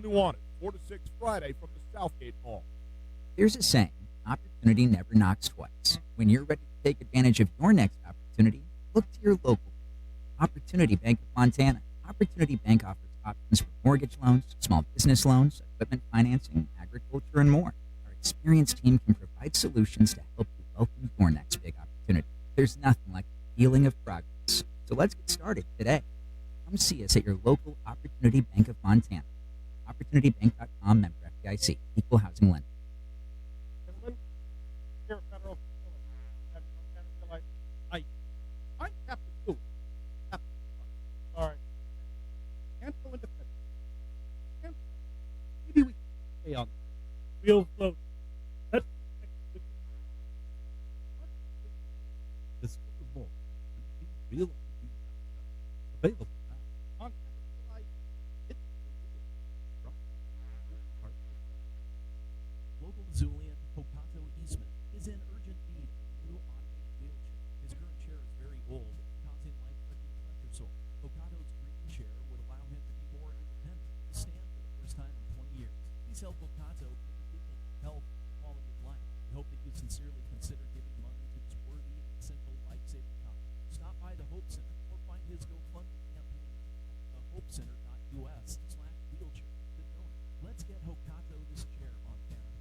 Nuanez, 4 to 6 Friday from the Southgate Mall. There's a saying, opportunity never knocks twice. When you're ready to take advantage of your next opportunity, look to your local Opportunity Bank of Montana. Opportunity Bank offers options for mortgage loans, small business loans, equipment financing, agriculture, and more. Our experienced team can provide solutions to help you welcome your next big opportunity. There's nothing like the feeling of progress. So let's get started today. Come see us at your local Opportunity Bank of Montana. OpportunityBank.com, member FDIC, equal housing lender. Gentlemen, here at Federal Facility, I'm Captain Lewis. Sorry. Can't go into federal. Maybe we can stay on real float. Let's the Super Bowl. Real available now. on Local Missoulian Hokato Eastman is in urgent need of a new automated wheelchair. His current chair is very old, causing life-threatening pressure sores. Hokato's green chair would allow him to be more independent, to stand for the first time in 20 years. Please help Hokato gain dignity, health, and quality of life. We hope that you sincerely consider giving money to this worthy and simple life-saving cause. Stop by the Hope Center or find his GoFundMe campaign at hopecenter.us/wheelchair to donate. Let's get Hokato this chair, Montana.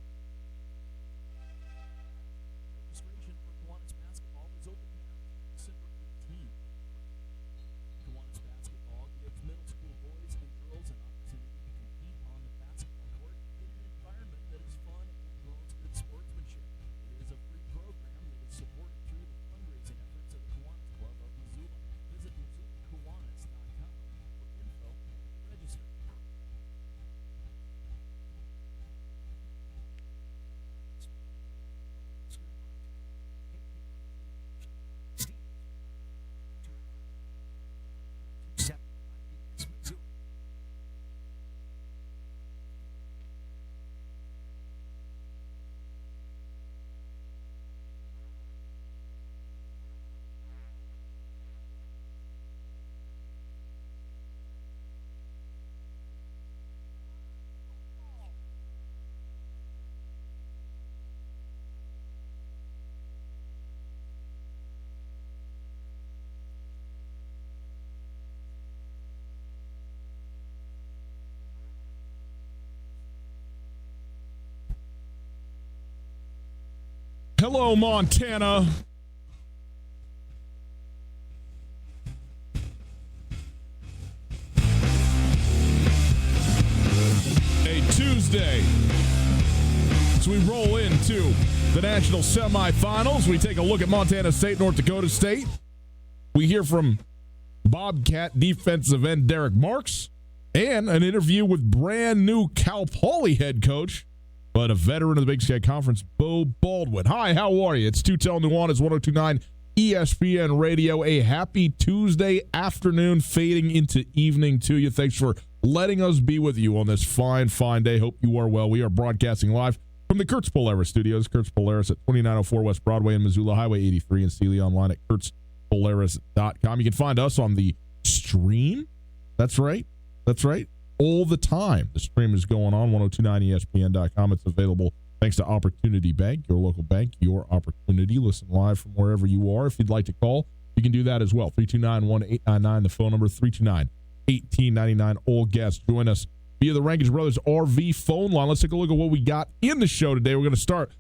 Registration for Kiwanis basketball is open now, December 18th. Kiwanis basketball gives middle school boys and girls an opportunity to compete on the basketball court in an environment that is fun and promotes good sportsmanship. It is a free program that is supported through the fundraising efforts of the Kiwanis Club of Missoula. Visit MissoulaKiwanis.com for info and to register. Hello, Montana. A Tuesday. As we roll into the national semifinals, we take a look at Montana State, North Dakota State. We hear from Bobcat defensive end Derek Marks and an interview with brand new Cal Poly head coach, but a veteran of the Big Sky Conference, Bo Baldwin. Hi, how are you? It's Tutel Nuanez, 102.9 ESPN Radio. A happy Tuesday afternoon, fading into evening to you. Thanks for letting us be with you on this fine, fine day. Hope you are well. We are broadcasting live from the Kurtz Polaris studios. Kurtz Polaris at 2904 West Broadway in Missoula, Highway 83 in Sealy, online at kurtzpolaris.com. You can find us on the stream. That's right. All the time. The stream is going on, 1029ESPN.com. It's available thanks to Opportunity Bank, your local bank, your opportunity. Listen live from wherever you are. If you'd like to call, you can do that as well. 329-1899, the phone number, 329-1899. All guests join us via the Rankage Brothers RV phone line. Let's take a look at what we got in the show today. We're going to start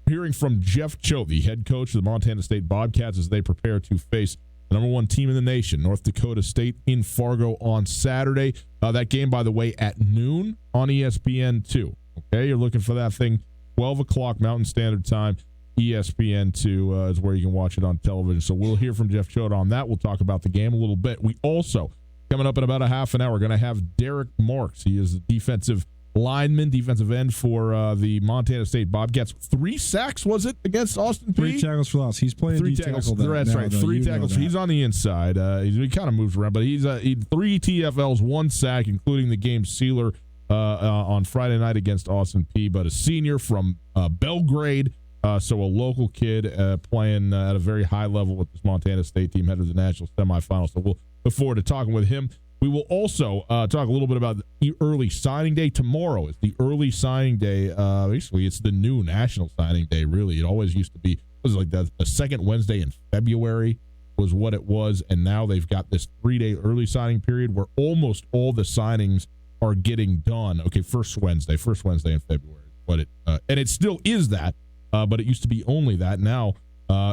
hearing from Jeff Cho, the head coach of the Montana State Bobcats, as they prepare to face the number one team in the nation, North Dakota State, in Fargo on Saturday. That game, by the way, at noon on ESPN2. Okay, you're looking for that thing, 12 o'clock Mountain Standard Time. ESPN2 is where you can watch it on television. So we'll hear from Jeff Choate on that. We'll talk about the game a little bit. We also, coming up in about a half an hour, going to have Derek Marks. He is the defensive lineman, defensive end for the Montana State Bobcats. 3 sacks, was it, against Austin Peay? 3 tackles for loss. He's playing 3 tackles. That's right. 3 tackles. He's on the inside. He kind of moves around, but he's 3 TFLs, 1 sack, including the game sealer on Friday night against Austin Peay. But a senior from Belgrade, so a local kid playing at a very high level with this Montana State team, headed to the national semifinals. So we'll look forward to talking with him We will also talk a little bit about the early signing day. Tomorrow is the early signing day. Basically, it's the new national signing day, really. It always used to be, it was like the second Wednesday in February was what it was, and now they've got this 3-day early signing period where almost all the signings are getting done. Okay, first Wednesday in February. But and it still is that, but it used to be only that. Now,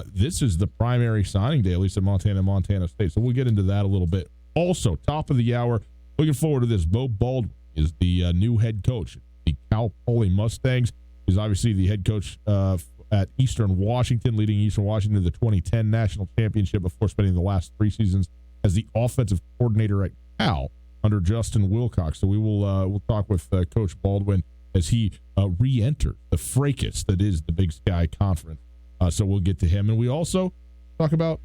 this is the primary signing day, at least at Montana State. So we'll get into that a little bit. Also, top of the hour, looking forward to this. Bo Baldwin is the new head coach. The Cal Poly Mustangs. He's obviously the head coach at Eastern Washington, leading Eastern Washington to the 2010 national championship before spending the last 3 seasons as the offensive coordinator at Cal under Justin Wilcox. So we will we'll talk with Coach Baldwin as he re-enters the fracas that is the Big Sky Conference. So we'll get to him. And we also talk about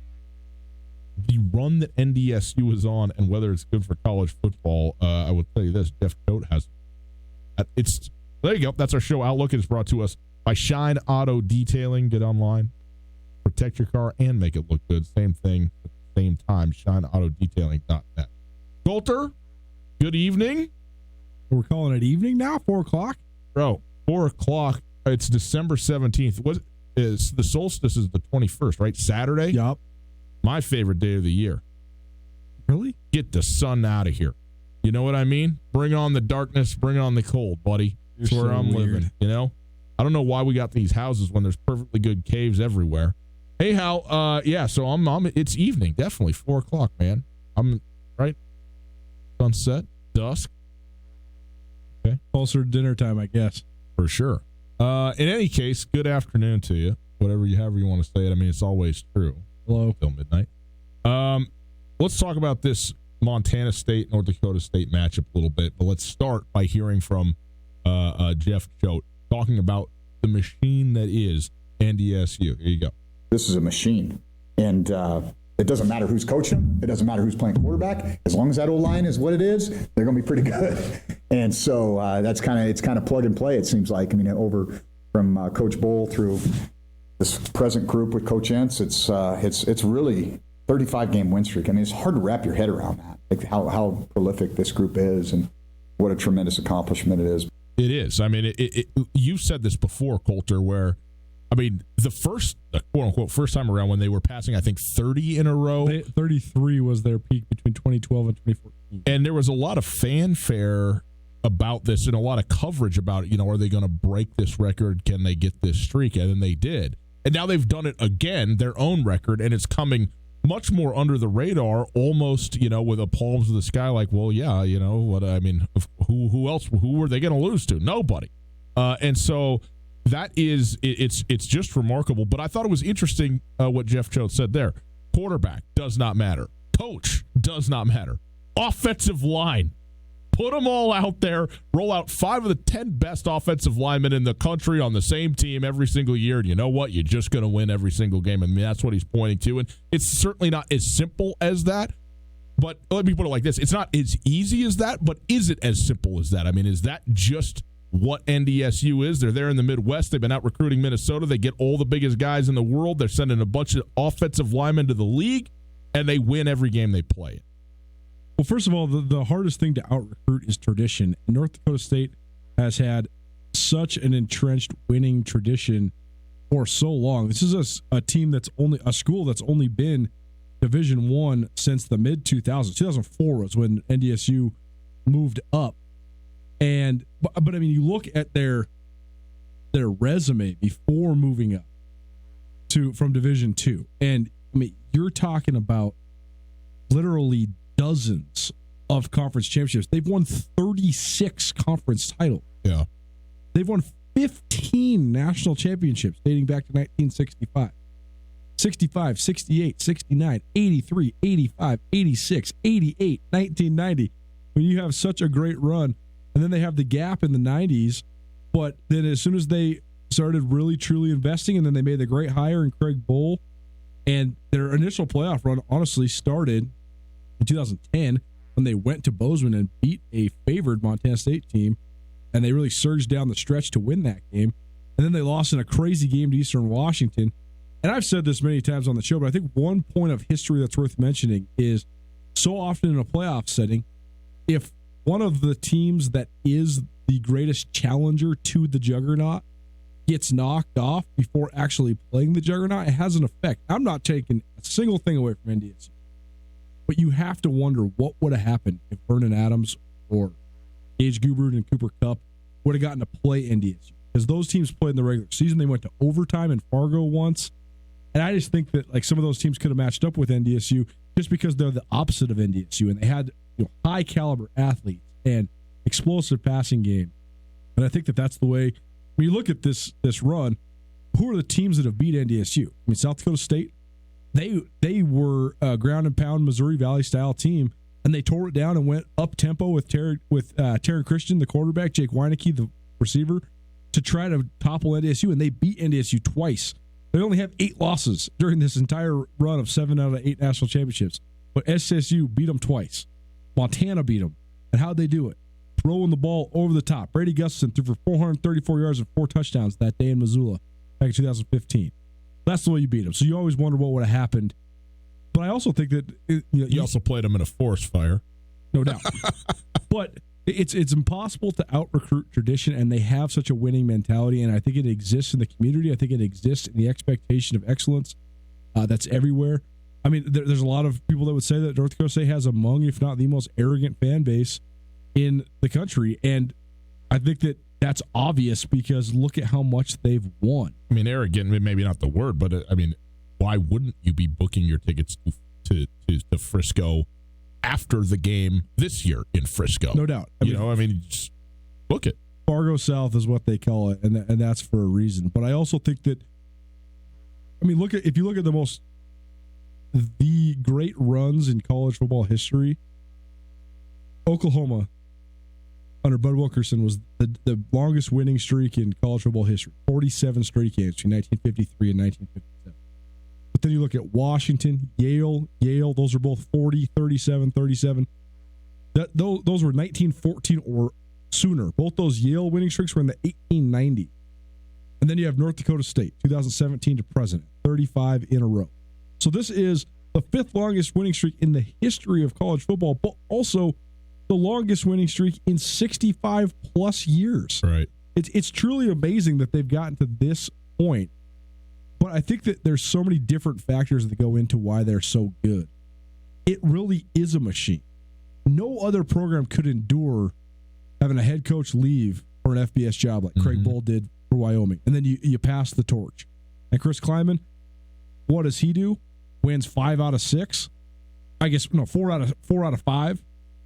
the run that NDSU is on and whether it's good for college football. I will tell you this, Jeff Coat has it's there you go. That's our show outlook. It is brought to us by Shine Auto Detailing. Get online, protect your car, and make it look good. Same thing at the same time. ShineAutoDetailing.net. Coulter, good evening. We're calling it evening now, 4 o'clock? Bro, 4 o'clock. It's December 17th. What is the solstice is the 21st, right? Saturday? Yup. My favorite day of the year. Really? Get the sun out of here. You know what I mean? Bring on the darkness, bring on the cold, buddy. That's where I'm living, you know? I don't know why we got these houses when there's perfectly good caves everywhere. Hey, Hal, yeah, so I'm it's evening, definitely 4 o'clock, man. I'm right. Sunset, dusk. Okay. Closer to dinner time, I guess. For sure. In any case, good afternoon to you. However you want to say it. I mean, it's always true. Hello. Till midnight. Let's talk about this Montana State, North Dakota State matchup a little bit, but let's start by hearing from Jeff Choate talking about the machine that is NDSU. Here you go. This is a machine, and it doesn't matter who's coaching them. It doesn't matter who's playing quarterback. As long as that O-line is what it is, they're going to be pretty good. And so it's kind of plug and play. It seems like. I mean, over from Coach Bowl through this present group with Coach Entz, it's really 35-game win streak. I mean, it's hard to wrap your head around that, like how prolific this group is and what a tremendous accomplishment it is. It is. I mean, you said this before, Coulter, where, I mean, the first, quote-unquote, first time around when they were passing, I think, 30 in a row. 33 was their peak between 2012 and 2014. And there was a lot of fanfare about this and a lot of coverage about it. You know, are they going to break this record? Can they get this streak? And then they did. And now they've done it again, their own record, and it's coming much more under the radar, almost, you know, with a palms of the sky, like, well, yeah, you know, what I mean, who else, who were they going to lose to? Nobody. And so that is, it's just remarkable. But I thought it was interesting what Jeff Choate said there. Quarterback does not matter. Coach does not matter. Offensive line. Put them all out there. Roll out 5 of the 10 best offensive linemen in the country on the same team every single year. And you know what? You're just going to win every single game. I mean, that's what he's pointing to. And it's certainly not as simple as that. But let me put it like this. It's not as easy as that, but is it as simple as that? I mean, is that just what NDSU is? They're there in the Midwest. They've been out recruiting Minnesota. They get all the biggest guys in the world. They're sending a bunch of offensive linemen to the league, and they win every game they play. Well, first of all, the hardest thing to out-recruit is tradition. North Dakota State has had such an entrenched winning tradition for so long. This is a team that's a school that's only been Division I since the mid-2000s. 2004 was when NDSU moved up. And but I mean, you look at their resume before moving up from Division II, and I mean, you're talking about literally dozens of conference championships. They've won 36 conference titles. Yeah. They've won 15 national championships dating back to 1965. 65, 68, 69, 83, 85, 86, 88, 1990. When you have such a great run, and then they have the gap in the 90s, but then as soon as they started really truly investing, and then they made the great hire in Craig Bowl, and their initial playoff run honestly started in 2010 when they went to Bozeman and beat a favored Montana State team, and they really surged down the stretch to win that game. And then they lost in a crazy game to Eastern Washington. And I've said this many times on the show, but I think one point of history that's worth mentioning is so often in a playoff setting, if one of the teams that is the greatest challenger to the juggernaut gets knocked off before actually playing the juggernaut, it has an effect. I'm not taking a single thing away from NDSU, but you have to wonder what would have happened if Vernon Adams or Gage Gubrud and Cooper Kupp would have gotten to play NDSU, because those teams played in the regular season. They went to overtime in Fargo once, and I just think that like some of those teams could have matched up with NDSU just because they're the opposite of NDSU, and they had high caliber athletes and explosive passing game. And I think that that's the way. When you look at this run, who are the teams that have beat NDSU? I mean, South Dakota State, they were a ground and pound Missouri Valley style team, and they tore it down and went up tempo with Taryn Christian, the quarterback, Jake Weineke, the receiver, to try to topple NDSU, and they beat NDSU twice. They only have 8 losses during this entire run of 7 out of 8 national championships, but SSU beat them twice. Montana beat them, and how'd they do it? Throwing the ball over the top. Brady Gustafson threw for 434 yards and 4 touchdowns that day in Missoula back in 2015. That's the way you beat them. So you always wonder what would have happened. But I also think that you also played them in a forest fire, no doubt. But it's impossible to out-recruit tradition, and they have such a winning mentality, and I think it exists in the community. I think it exists in the expectation of excellence that's everywhere. I mean, there's a lot of people that would say that North Dakota State has among, if not the most arrogant fan base in the country, and I think that that's obvious because look at how much they've won. I mean, arrogant, maybe not the word, but I mean, why wouldn't you be booking your tickets to Frisco after the game this year in Frisco? No doubt. I mean, just book it. Fargo South is what they call it, and that's for a reason. But I also think that, I mean, if you look at the great runs in college football history, Oklahoma under Bud Wilkerson was the longest winning streak in college football history, 47 straight games between 1953 and 1957. But then you look at Washington, Yale, those are both 40, 37, 37. Those were 1914 or sooner. Both those Yale winning streaks were in the 1890s. And then you have North Dakota State, 2017 to present, 35 in a row. So this is the 5th longest winning streak in the history of college football, but also the longest winning streak in 65 plus years. Right. It's truly amazing that they've gotten to this point. But I think that there's so many different factors that go into why they're so good. It really is a machine. No other program could endure having a head coach leave for an FBS job like Craig Bohl did for Wyoming. And then you pass the torch. And Chris Kleiman, what does he do? Wins 5 out of 6. I guess, no, 4 out of 5.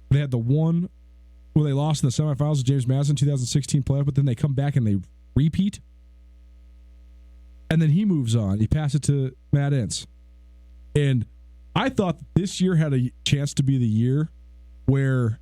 They had the one where they lost in the semifinals of James Madison 2016 playoff, but then they come back and they repeat. And then he moves on. He passes it to Matt Entz. And I thought this year had a chance to be the year where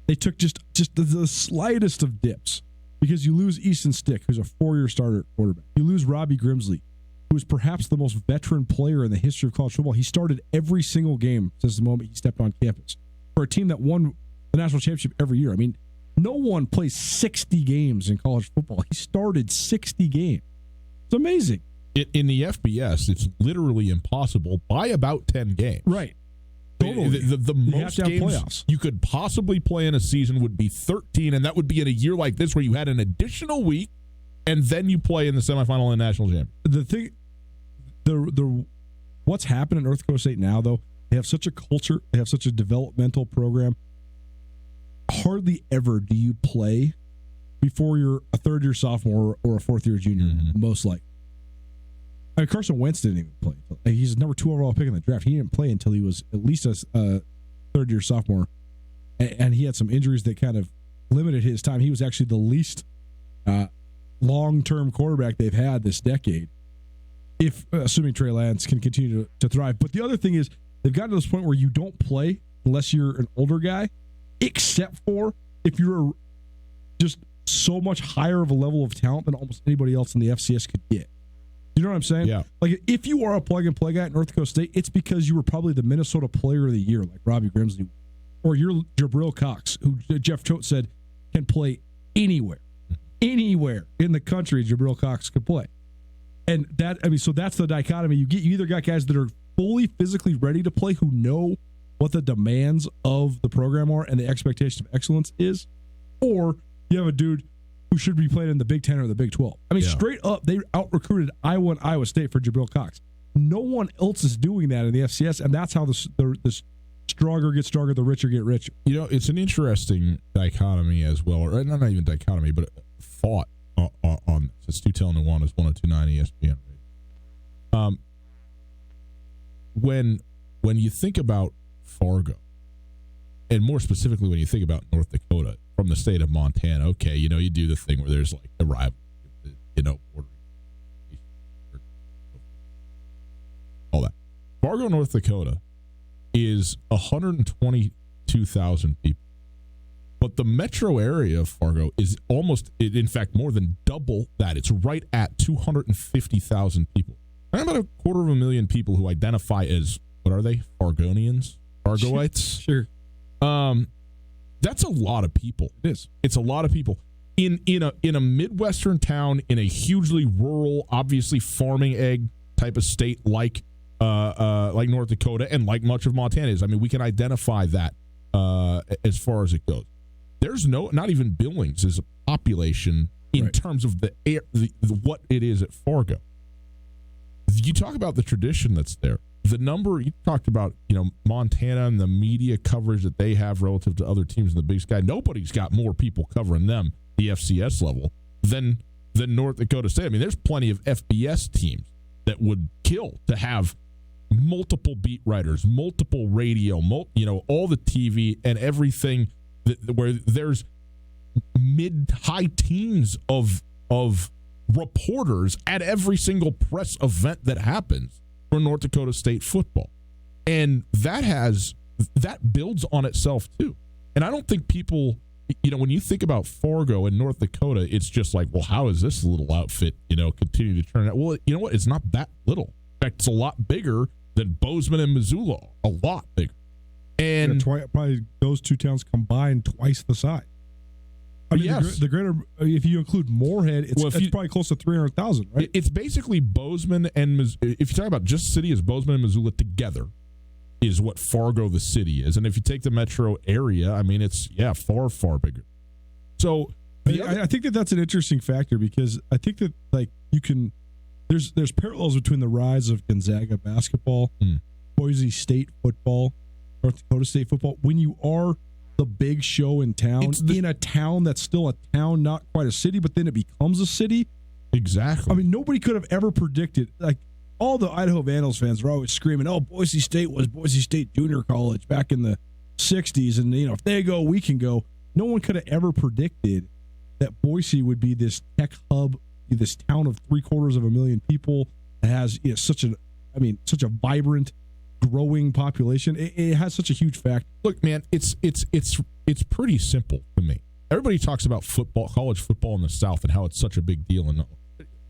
they took just the slightest of dips, because you lose Easton Stick, who's a 4-year starter quarterback. You lose Robbie Grimsley, who is perhaps the most veteran player in the history of college football. He started every single game since the moment he stepped on campus for a team that won the national championship every year. I mean, no one plays 60 games in college football. He started 60 games. It's amazing. In the FBS, it's literally impossible by about 10 games. Right. Totally. The most games playoffs you could possibly play in a season would be 13, and that would be in a year like this where you had an additional week, and then you play in the semifinal and national championship. The thing, what's happened at North Dakota State now, though, they have such a culture, they have such a developmental program. Hardly ever do you play before you're a 3rd-year sophomore or a 4th-year junior, most likely. I mean, Carson Wentz didn't even play. He's the number 2 overall pick in the draft. He didn't play until he was at least a 3rd-year sophomore, and he had some injuries that kind of limited his time. He was actually the least long-term quarterback they've had this decade, if assuming Trey Lance can continue to thrive. But the other thing is they've gotten to this point where you don't play unless you're an older guy, except for if you're just so much higher of a level of talent than almost anybody else in the FCS could get. You know what I'm saying? Yeah. Like, if you are a plug-and-play guy at North Dakota State, it's because you were probably the Minnesota Player of the Year, like Robbie Grimsley, or you're Jabril Cox, who Jeff Choate said can play anywhere in the country. Jabril Cox could play, and that, I mean, so that's the dichotomy you get. You either got guys that are fully physically ready to play, who know what the demands of the program are and the expectation of excellence is, or you have a dude who should be playing in the Big 10 or the Big 12. I mean, straight up, they out-recruited Iowa and Iowa State for Jabril Cox. No one else is doing that in the FCS, and that's how the stronger get stronger, the richer get richer. You know, it's an interesting dichotomy as well, or not even dichotomy, but thought on this. Stu Tell Nuanez 102.9 ESPN. When you think about Fargo, and more specifically when you think about North Dakota from the state of Montana, okay, you know, you do the thing where there's like a rival, you know, all that. Fargo, North Dakota is 122,000 people. But the metro area of Fargo is almost, in fact, more than double that. It's right at 250,000 people. And about 250,000 people who identify as, what are they? Fargonians? Fargoites? Sure. That's a lot of people. It is. It's a lot of people. In a Midwestern town, in a hugely rural, obviously farming egg type of state like North Dakota and like much of Montana is. I mean, we can identify that as far as it goes. There's not even Billings is a population in terms of the what it is at Fargo. You talk about the tradition that's there. The number you talked about, you know, Montana and the media coverage that they have relative to other teams in the Big Sky. Nobody's got more people covering them, the FCS level, than North Dakota State. I mean, there's plenty of FBS teams that would kill to have multiple beat writers, multiple radio, all the TV and everything where there's mid-high teens of reporters at every single press event that happens for North Dakota State football. And that builds on itself too. And I don't think people, you know, when you think about Fargo and North Dakota, it's just like, well, how is this little outfit, you know, continue to turn out? Well, you know what? It's not that little. In fact, it's a lot bigger than Bozeman and Missoula, a lot bigger. And probably those two towns combined twice the size. I mean, yes. the greater, if you include Moorhead, it's probably close to 300,000, right? It's basically Bozeman and if you talk about just city as Bozeman and Missoula together is what Fargo the city is. And if you take the metro area, I mean, it's far, far bigger. So I think that's an interesting factor because I think that like you can there's parallels between the rise of Gonzaga basketball, Boise State football, North Dakota State football. When you are the big show in town, in a town that's still a town, not quite a city, but then it becomes a city. Exactly. I mean, nobody could have ever predicted. Like all the Idaho Vandals fans are always screaming, "Oh, Boise State was Boise State Junior College back in the '60s," and you know, if they go, we can go. No one could have ever predicted that Boise would be this tech hub, this town of 750,000 people that has such a vibrant, growing population. It has such a huge fact. Look, man, it's pretty simple to me. Everybody talks about football, college football in the South, and how it's such a big deal, and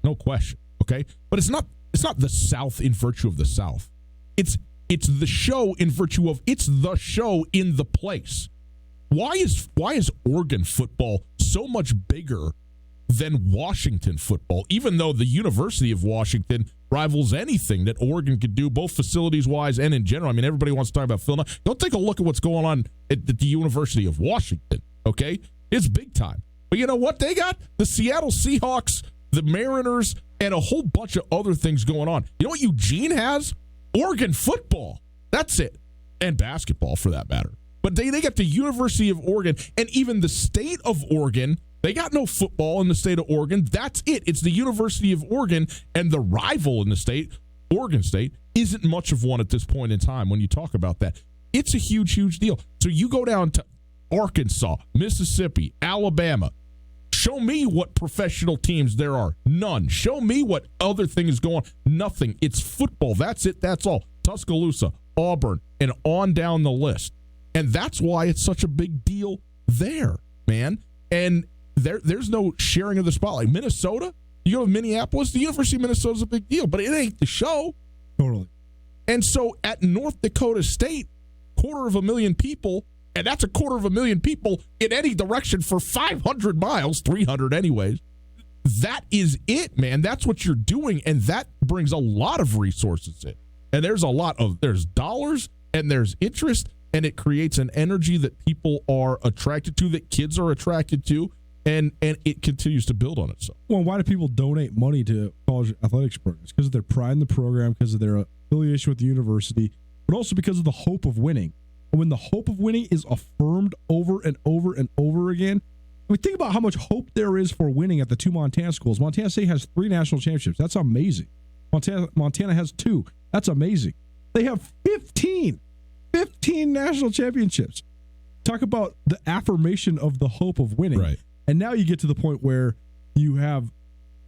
no question, okay. But it's not the South in virtue of the South. It's the show in virtue of it's the show in the place. Why is Oregon football so much bigger than Washington football, even though the University of Washington rivals anything that Oregon could do, both facilities-wise and in general? I mean, everybody wants to talk about Phil. Go take a look at what's going on at the University of Washington, okay? It's big time. But you know what they got? The Seattle Seahawks, the Mariners, and a whole bunch of other things going on. You know what Eugene has? Oregon football. That's it. And basketball, for that matter. But they got the University of Oregon, and even the state of Oregon. They got no football in the state of Oregon. That's it. It's the University of Oregon, and the rival in the state, Oregon State, isn't much of one at this point in time when you talk about that. It's a huge, huge deal. So you go down to Arkansas, Mississippi, Alabama. Show me what professional teams there are. None. Show me what other things go on. Nothing. It's football. That's it. That's all. Tuscaloosa, Auburn, and on down the list. And that's why it's such a big deal there, man. And there's no sharing of the spotlight. Minnesota, you go to Minneapolis, the University of Minnesota is a big deal, but it ain't the show. Totally. And so at North Dakota State, 250,000 people, and that's 250,000 people in any direction for 500 miles, 300 anyways. That is it, man. That's what you're doing, and that brings a lot of resources in. And there's dollars, and there's interest, and it creates an energy that people are attracted to, that kids are attracted to, and it continues to build on itself. Well, why do people donate money to college athletics programs? Because of their pride in the program, because of their affiliation with the university, but also because of the hope of winning. And when the hope of winning is affirmed over and over and over again, I mean, think about how much hope there is for winning at the two Montana schools. Montana State has 3 national championships. That's amazing. Montana has 2. That's amazing. They have 15 national championships. Talk about the affirmation of the hope of winning. Right. And now you get to the point where you have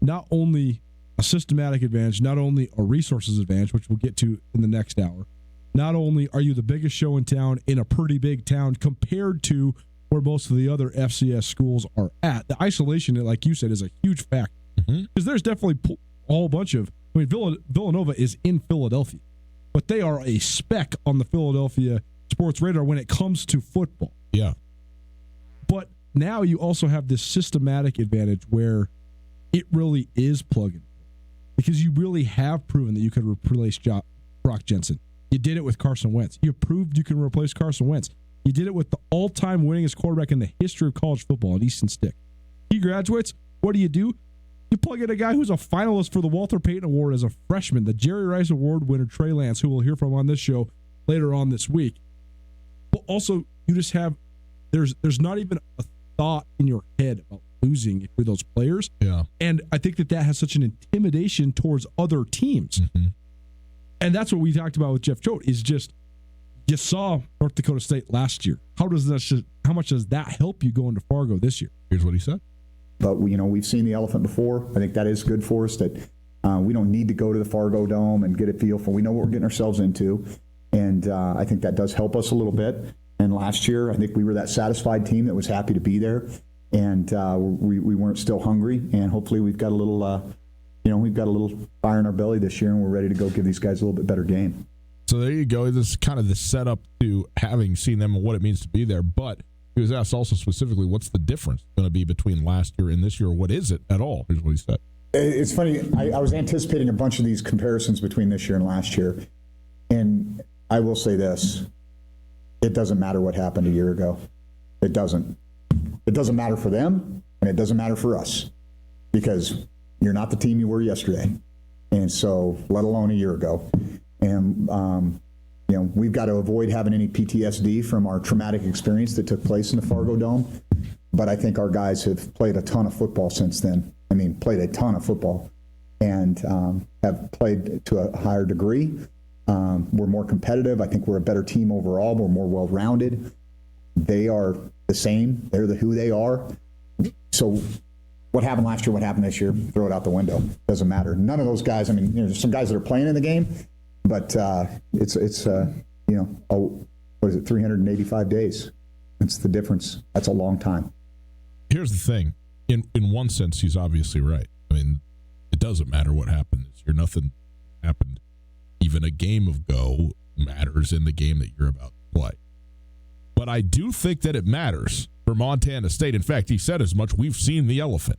not only a systematic advantage, not only a resources advantage, which we'll get to in the next hour. Not only are you the biggest show in town in a pretty big town compared to where most of the other FCS schools are at. The isolation, like you said, is a huge factor. Because there's definitely a whole bunch of, I mean, Villanova is in Philadelphia, but they are a speck on the Philadelphia sports radar when it comes to football. Yeah. But now you also have this systematic advantage where it really is plug and play, because you really have proven that you could replace Brock Jensen. You did it with Carson Wentz. You proved you can replace Carson Wentz. You did it with the all-time winningest quarterback in the history of college football at Easton Stick. He graduates. What do? You plug in a guy who's a finalist for the Walter Payton Award as a freshman, the Jerry Rice Award winner, Trey Lance, who we'll hear from on this show later on this week. But also, you just have, there's not even a thought in your head about losing if you're those players. Yeah. And I think that has such an intimidation towards other teams. And that's what we talked about with Jeff Choate, is just, you saw North Dakota State last year. How much does that help you go into Fargo this year? Here's what he said. But we've seen the elephant before. I think that is good for us, that we don't need to go to the Fargo Dome and get a feel for. We know what we're getting ourselves into, and I think that does help us a little bit. And last year, I think we were that satisfied team that was happy to be there, and we weren't still hungry. And hopefully, we've got a little, we've got a little fire in our belly this year, and we're ready to go give these guys a little bit better game. So there you go. This is kind of the setup to having seen them and what it means to be there. But he was asked also specifically, what's the difference going to be between last year and this year? What is it at all? Here's what he said. It's funny. I was anticipating a bunch of these comparisons between this year and last year. And I will say this. It doesn't matter what happened a year ago. It doesn't. It doesn't matter for them, and it doesn't matter for us, because you're not the team you were yesterday. And so, let alone a year ago. And, we've got to avoid having any PTSD from our traumatic experience that took place in the Fargo Dome. But I think our guys have played a ton of football since then. Played a ton of football, and have played to a higher degree. We're more competitive. I think we're a better team overall. We're more well-rounded. They are the same. They're who they are. So what happened last year, what happened this year, throw it out the window. Doesn't matter. None of those guys, there's some guys that are playing in the game, but it's 385 days. That's the difference. That's a long time. Here's the thing. In one sense, he's obviously right. It doesn't matter what happened this year. Nothing happened. Even a game ago matters in the game that you're about to play. But I do think that it matters for Montana State. In fact, he said as much. We've seen the elephant,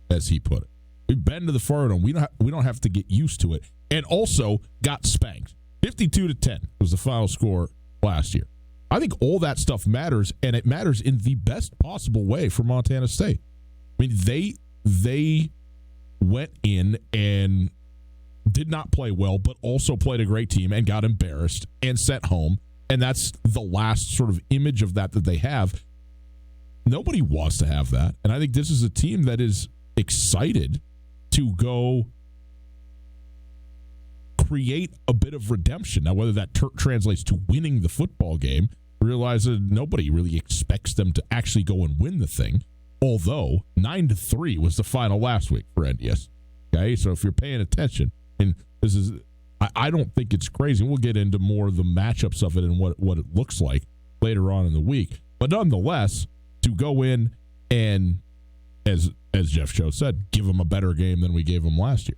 as he put it. We've been to the Fargo Dome. We don't have to get used to it. And also got spanked. 52-10 was the final score last year. I think all that stuff matters, and it matters in the best possible way for Montana State. They went in and did not play well, but also played a great team and got embarrassed and sent home. And that's the last sort of image of that they have. Nobody wants to have that. And I think this is a team that is excited to go create a bit of redemption. Now, whether that translates to winning the football game, realize that nobody really expects them to actually go and win the thing. Although 9-3 was the final last week for NDS. Okay, so if you're paying attention, and this is, I don't think it's crazy. We'll get into more of the matchups of it and what it looks like later on in the week. But nonetheless, to go in and, as Jeff Choate said, give them a better game than we gave them last year.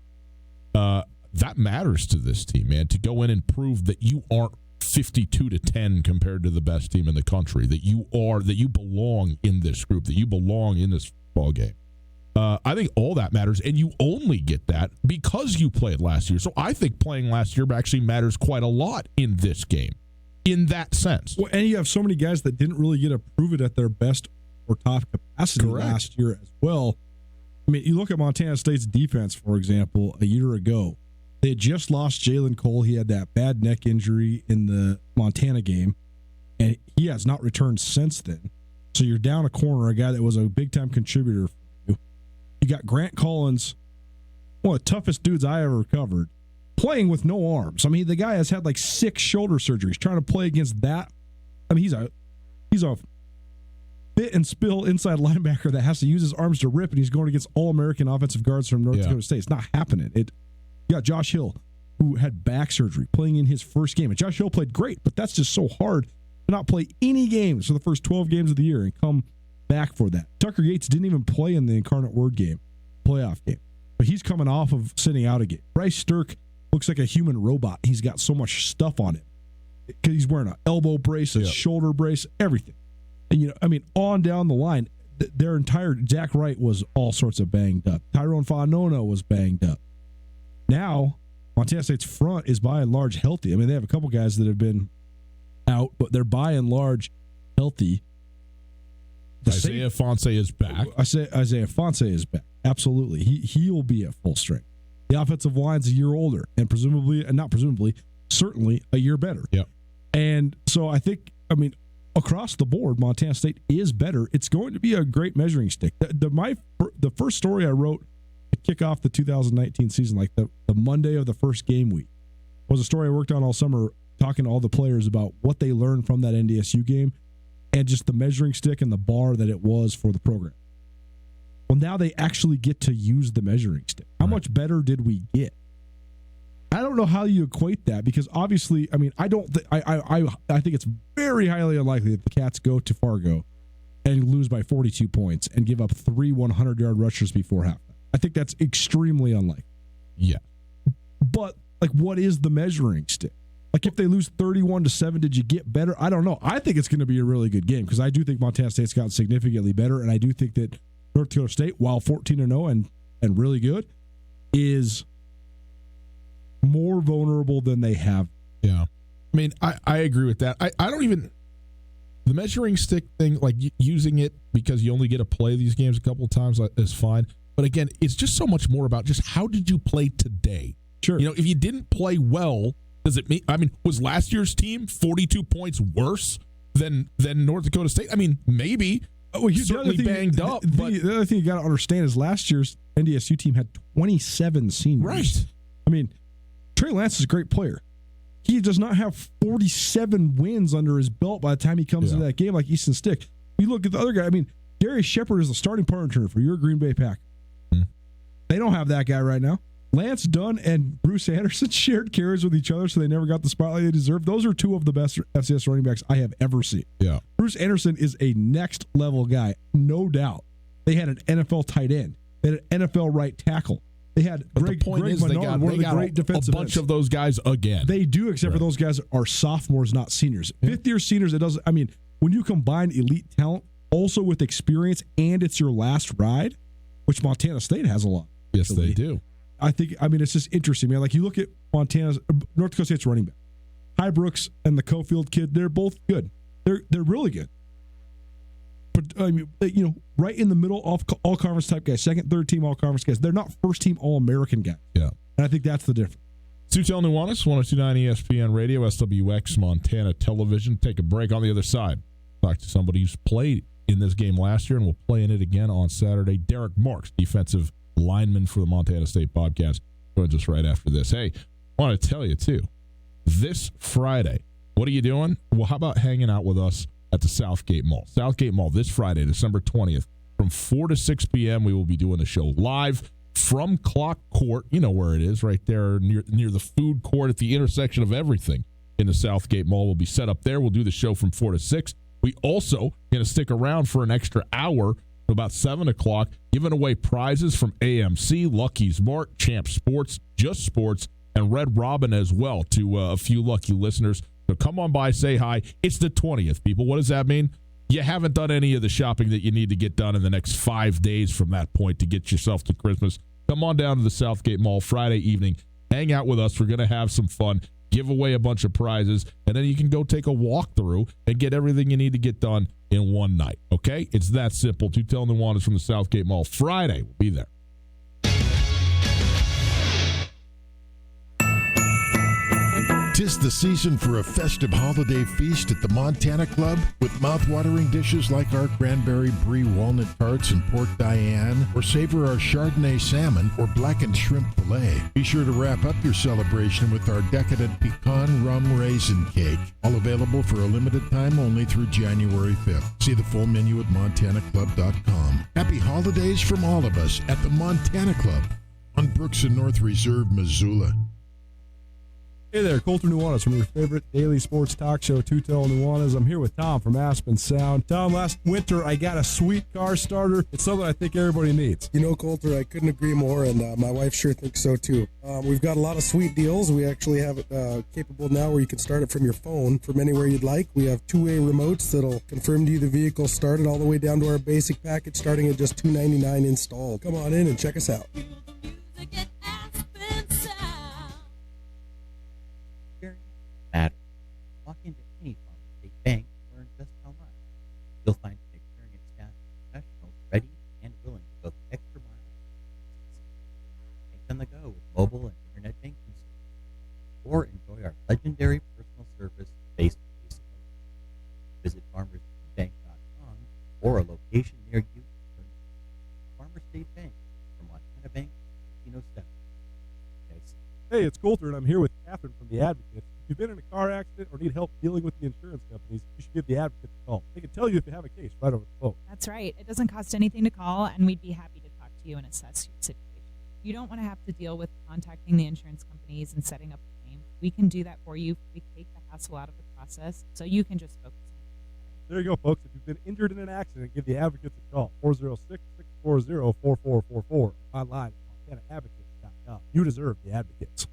That matters to this team, man. To go in and prove that you aren't 52-10 compared to the best team in the country. That you belong in this group. That you belong in this football game. I think all that matters, and you only get that because you played last year. So I think playing last year actually matters quite a lot in this game. in that sense. Well, and you have so many guys that didn't really get to prove it at their best or top capacity Correct. last year as well. I mean, you look at Montana State's defense, for example, a year ago. They had just lost Jalen Cole. He had that bad neck injury in the Montana game, and he has not returned since then. So you're down a corner, a guy that was a big-time contributor for you. You got Grant Collins, one of the toughest dudes I ever covered, playing with no arms. I mean, the guy has had like 6 shoulder surgeries trying to play against that. I mean, he's a fit and spill inside linebacker that has to use his arms to rip, and he's going against All-American offensive guards from North Dakota State. It's not happening. You got Josh Hill, who had back surgery, playing in his first game. And Josh Hill played great, but that's just so hard to not play any games for the first 12 games of the year and come back for that. Tucker Yates didn't even play in the Incarnate Word game, playoff game, but he's coming off of sitting out a game. Bryce Stirk looks like a human robot. He's got so much stuff on him because he's wearing an elbow brace, a shoulder brace, everything. And, I mean, on down the line, their entire Zach Wright was all sorts of banged up. Tyrone Fonona was banged up. Now, Montana State's front is by and large healthy. I mean, they have a couple guys that have been out, but they're by and large healthy. Isaiah Fonse is back. Isaiah Fonse is back. Absolutely. He will be at full strength. The offensive line's a year older and certainly a year better. Yep. And so I think, across the board, Montana State is better. It's going to be a great measuring stick. The first story I wrote to kick off the 2019 season, like the Monday of the first game week, was a story I worked on all summer, talking to all the players about what they learned from that NDSU game and just the measuring stick and the bar that it was for the program. Well, now they actually get to use the measuring stick. How much better did we get? I don't know how you equate that, because obviously, I think it's very highly unlikely that the Cats go to Fargo and lose by 42 points and give up 3 100-yard rushers before halftime. I think that's extremely unlikely. Yeah. But, what is the measuring stick? If they lose 31-7, did you get better? I don't know. I think it's going to be a really good game, because I do think Montana State's gotten significantly better, and I do think that North Dakota State, while 14-0 and really good, is more vulnerable than they have. Yeah. I agree with that. I don't even, the measuring stick thing, using it because you only get to play these games a couple of times is fine. But again, it's just so much more about just how did you play today? Sure. If you didn't play well, does it mean, was last year's team 42 points worse than North Dakota State? Maybe. Certainly banged up. But the other thing you got to understand is last year's NDSU team had 27 seniors. Right. Trey Lance is a great player. He does not have 47 wins under his belt by the time he comes into that game like Easton Stick. You look at the other guy. Darius Shepard is the starting punt returner for your Green Bay Packers. They don't have that guy right now. Lance Dunn and Bruce Anderson shared carries with each other, so they never got the spotlight they deserved. Those are two of the best FCS running backs I have ever seen. Yeah. Bruce Anderson is a next-level guy, no doubt. They had an NFL tight end. They had an NFL right tackle. They had Greg Menard, one of the great defensive ends. A bunch of those guys again. They do, except for those guys are sophomores, not seniors. Fifth-year seniors, it doesn't. When you combine elite talent also with experience, and it's your last ride, which Montana State has a lot. Yes, they do. I think, it's just interesting, man. You look at North Dakota State's running back. Ty Brooks and the Cofield kid, they're both good. They're really good. But, right in the middle, all-conference type guys, second, third team all-conference guys. They're not first-team All-American guys. Yeah. And I think that's the difference. Sutel Nuanez, 102.9 ESPN Radio, SWX, Montana Television. Take a break. On the other side, talk to somebody who's played in this game last year and will play in it again on Saturday. Derek Marks, defensive lineman for the Montana State Podcast, joins us right after this. Hey, I want to tell you, too, this Friday, what are you doing? Well, how about hanging out with us at the Southgate Mall? Southgate Mall this Friday, December 20th, from 4 to 6 p.m. We will be doing the show live from Clock Court. You know where it is, right there near the food court at the intersection of everything in the Southgate Mall. We'll be set up there. We'll do the show from 4 to 6. We also going to stick around for an extra hour, about 7 o'clock, giving away prizes from AMC, Lucky Smart, Champ Sports, Just Sports, and Red Robin as well to a few lucky listeners. So come on by, say hi. It's the 20th, people. What does that mean? You haven't done any of the shopping that you need to get done in the next 5 days from that point to get yourself to Christmas. Come on down to the Southgate Mall Friday evening. Hang out with us. We're going to have some fun. give away a bunch of prizes, and then you can go take a walkthrough and get everything you need to get done in one night. Okay? It's that simple. Tutel Nuanez from the Southgate Mall. Friday, we'll be there. 'Tis the season for a festive holiday feast at the Montana Club with mouth-watering dishes like our cranberry brie walnut tarts and pork Diane, or savor our Chardonnay salmon or blackened shrimp fillet. Be sure to wrap up your celebration with our decadent pecan rum raisin cake, all available for a limited time only through January 5th. See the full menu at montanaclub.com. Happy holidays from all of us at the Montana Club on Brooks and North Reserve, Missoula. Hey there, Colter Nuanez from your favorite daily sports talk show, Tutel Nuanez. I'm here with Tom from Aspen Sound. Tom, last winter I got a sweet car starter. It's something I think everybody needs. You know, Colter, I couldn't agree more, and my wife sure thinks so too. We've got a lot of sweet deals. We actually have it capable now where you can start it from your phone from anywhere you'd like. We have two-way remotes that'll confirm to you the vehicle started, all the way down to our basic package starting at just $299 installed. Come on in and check us out. Matter. Walk into any Farmer State bank and learn just how much. You'll find an experienced staff of professionals ready and willing to go the extra mile. Bank on the go with mobile and internet banking service. Or enjoy our legendary personal service face-to-face approach. Visit farmersbank.com or a location near you. Farmer State Bank from Montana Bank 1907. Hey, it's Colter, and I'm here with Catherine from The Advocate. If you've been in a car accident or need help dealing with the insurance companies, you should give The Advocate a call. They can tell you if you have a case right over the phone. That's right. It doesn't cost anything to call, and we'd be happy to talk to you and assess your situation. You don't want to have to deal with contacting the insurance companies and setting up a claim. We can do that for you. We take the hassle out of the process, so you can just focus on it. There you go, folks. If you've been injured in an accident, give The Advocates a call. 406-640-4444. Online at MontanaAdvocates.com. You deserve The Advocates.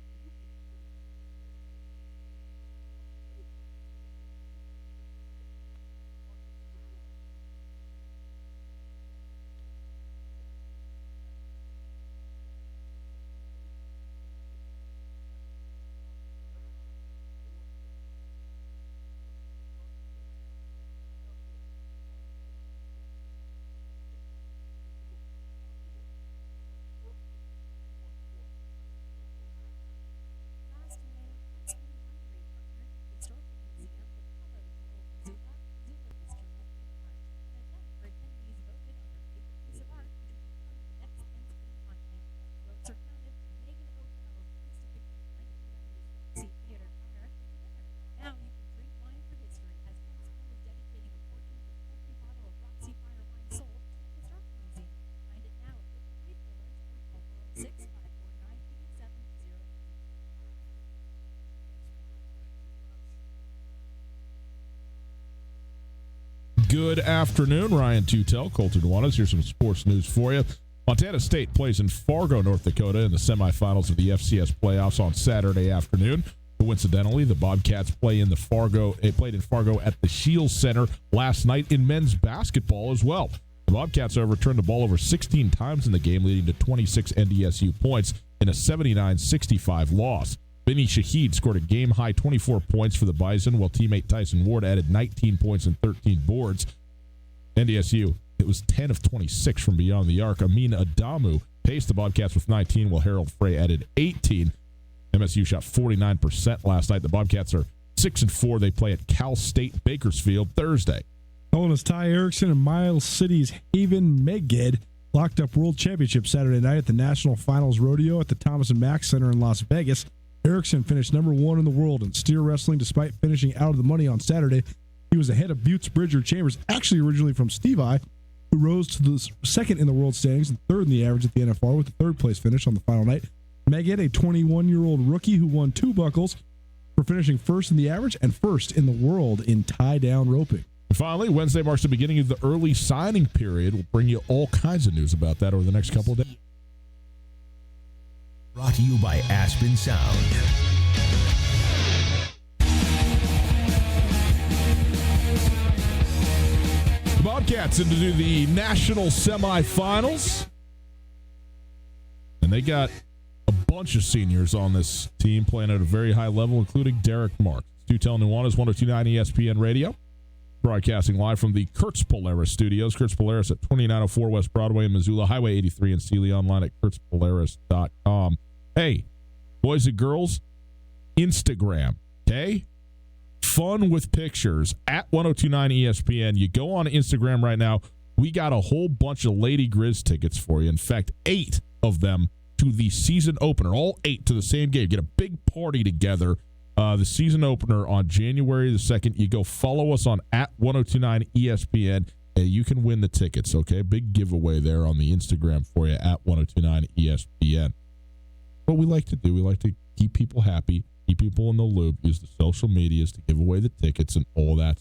Good afternoon, Ryan Tutel, Colter Nuanez. Here's some sports news for you. Montana State plays in Fargo, North Dakota in the semifinals of the FCS playoffs on Saturday afternoon. Coincidentally, the Bobcats played in Fargo at the Shields Center last night in men's basketball as well. The Bobcats, however, turned the ball over 16 times in the game, leading to 26 NDSU points in a 79-65 loss. Benny Shahid scored a game-high 24 points for the Bison, while teammate Tyson Ward added 19 points and 13 boards. NDSU, it was 10 of 26 from beyond the arc. Amin Adamu paced the Bobcats with 19, while Harold Frey added 18. MSU shot 49% last night. The Bobcats are 6-4. They play at Cal State Bakersfield Thursday. Helena's Ty Erickson and Miles City's Haven Meged locked up World Championship Saturday night at the National Finals Rodeo at the Thomas & Mack Center in Las Vegas. Erickson finished number 1 in the world in steer wrestling despite finishing out of the money on Saturday. He was ahead of Buttes Bridger Chambers, actually originally from Steve I, who rose to the second in the world standings and third in the average at the NFR with the third place finish on the final night. Meged, a 21-year-old rookie who won 2 buckles for finishing first in the average and first in the world in tie-down roping. And finally, Wednesday marks the beginning of the early signing period. We'll bring you all kinds of news about that over the next couple of days. Brought to you by Aspen Sound. The Bobcats into the national semifinals. And they got a bunch of seniors on this team playing at a very high level, including Derek Marks. Stu Tell Nuanez, 102.9 ESPN Radio, broadcasting live from the Kurtz Polaris studios. Kurtz Polaris at 2904 West Broadway in Missoula, Highway 83 in Sealy, online at kurtzpolaris.com. Hey, boys and girls, Instagram, okay? Fun with pictures at 1029 ESPN. You go on Instagram right now. We got a whole bunch of Lady Grizz tickets for you. In fact, 8 of them to the season opener, all 8 to the same game. Get a big party together. The season opener on January the 2nd. You go follow us on at 1029 ESPN, and you can win the tickets, okay? Big giveaway there on the Instagram for you at 1029 ESPN. What we like to do, we like to keep people happy, keep people in the loop, use the social medias to give away the tickets and all that.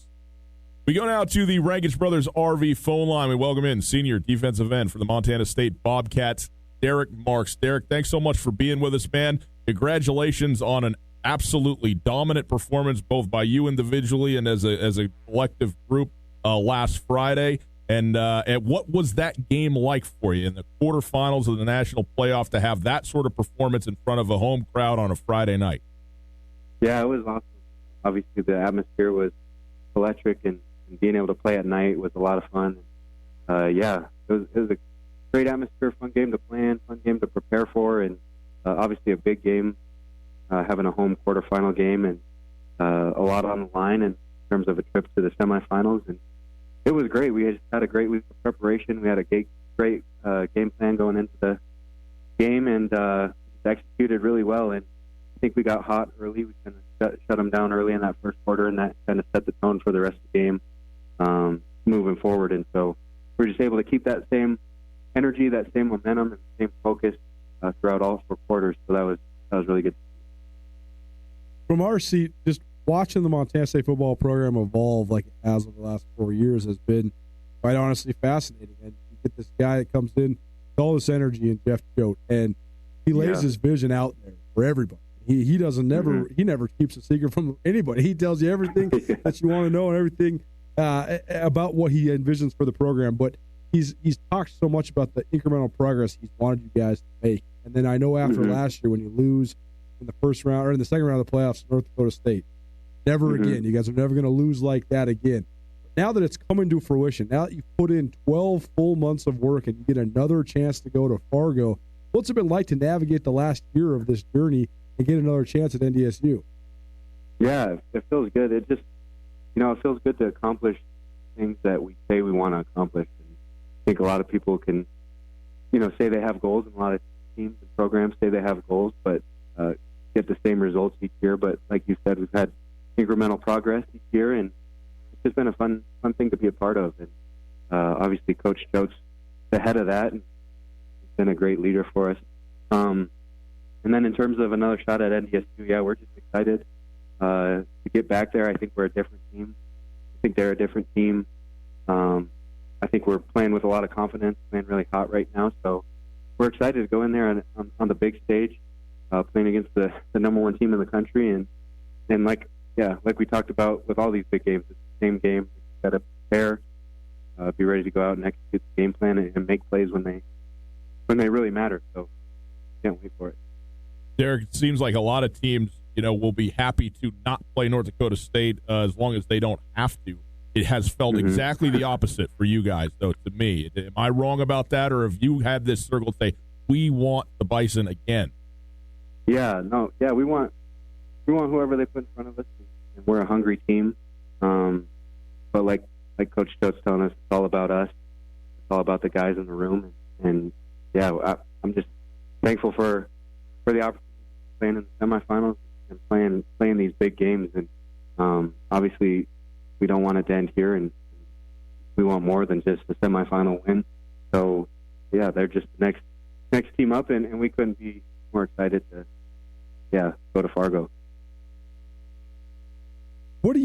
We go now to the Rankage Brothers RV phone line. We welcome in senior defensive end for the Montana State Bobcats, Derek Marks. Derek, thanks so much for being with us, man. Congratulations on an absolutely dominant performance, both by you individually and as a collective group last Friday. And what was that game like for you in the quarterfinals of the national playoff to have that sort of performance in front of a home crowd on a Friday night? Yeah, it was awesome. Obviously, the atmosphere was electric, and being able to play at night was a lot of fun. Yeah, it was a great atmosphere, fun game to play in, fun game to prepare for, and obviously a big game, having a home quarterfinal game, and a lot on the line in terms of a trip to the semifinals. And it was great. We just had a great week of preparation. We had a great game plan going into the game, and executed really well. And I think we got hot early. We kind of shut them down early in that first quarter, and that kind of set the tone for the rest of the game moving forward. And so we're just able to keep that same energy, that same momentum, and same focus throughout all 4 quarters. So that was really good. From our seat, just watching the Montana State football program evolve like it has over the last 4 years has been quite honestly fascinating. And you get this guy that comes in with all this energy in Jeff Choate, and he lays his vision out there for everybody. He doesn't he never keeps a secret from anybody. He tells you everything that you want to know and everything about what he envisions for the program. But he's talked so much about the incremental progress he's wanted you guys to make. And then I know after last year when you lose in the first round or in the second round of the playoffs, North Dakota State, never again. You guys are never going to lose like that again. Now that it's coming to fruition, now that you've put in 12 full months of work and you get another chance to go to Fargo, what's it been like to navigate the last year of this journey and get another chance at NDSU? Yeah, it feels good. It just, it feels good to accomplish things that we say we want to accomplish. And I think a lot of people can, say they have goals, and a lot of teams and programs say they have goals, but get the same results each year. But like you said, we've had incremental progress each year, and it's just been a fun thing to be a part of. And obviously, Coach Choate's the head of that, and he's been a great leader for us. And then in terms of another shot at NDSU, yeah, we're just excited to get back there. I think we're a different team. I think they're a different team. I think we're playing with a lot of confidence, playing really hot right now. So we're excited to go in there on the big stage, playing against the number 1 team in the country. And like we talked about with all these big games, it's the same game. We've got to prepare, be ready to go out and execute the game plan and make plays when they really matter. So can't wait for it. Derek, it seems like a lot of teams, will be happy to not play North Dakota State as long as they don't have to. It has felt exactly the opposite for you guys, though, to me. Am I wrong about that, or have you had this circle say, we want the Bison again? Yeah, no, yeah, we want whoever they put in front of us, and we're a hungry team. But like Coach Choate's telling us, it's all about us. It's all about the guys in the room. And yeah, I'm just thankful for the opportunity of playing in the semifinals and playing these big games. And obviously, we don't want it to end here, and we want more than just the semifinal win. So yeah, they're just the next team up, and we couldn't be more excited to go to Fargo. What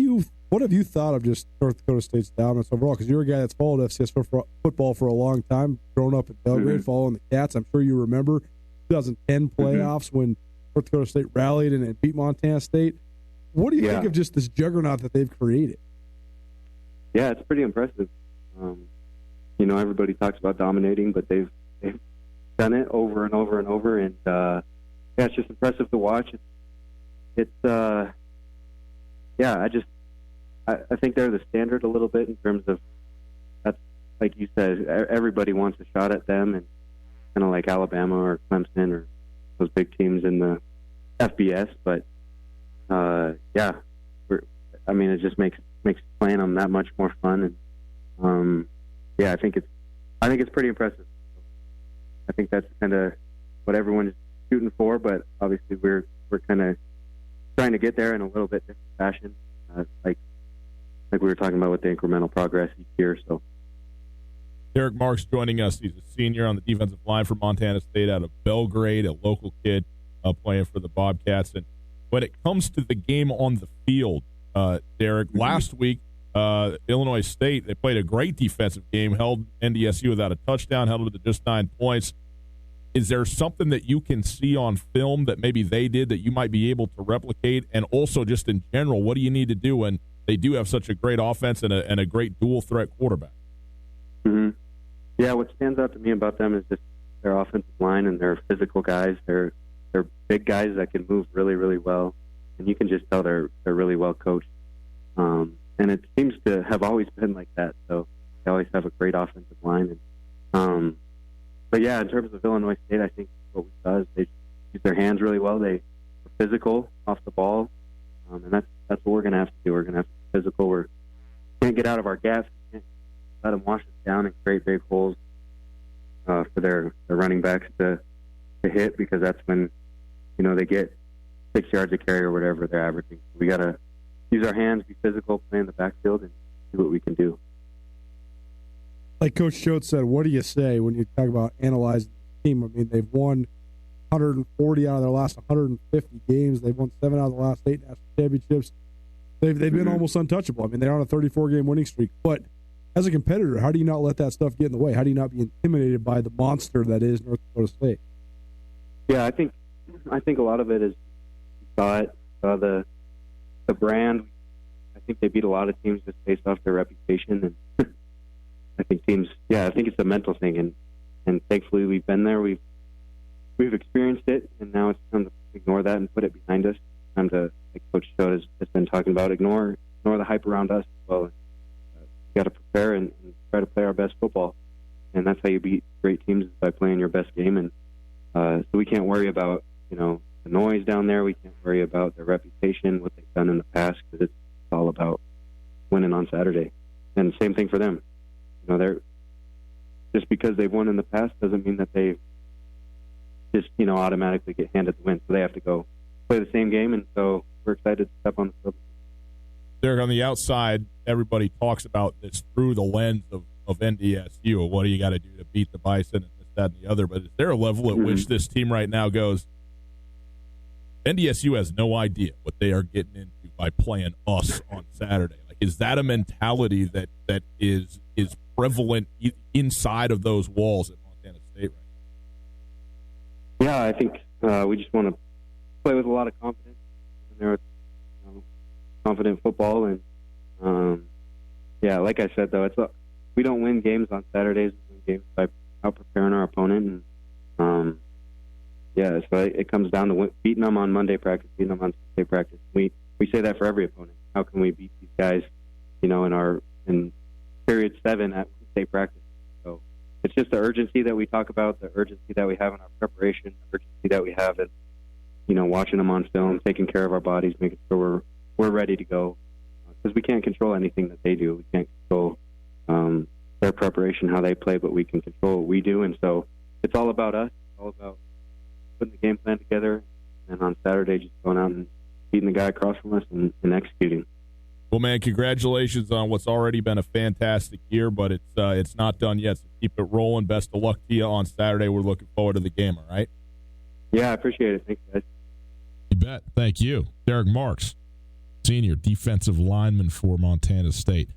have you thought of just North Dakota State's dominance overall? Because you're a guy that's followed FCS football for a long time, grown up in Belgrade, following the Cats. I'm sure you remember 2010 playoffs when North Dakota State rallied and beat Montana State. What do you think of just this juggernaut that they've created? Yeah, it's pretty impressive. Everybody talks about dominating, but they've done it over and over and over. And it's just impressive to watch. I think they're the standard a little bit in terms of, that's like you said, everybody wants a shot at them, and kind of like Alabama or Clemson or those big teams in the FBS. But it just makes playing them that much more fun. And I think it's pretty impressive. I think that's kind of what everyone is shooting for, but obviously we're kind of trying to get there in a little bit different fashion, like we were talking about with the incremental progress each year. So, Derek Marks joining us. He's a senior on the defensive line for Montana State out of Belgrade, a local kid playing for the Bobcats. And when it comes to the game on the field, Derek, last week, Illinois State, they played a great defensive game, held NDSU without a touchdown, held it to just 9 points. Is there something that you can see on film that maybe they did that you might be able to replicate? And also, just in general, what do you need to do when they do have such a great offense and a great dual-threat quarterback? Mm-hmm. Yeah, what stands out to me about them is just their offensive line and their physical guys. They're big guys that can move really, really well, and you can just tell they're really well coached. And it seems to have always been like that. So they always have a great offensive line. And but yeah, in terms of Illinois State, I think what we saw is they use their hands really well. They were physical off the ball, and that's what we're going to have to do. We're going to have to be physical. We can't get out of our gaps. We can't let them wash us down and create big holes for their running backs to hit, because that's when they get 6 yards a carry or whatever they're averaging. We got to use our hands, be physical, play in the backfield, and see what we can do. Like Coach Choate said, what do you say when you talk about analyzing the team? I mean, they've won 140 out of their last 150 games. They've won 7 out of the last 8 national championships. They've been almost untouchable. I mean, they're on a 34-game winning streak. But as a competitor, how do you not let that stuff get in the way? How do you not be intimidated by the monster that is North Dakota State? Yeah, I think a lot of it is saw the brand. I think they beat a lot of teams just based off their reputation, and I think it's a mental thing, and thankfully we've been there. We've experienced it, and now it's time to ignore that and put it behind us. It's time to, like Coach Choate has been talking about, ignore the hype around us as well. We got to prepare and try to play our best football, and that's how you beat great teams, is by playing your best game. And so we can't worry about the noise down there. We can't worry about their reputation, what they've done in the past, because it's all about winning on Saturday. And same thing for them. They're just because they've won in the past doesn't mean that they just automatically get handed the win. So they have to go play the same game, and so we're excited to step on the field. Derek, on the outside, everybody talks about this through the lens of NDSU. What do you got to do to beat the Bison and this, that, and the other? But is there a level at which this team right now goes, NDSU has no idea what they are getting into by playing us on Saturday? Like, is that a mentality that is prevalent inside of those walls at Montana State right now? Yeah, I think we just want to play with a lot of confidence. And they're confident football, and like I said, though, we don't win games on Saturdays. We win games by out preparing our opponent, and so it comes down to beating them on Monday practice, beating them on Tuesday practice. We say that for every opponent. How can we beat these guys, in period 7 at Wednesday practice? So it's just the urgency that we talk about, the urgency that we have in our preparation, the urgency that we have in, watching them on film, taking care of our bodies, making sure we're ready to go. Because we can't control anything that they do. We can't control their preparation, how they play, but we can control what we do. And so it's all about us. It's all about putting the game plan together, and on Saturday just going out and beating the guy across from us and executing. Well, man, congratulations on what's already been a fantastic year, but it's not done yet, so keep it rolling. Best of luck to you on Saturday. We're looking forward to the game, all right? Yeah, I appreciate it. Thanks, guys. You bet. Thank you. Derek Marks, senior defensive lineman for Montana State,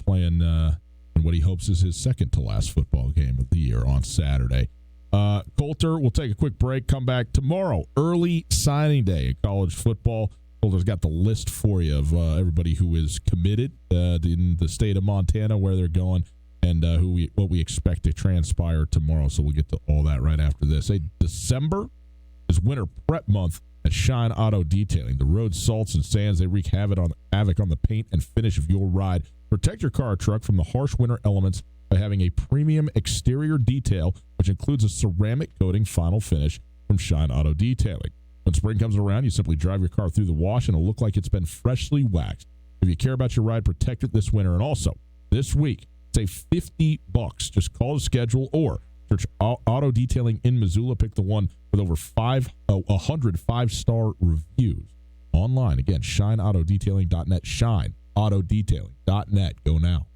playing in what he hopes is his second to last football game of the year on Saturday. Coulter, we'll take a quick break, come back tomorrow, early signing day in college football. Coulter's got the list for you of everybody who is committed in the state of Montana, where they're going, and what we expect to transpire tomorrow. So we'll get to all that right after this. A December is winter prep month at Shine Auto Detailing. The road salts and sands, they wreak havoc on the paint and finish of your ride. Protect your car or truck from the harsh winter elements by having a premium exterior detail, which includes a ceramic coating final finish from Shine Auto Detailing. When spring comes around, you simply drive your car through the wash and it'll look like it's been freshly waxed. If you care about your ride, protect it this winter. And also, this week, save $50. Just call to schedule or search Auto Detailing in Missoula. Pick the one with over 100 five-star reviews. Online, again, shineautodetailing.net. Shineautodetailing.net. Go now.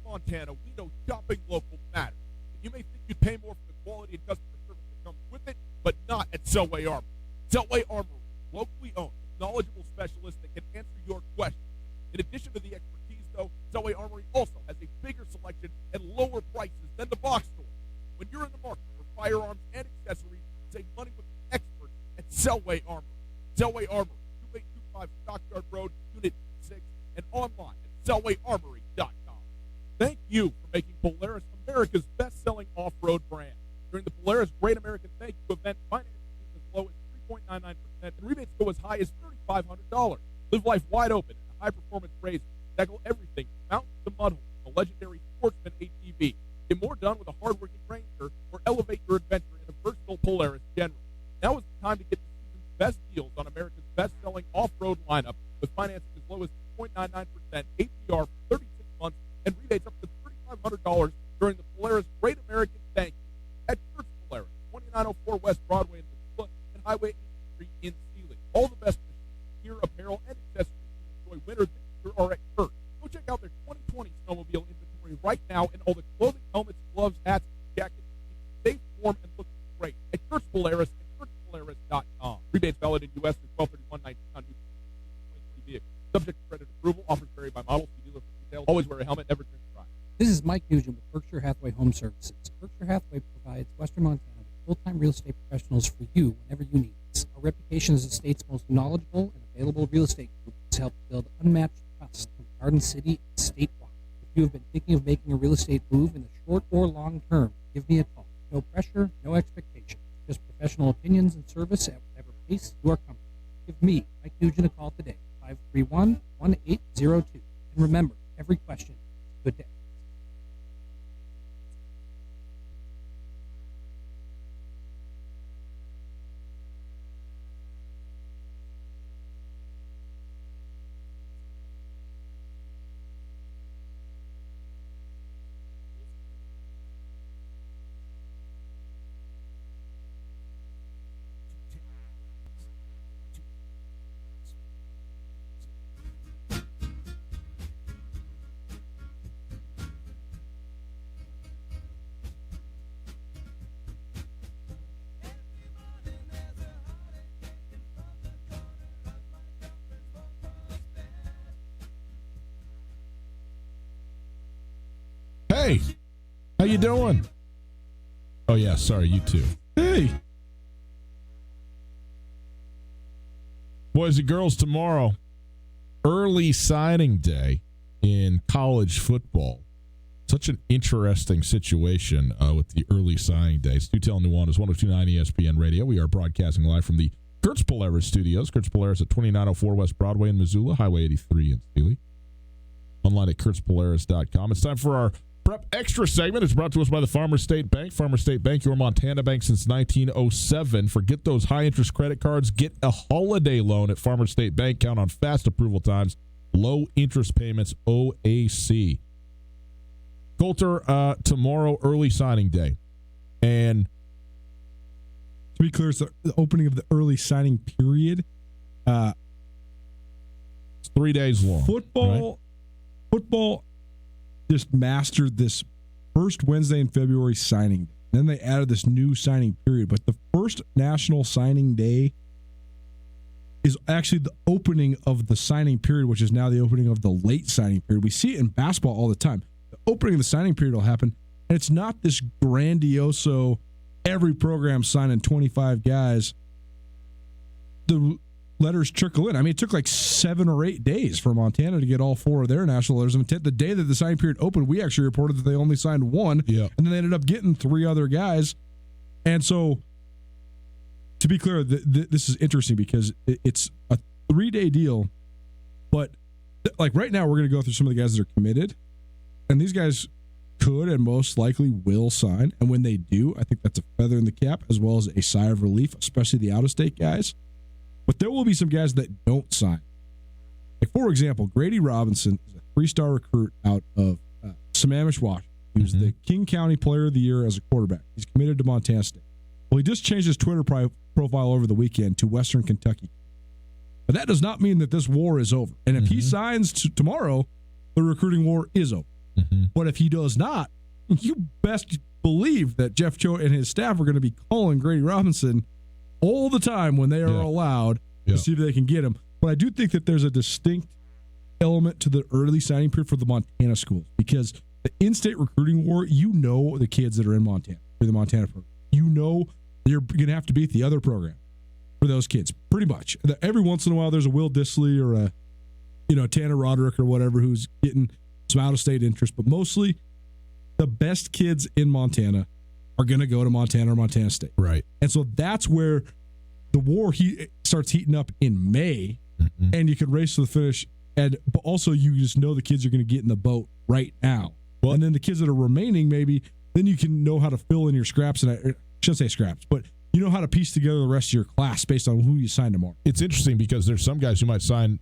Montana, we know shopping local matters. And you may think you'd pay more for the quality and customer service that comes with it, but not at Selway Armory. Selway Armory, locally owned, knowledgeable specialists that can answer your questions. In addition to the expertise, though, Selway Armory also has a bigger selection and lower prices than the box store. When you're in the market for firearms and accessories, save money with the experts at Selway Armory. Selway Armory, 2825 Stockyard Road, Unit 6, and online at selwayarmory.com. Thank you for making Polaris America's best-selling off-road brand. During the Polaris Great American Thank You event, financing is as low as 3.99% and rebates go as high as $3,500. Live life wide open in a high-performance race. Tackle everything from mountains to mud holes, the legendary Sportsman ATV. Get more done with a hard-working Ranger or elevate your adventure in a versatile Polaris General. Now is the time to get the season's best deals on America's best-selling off-road lineup with financing as low as 2.99%, APR for 36 months, and rebates up to $3,500 during the Polaris Great American Thank You at Church Polaris, 2904 West Broadway in Missoula and Highway 83 in Sealy. All the best machines, gear, apparel, and accessories to enjoy winter this year are at Church. Go check out their 2020 snowmobile inventory right now and all the clothing, helmets, gloves, hats, and jackets. Stay warm and look great at Church Polaris and churchpolaris.com. Rebates valid in U.S. through 12/31/19 on new 2020 vehicles. Subject to credit approval. Offers vary by model. See dealer for details. Always wear a helmet. Never drink and drive. This is Mike Nugent with Berkshire Hathaway Home Services. Berkshire Hathaway provides Western Montana with full-time real estate professionals for you whenever you need us. Our reputation as the state's most knowledgeable and available real estate group has helped build unmatched trust in Garden City and statewide. If you have been thinking of making a real estate move in the short or long term, give me a call. No pressure, no expectation. Just professional opinions and service at whatever pace you are comfortable. Give me, Mike Nugent, a call today, 531-1802. And remember, every question is good to ask. Hey, how you doing? Oh, yeah, sorry, you too. Hey. Boys and girls, tomorrow, early signing day in college football. Such an interesting situation with the early signing day. Stu Tell Nuanez, 102.9 ESPN Radio. We are broadcasting live from the Kurtz Polaris studios. Kurtz Polaris at 2904 West Broadway in Missoula, Highway 83 in Sealy. Online at kurtzpolaris.com. It's time for our Prep Extra segment. It's brought to us by the Farmers State Bank. Farmers State Bank, your Montana bank since 1907. Forget those high-interest credit cards. Get a holiday loan at Farmers State Bank. Count on fast approval times, low interest payments, OAC. Coulter, tomorrow, early signing day. And to be clear, it's the opening of the early signing period. It's 3 days long. Football just mastered this first Wednesday in February signing day. Then they added this new signing period. But the first national signing day is actually the opening of the signing period, which is now the opening of the late signing period. We see it in basketball all the time. The opening of the signing period will happen, and it's not this grandioso, every program signing 25 guys. The letters trickle in. I mean, it took like 7 or 8 days for Montana to get all 4 of their national letters of intent. The day that the signing period opened, we actually reported that they only signed 1, and then they ended up getting 3 other guys. And so, to be clear, this is interesting because it's a 3-day deal, but like right now, we're going to go through some of the guys that are committed, and these guys could and most likely will sign. And when they do, I think that's a feather in the cap as well as a sigh of relief, especially the out-of-state guys. But there will be some guys that don't sign. Like, for example, Grady Robinson is a 3-star recruit out of Sammamish, Washington. He was the King County Player of the Year as a quarterback. He's committed to Montana State. Well, he just changed his Twitter profile over the weekend to Western Kentucky. But that does not mean that this war is over. And if he signs tomorrow, the recruiting war is over. But if he does not, you best believe that Jeff Cho and his staff are going to be calling Grady Robinson all the time when they are allowed to see if they can get him. But I do think that there's a distinct element to the early signing period for the Montana schools, because the in-state recruiting war, you know the kids that are in Montana, for the Montana program. You know you're going to have to beat the other program for those kids, pretty much. Every once in a while, there's a Will Dissly or a Tanner Roderick or whatever who's getting some out-of-state interest, but mostly the best kids in Montana are going to go to Montana or Montana State. Right. And so that's where the war starts heating up in May, and you can race to the finish. But also, you just know the kids you're going to get in the boat right now. Well, and then the kids that are remaining, maybe, then you can know how to fill in your scraps. And I shouldn't say scraps, but you know how to piece together the rest of your class based on who you sign tomorrow. It's interesting because there's some guys who might sign.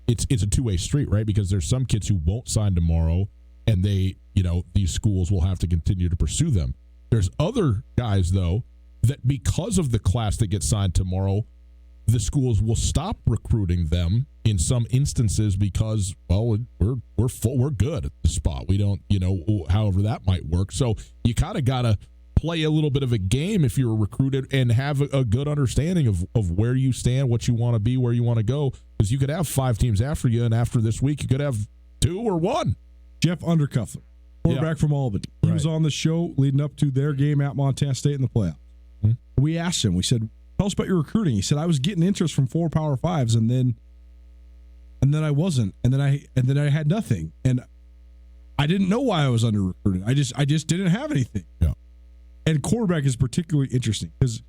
It's a two-way street, right? Because there's some kids who won't sign tomorrow, and these schools will have to continue to pursue them. There's other guys, though, that because of the class that gets signed tomorrow, the schools will stop recruiting them in some instances because, well, we're full, we're good at the spot. We don't, however that might work. So you kind of got to play a little bit of a game if you're recruited and have a good understanding of where you stand, what you want to be, where you want to go. Because you could have 5 teams after you, and after this week, you could have 2 or 1. Jeff Undercuffler, quarterback from Albany. He was on the show leading up to their game at Montana State in the playoffs. We asked him, we said, tell us about your recruiting. He said, I was getting interest from 4 Power 5s, and then I wasn't. And then I had nothing. And I didn't know why I was under recruited. I just didn't have anything. Yeah. And quarterback is particularly interesting because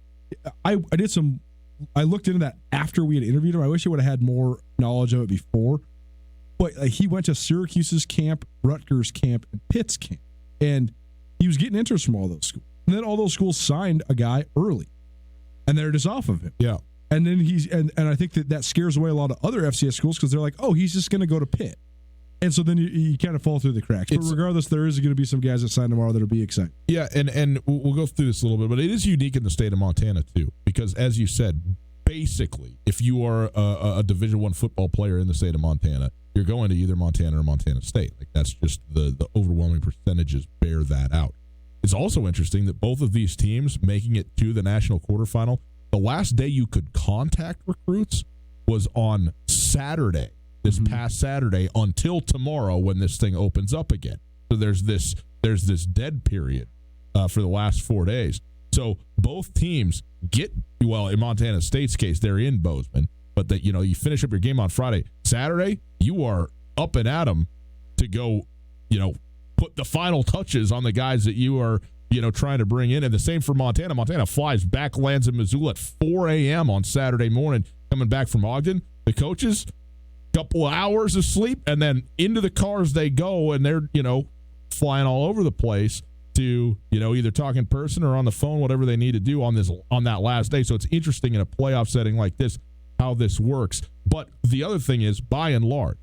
I looked into that after we had interviewed him. I wish I would have had more knowledge of it before. But he went to Syracuse's camp, Rutgers camp, and Pitt's camp. And he was getting interest from all those schools. And then all those schools signed a guy early. And they're just off of him. Yeah. And then and I think that scares away a lot of other FCS schools because they're like, oh, he's just going to go to Pitt. And so then you kind of fall through the cracks. But regardless, there is going to be some guys that sign tomorrow that'll be exciting. Yeah, and we'll go through this a little bit, but it is unique in the state of Montana, too. Because, as you said, basically, if you are a Division I football player in the state of Montana, you're going to either Montana or Montana State. Like that's just the overwhelming percentages bear that out. It's also interesting that both of these teams making it to the national quarterfinal, the last day you could contact recruits was on Saturday, this past Saturday, until tomorrow when this thing opens up again. So there's this dead period for the last 4 days. So both teams in Montana State's case, they're in Bozeman, but that you finish up your game on Friday. Saturday, you are up and at 'em to go, put the final touches on the guys that you are, trying to bring in. And the same for Montana. Montana flies back, lands in Missoula at 4 a.m. on Saturday morning, coming back from Ogden. The coaches, couple of hours of sleep, and then into the cars they go, and they're, flying all over the place to, either talk in person or on the phone, whatever they need to do on that last day. So it's interesting in a playoff setting like this how this works. But the other thing is, by and large,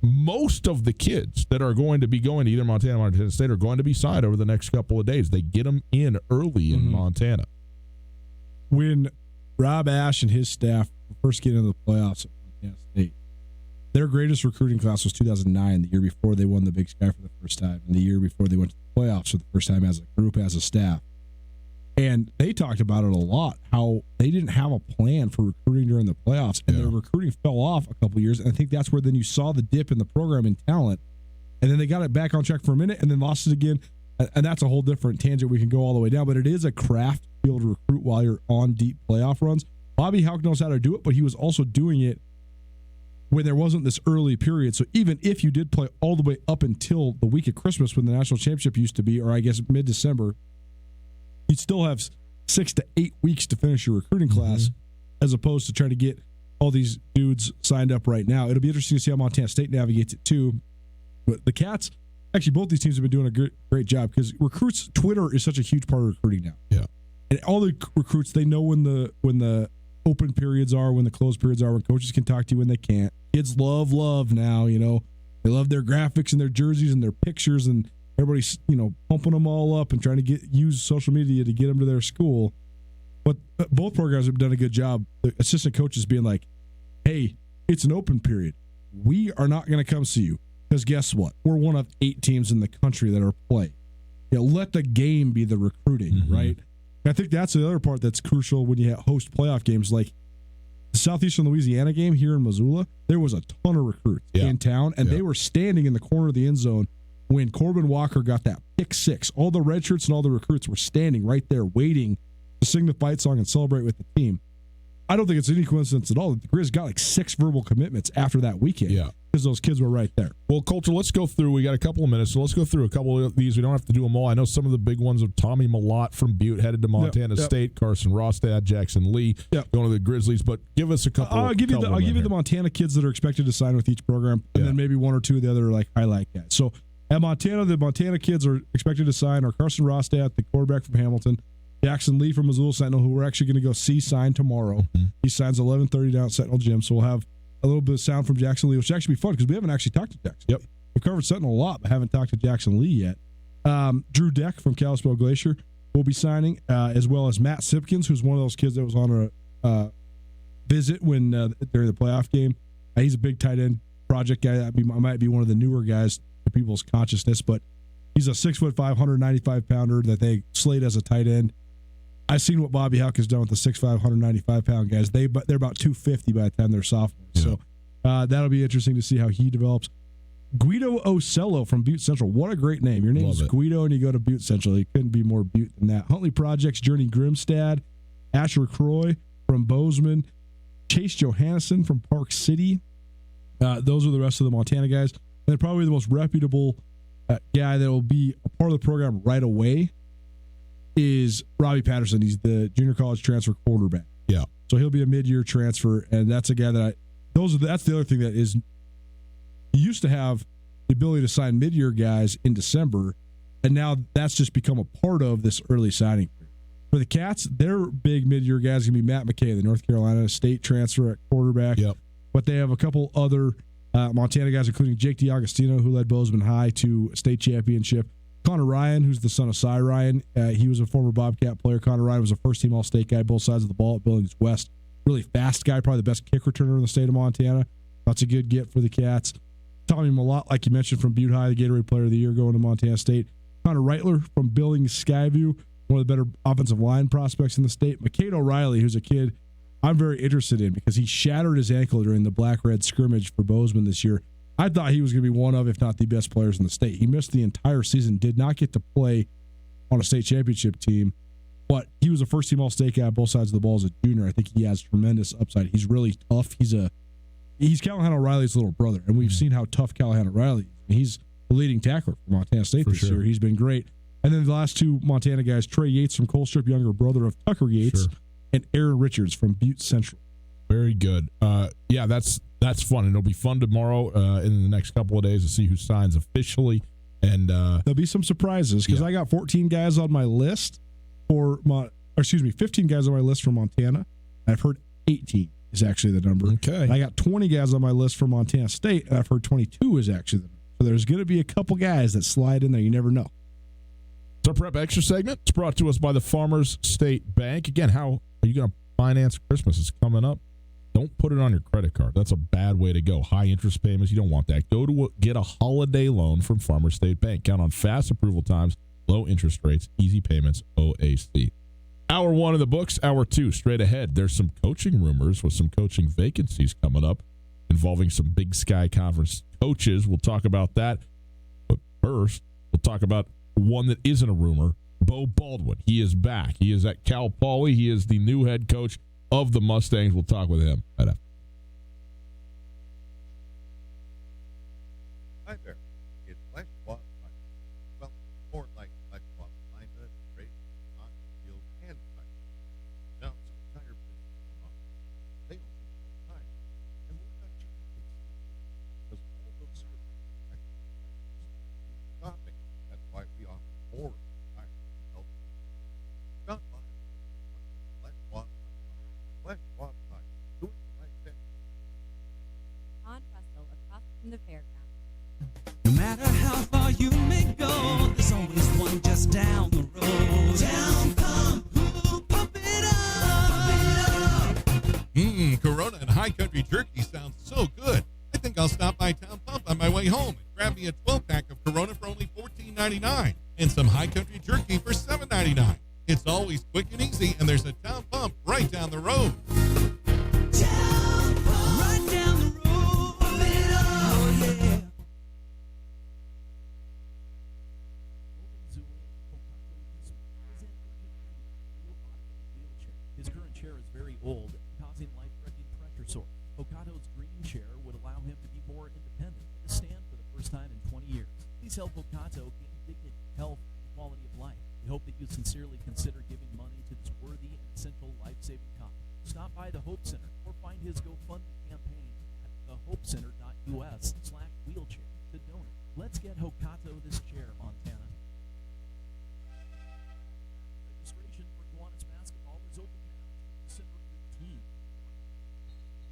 most of the kids that are going to be going to either Montana or Montana State are going to be signed over the next couple of days. They get them in early in Montana. When Rob Ash and his staff first get into the playoffs at Montana State, Their greatest recruiting class was 2009, the year before they won the Big Sky for the first time, and the year before they went to the playoffs for the first time as a group, as a staff. And they talked about it a lot, how they didn't have a plan for recruiting during the playoffs, and their recruiting fell off a couple of years. And I think that's where then you saw the dip in the program in talent. And then they got it back on track for a minute and then lost it again. And that's a whole different tangent. We can go all the way down, but it is a craft to be able to recruit while you're on deep playoff runs. Bobby Hauck knows how to do it, but he was also doing it when there wasn't this early period. So even if you did play all the way up until the week of Christmas when the national championship used to be, or I guess mid-December, you'd still have 6 to 8 weeks to finish your recruiting class, as opposed to trying to get all these dudes signed up right now. It'll be interesting to see how Montana State navigates it too. But the Cats, actually, both these teams have been doing a great job because recruits, Twitter is such a huge part of recruiting now. Yeah, and all the recruits, they know when the open periods are, when the closed periods are, when coaches can talk to you, when they can't. Kids love now. You know, they love their graphics and their jerseys and their pictures, and everybody's, you know, pumping them all up and trying to use social media to get them to their school. But both programs have done a good job. The assistant coaches being like, hey, it's an open period. We are not going to come see you because guess what? We're one of 8 teams in the country that are playing. You know, let the game be the recruiting, right? And I think that's the other part that's crucial when you host playoff games. Like the Southeastern Louisiana game here in Missoula, there was a ton of recruits in town, and they were standing in the corner of the end zone when Corbin Walker got that pick 6. All the red shirts and all the recruits were standing right there waiting to sing the fight song and celebrate with the team. I don't think it's any coincidence at all that the Grizz got like 6 verbal commitments after that weekend. Yeah. Because those kids were right there. Well, Coulter, let's go through. We got a couple of minutes, so let's go through a couple of these. We don't have to do them all. I know some of the big ones are Tommy Malott from Butte headed to Montana State, Carson Rostad, Jackson Lee going to the Grizzlies. But give us a couple. I'll give you the Montana kids that are expected to sign with each program, and then maybe 1 or 2 of the other like highlight guys. So at Montana, the Montana kids are expected to sign are Carson Rostad, the quarterback from Hamilton, Jackson Lee from Missoula Sentinel, who we're actually going to go see sign tomorrow. He signs 11:30 down at Sentinel Gym, so we'll have a little bit of sound from Jackson Lee, which will actually be fun because we haven't actually talked to Jackson. We've covered Sentinel a lot, but haven't talked to Jackson Lee yet. Drew Deck from Kalispell Glacier will be signing, as well as Matt Sipkins, who's one of those kids that was on a visit when during the playoff game. He's a big tight end project guy. I might be one of the newer guys to people's consciousness, but he's a 6'5", 195-pounder that they slate as a tight end. I've seen what Bobby Hauck has done with the 6'5", 195-pound guys. They're about 250 by the time they're sophomores. So that'll be interesting to see how he develops. Guido Ocello from Butte Central. What a great name. Your name is Guido and you go to Butte Central. You couldn't be more Butte than that. Huntley Projects, Journey Grimstad, Asher Croy from Bozeman, Chase Johannesson from Park City. Those are the rest of the Montana guys. And then probably the most reputable guy that will be a part of the program right away is Robbie Patterson. He's the junior college transfer quarterback. Yeah. So he'll be a mid-year transfer, and that's a guy that that's the other thing that is, you used to have the ability to sign mid-year guys in December, and now that's just become a part of this early signing. For the Cats, their big mid-year guys is going to be Matt McKay, the North Carolina State transfer at quarterback. Yep. But they have a couple other Montana guys, including Jake DiAgostino, who led Bozeman High to a state championship. Connor Ryan, who's the son of Cy Ryan. He was a former Bobcat player. Connor Ryan was a first-team All-State guy, both sides of the ball at Billings West. Really fast guy, probably the best kick returner in the state of Montana. That's a good get for the Cats. Tommy Malott, like you mentioned, from Butte High, the Gatorade Player of the Year, going to Montana State. Connor Reitler from Billings Skyview, one of the better offensive line prospects in the state. McCade O'Reilly, who's a kid I'm very interested in because he shattered his ankle during the Black-Red scrimmage for Bozeman this year. I thought he was going to be one of, if not the best players in the state. He missed the entire season, did not get to play on a state championship team, but he was a first-team All-State guy on both sides of the ball as a junior. I think he has tremendous upside. He's really tough. He's Callahan O'Reilly's little brother, and we've seen how tough Callahan O'Reilly is. He's the leading tackler for Montana State this year. He's been great. And then the last 2 Montana guys, Trey Yates from Colstrip, younger brother of Tucker Yates, and Aaron Richards from Butte Central. Very good. Yeah, that's fun. And it'll be fun tomorrow in the next couple of days to see who signs officially. And there'll be some surprises because I got 14 guys on my list 15 guys on my list for Montana. I've heard 18 is actually the number. Okay. And I got 20 guys on my list for Montana State, and I've heard 22 is actually the number. So there's going to be a couple guys that slide in there. You never know. It's our Prep Extra segment. It's brought to us by the Farmers State Bank. Again, how are you going to finance Christmas? It's coming up. Don't put it on your credit card. That's a bad way to go. High interest payments, you don't want that. Go to get a holiday loan from Farmers State Bank. Count on fast approval times, low interest rates, easy payments, OAC. Hour 1 of the books, hour 2 straight ahead. There's some coaching rumors with some coaching vacancies coming up involving some Big Sky Conference coaches. We'll talk about that. But first, we'll talk about one that isn't a rumor, Bo Baldwin. He is back. He is at Cal Poly. He is the new head coach of the Mustangs. We'll talk with him right after. Hi there. It's Flash Watt. Well, more like Flash Watt alignment, race, on field, and fight. Now, some tire places are on. They don't take the time. And we're not cheating. Because all those services are stopping. That's why we offer more tire help. Stop by. Flash Watt. Flash Watt tire. Do it the right thing. On Russell, across from the fairgrounds. No matter how far you may go, there's always one just down the road. Town Pump, ooh, pump it up. Corona and High Country Jerky sounds so good. I think I'll stop by Town Pump on my way home and grab me a 12-pack of Corona for only $14.99 and some High Country Jerky for $7.99. It's always quick and easy, and there's a Town Pump right down the road. Town Pump, right down the road. Pump it up, yeah. His current chair is very old, causing life-threatening pressure sore. Hokato's green chair would allow him to be more independent and to stand for the first time in 20 years. Please help Hokato gain dignity, health, and quality of life. We hope that you sincerely consider giving money to this worthy and essential life-saving cause. Stop by the Hope Center or find his GoFundMe campaign at thehopecenter.us/wheelchair to donate. Let's get Hokato this chair, Montana. Registration for Kiwanis basketball is open now, December 15th.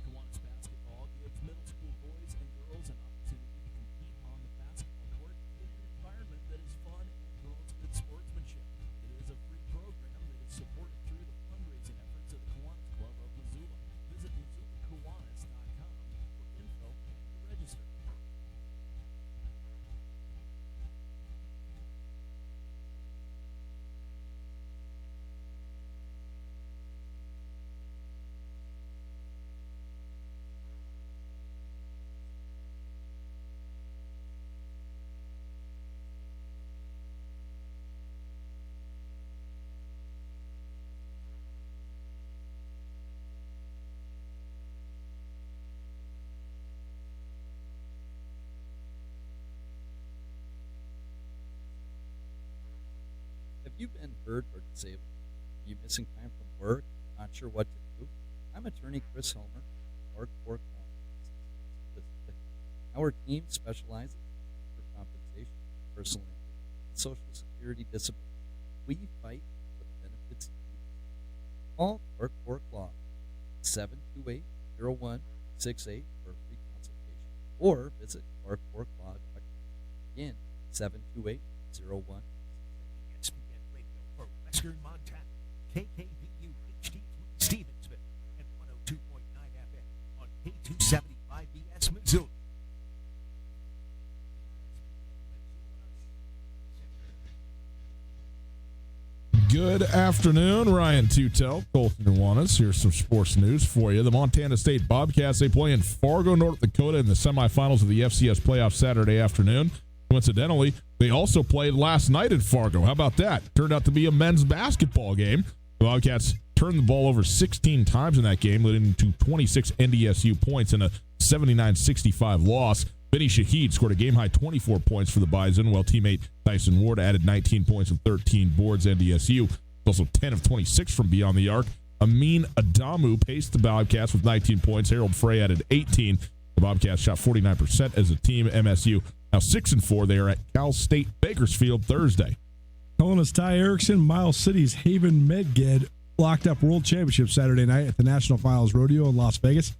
Kiwanis basketball gives middle school boys and girls an opportunity to compete on the basketball court in an environment that is fun and promotes good sportsmanship. It is a free program that is supported through the fundraising efforts of the Kiwanis Club of Missoula. Visit MissoulaKiwanis.com for info and to register. Have you been hurt or disabled? Are you missing time from work? Not sure what to do? I'm attorney Chris Helmer, Hardcore Law. Our team specializes for compensation, personal injury, and Social Security disability. We fight for the benefits you need. Call Hardcore Law 728-0168 for a free consultation, or visit hardcorelaw.com. Again, 728-01. For Western Montana, KKVU HD3 Stevensville, and 102.9 FM on K275BS Missoula. Good afternoon, Ryan Tutel, Colton Nuanez. Here's some sports news for you. The Montana State Bobcats, they play in Fargo, North Dakota in the semifinals of the FCS playoff Saturday afternoon. Coincidentally, they also played last night at Fargo. How about that? Turned out to be a men's basketball game. The Bobcats turned the ball over 16 times in that game, leading to 26 NDSU points and a 79-65 loss. Benny Shahid scored a game-high 24 points for the Bison, while teammate Tyson Ward added 19 points and 13 boards. NDSU also 10 of 26 from beyond the arc. Amin Adamu paced the Bobcats with 19 points. Harold Frey added 18. The Bobcats shot 49% as a team. MSU now 6-4. They are at Cal State Bakersfield Thursday. Columbus Ty Erickson, Miles City's Haven Medged locked up World Championship Saturday night at the National Finals Rodeo in Las Vegas.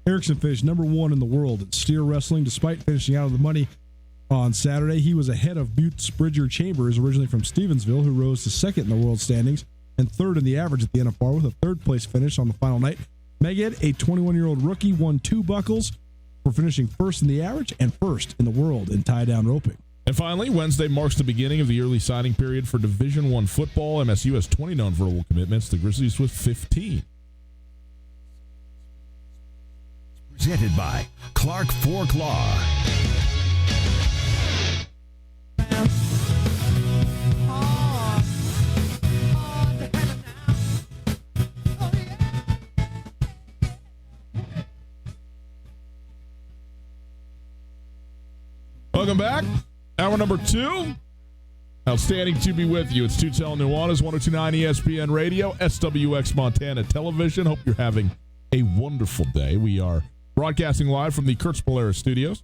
Erickson finished number 1 in the world in steer wrestling despite finishing out of the money on Saturday. He was ahead of Butte Bridger Chambers, originally from Stevensville, who rose to second in the world standings and third in the average at the NFR with a third-place finish on the final night. Meged, a 21-year-old rookie, won 2 buckles for finishing first in the average and first in the world in tie-down roping. And finally, Wednesday marks the beginning of the early signing period for Division I football. MSU has 20 known verbal commitments. The Grizzlies with 15. Presented by Clark Fork Law. Welcome back. Hour number 2. Outstanding to be with you. It's Tutel Nuanez, 1029 ESPN Radio, SWX Montana Television. Hope you're having a wonderful day. We are broadcasting live from the Kurtz Polaris studios.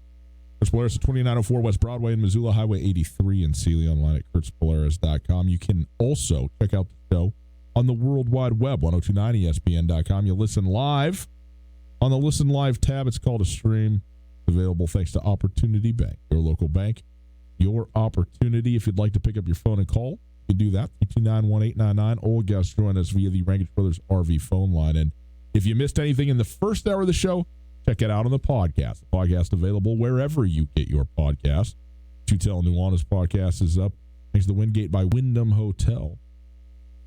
Kurtz Polaris at 2904 West Broadway in Missoula, Highway 83 in Sealy, online at kurtzpolaris.com. You can also check out the show on the World Wide Web, 1029ESPN.com. You listen live on the Listen Live tab. It's called a stream. Available thanks to Opportunity Bank, your local bank. Your opportunity. If you'd like to pick up your phone and call, you can do that. 329-1899. All guests join us via the Rangage Brothers RV phone line. And if you missed anything in the first hour of the show, check it out on the podcast. The podcast available wherever you get your podcast. Tutel Nuanez podcast is up thanks to the Wingate by Wyndham Hotel.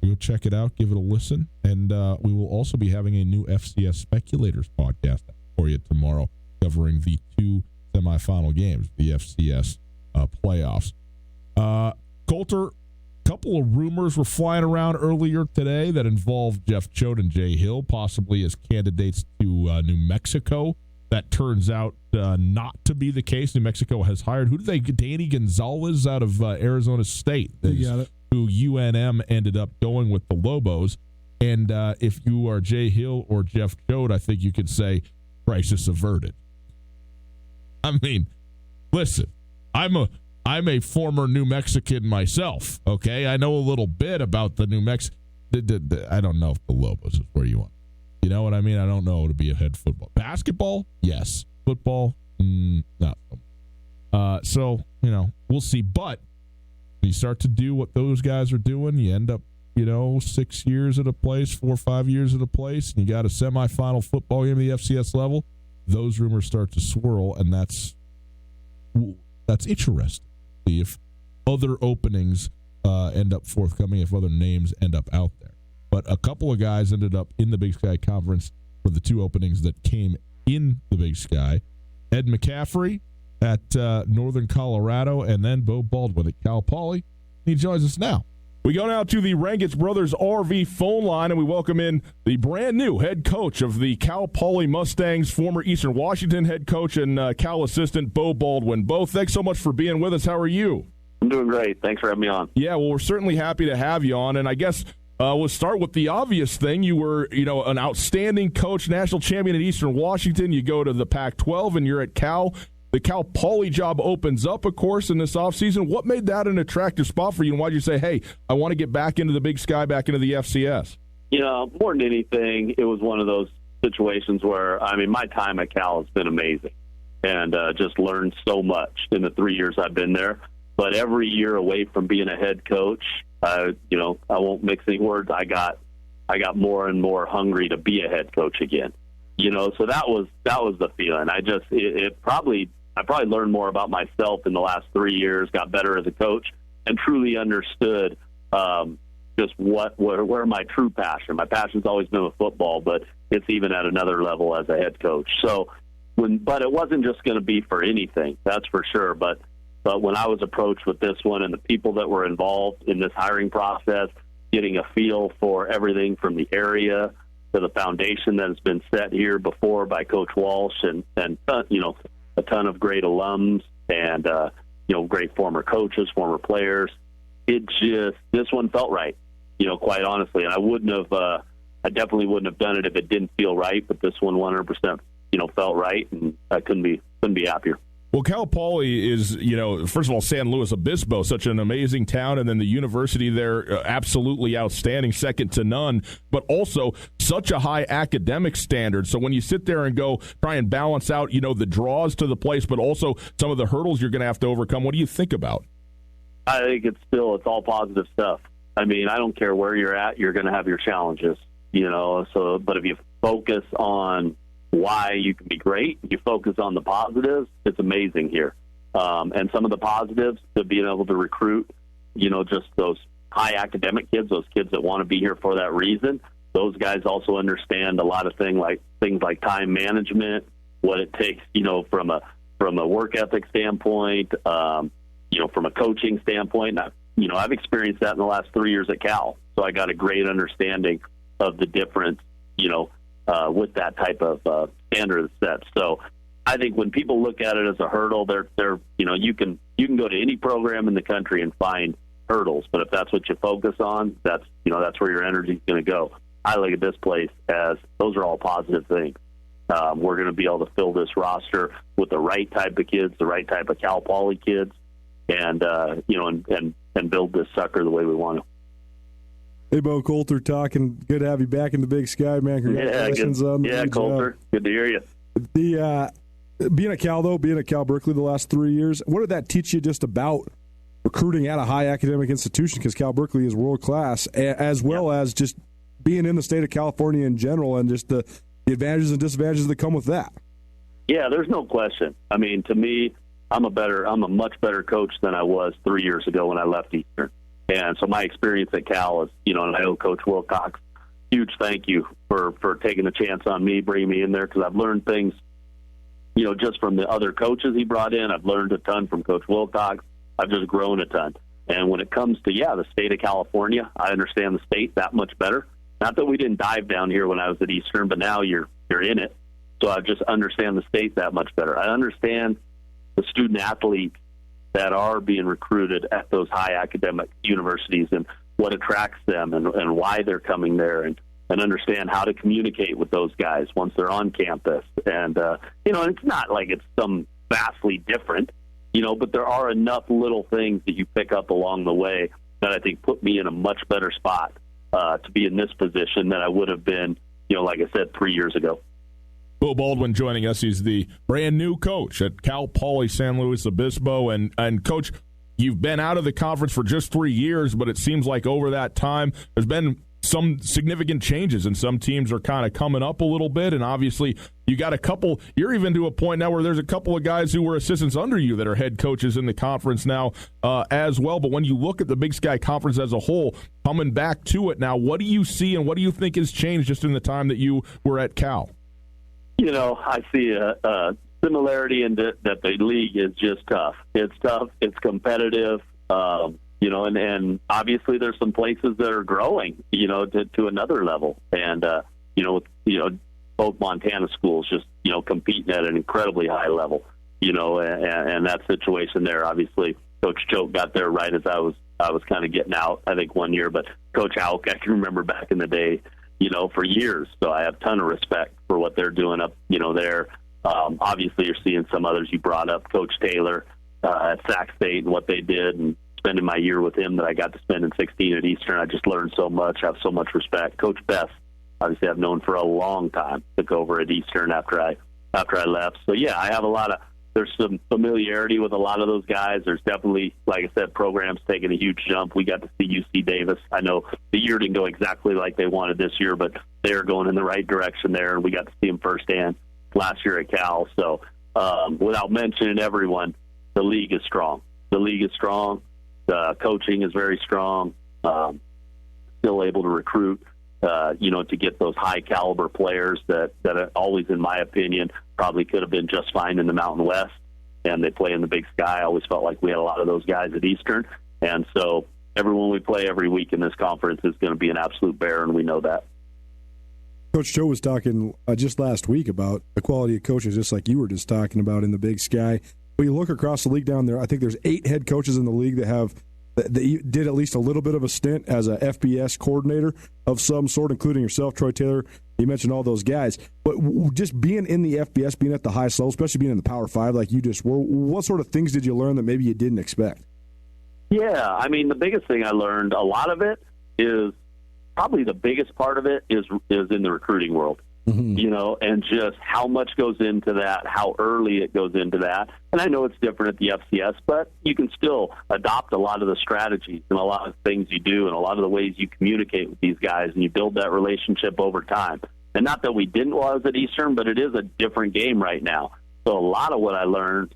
Go check it out. Give it a listen. And we will also be having a new FCS Speculators podcast for you tomorrow, covering the 2 semifinal games, the FCS playoffs. Coulter, a couple of rumors were flying around earlier today that involved Jeff Choate and Jay Hill possibly as candidates to New Mexico. That turns out not to be the case. New Mexico has hired, who did they get? Danny Gonzalez out of Arizona State, who UNM ended up going with the Lobos. And if you are Jay Hill or Jeff Choate, I think you could say crisis averted. I mean, listen, I'm a former New Mexican myself, okay? I know a little bit about the New Mexico. I don't know if the Lobos is where you want. You know what I mean? I don't know to be a head football. Basketball, yes. Football, not so much. So, we'll see. But when you start to do what those guys are doing, you end up, 6 years at a place, 4 or 5 years at a place, and you got a semifinal football game at the FCS level. Those rumors start to swirl, and that's interesting. See if other openings end up forthcoming, if other names end up out there. But a couple of guys ended up in the Big Sky Conference for the 2 openings that came in the Big Sky. Ed McCaffrey at Northern Colorado, and then Bo Baldwin at Cal Poly. He joins us now. We go now to the Rangitz Brothers RV phone line, and we welcome in the brand new head coach of the Cal Poly Mustangs, former Eastern Washington head coach and Cal assistant, Bo Baldwin. Bo, thanks so much for being with us. How are you? I'm doing great. Thanks for having me on. Yeah, well, we're certainly happy to have you on, and I guess we'll start with the obvious thing. You were, an outstanding coach, national champion at Eastern Washington. You go to the Pac-12, and you're at Cal. The Cal Poly job opens up, of course, in this offseason. What made that an attractive spot for you, and why did you say, hey, I want to get back into the Big Sky, back into the FCS? More than anything, it was one of those situations where, my time at Cal has been amazing and just learned so much in the 3 years I've been there. But every year away from being a head coach, I won't mix any words, I got more and more hungry to be a head coach again. So that was the feeling. I probably learned more about myself in the last 3 years, got better as a coach, and truly understood just where my true passion. My passion's always been with football, but it's even at another level as a head coach. So, but it wasn't just going to be for anything, that's for sure. But when I was approached with this one and the people that were involved in this hiring process, getting a feel for everything from the area to the foundation that has been set here before by Coach Walsh and a ton of great alums and, great former coaches, former players. This one felt right, quite honestly. And I definitely wouldn't have done it if it didn't feel right, but this one 100%, felt right, and I couldn't be happier. Well, Cal Poly is, first of all, San Luis Obispo, such an amazing town, and then the university there, absolutely outstanding, second to none, but also such a high academic standard. So when you sit there and go try and balance out, the draws to the place, but also some of the hurdles you're going to have to overcome, what do you think about? I think it's all positive stuff. I don't care where you're at, you're going to have your challenges, but if focus on why you can be great, you focus on the positives, it's amazing here. And some of the positives to being able to recruit, just those high academic kids, those kids that want to be here for that reason. Those guys also understand a lot of things like time management, what it takes, from a work ethic standpoint, from a coaching standpoint. I've experienced that in the last 3 years at Cal, so I got a great understanding of the difference, with that type of standard set. So I think when people look at it as a hurdle, they're you can go to any program in the country and find hurdles, but if that's what you focus on, that's where your energy is going to go. I look at this place as those are all positive things. We're going to be able to fill this roster with the right type of kids, the right type of Cal Poly kids, and build this sucker the way we want to. Hey, Bo Coulter talking. Good to have you back in the Big Sky, man. Congratulations on the new Coulter. job. Good to hear you. Being at Cal Berkeley the last 3 years, what did that teach you just about recruiting at a high academic institution? Because Cal Berkeley is world class, as well as just being in the state of California in general, and just the advantages and disadvantages that come with that. Yeah, there's no question. I mean, to me, I'm a much better coach than I was 3 years ago when I left Eastern. And so my experience at Cal is, and I owe Coach Wilcox huge thank you for taking a chance on me, bringing me in there, because I've learned things, just from the other coaches he brought in. I've learned a ton from Coach Wilcox. I've just grown a ton. And when it comes to, the state of California, I understand the state that much better. Not that we didn't dive down here when I was at Eastern, but now you're in it. So I just understand the state that much better. I understand the student athletes that are being recruited at those high academic universities and what attracts them and why they're coming there, and understand how to communicate with those guys once they're on campus. And, it's not like it's some vastly different, but there are enough little things that you pick up along the way that I think put me in a much better spot to be in this position than I would have been, like I said, 3 years ago. Will Baldwin joining us. He's the brand new coach at Cal Poly San Luis Obispo. And Coach, you've been out of the conference for just 3 years, but it seems like over that time there's been some significant changes, and some teams are kind of coming up a little bit. And obviously you got a couple, you're even to a point now where there's a couple of guys who were assistants under you that are head coaches in the conference now as well. But when you look at the Big Sky Conference as a whole, coming back to it now, what do you see and what do you think has changed just in the time that you were at Cal? I see a similarity in that the league is just tough. It's tough. It's competitive. And obviously there's some places that are growing, to another level. And, both Montana schools just, competing at an incredibly high level, and that situation there, obviously Coach Choate got there right as I was kind of getting out, I think 1 year, but Coach Houck, I can remember back in the day, for years. So I have a ton of respect for what they're doing up, there. Obviously you're seeing some others you brought up, Coach Taylor at Sac State and what they did, and spending my year with him that I got to spend in 16 at Eastern. I just learned so much. I have so much respect. Coach Best, obviously I've known for a long time, took over at Eastern after I left. So yeah, I have there's some familiarity with a lot of those guys. There's definitely, like I said, programs taking a huge jump. We got to see UC Davis. I know the year didn't go exactly like they wanted this year, but they're going in the right direction there, and we got to see them firsthand last year at Cal. So without mentioning everyone, the league is strong. The league is strong. The coaching is very strong. Still able to recruit, to get those high caliber players that are always, in my opinion, probably could have been just fine in the Mountain West, and they play in the Big Sky. I always felt like we had a lot of those guys at Eastern. And so everyone we play every week in this conference is going to be an absolute bear, and we know that. Coach Joe was talking just last week about the quality of coaches, just like you were just talking about in the Big Sky. When you look across the league down there, I think there's 8 head coaches in the league that did at least a little bit of a stint as a FBS coordinator of some sort, including yourself, Troy Taylor. You mentioned all those guys. But just being in the FBS, being at the highest level, especially being in the Power 5 like you just were, what sort of things did you learn that maybe you didn't expect? Yeah, I mean, the biggest thing I learned, a lot of it is probably the biggest part of it is in the recruiting world. Mm-hmm. And just how much goes into that, how early it goes into that. And I know it's different at the FCS, but you can still adopt a lot of the strategies and a lot of things you do and a lot of the ways you communicate with these guys, and you build that relationship over time. And not that we didn't while I was at Eastern, but it is a different game right now. So a lot of what I learned,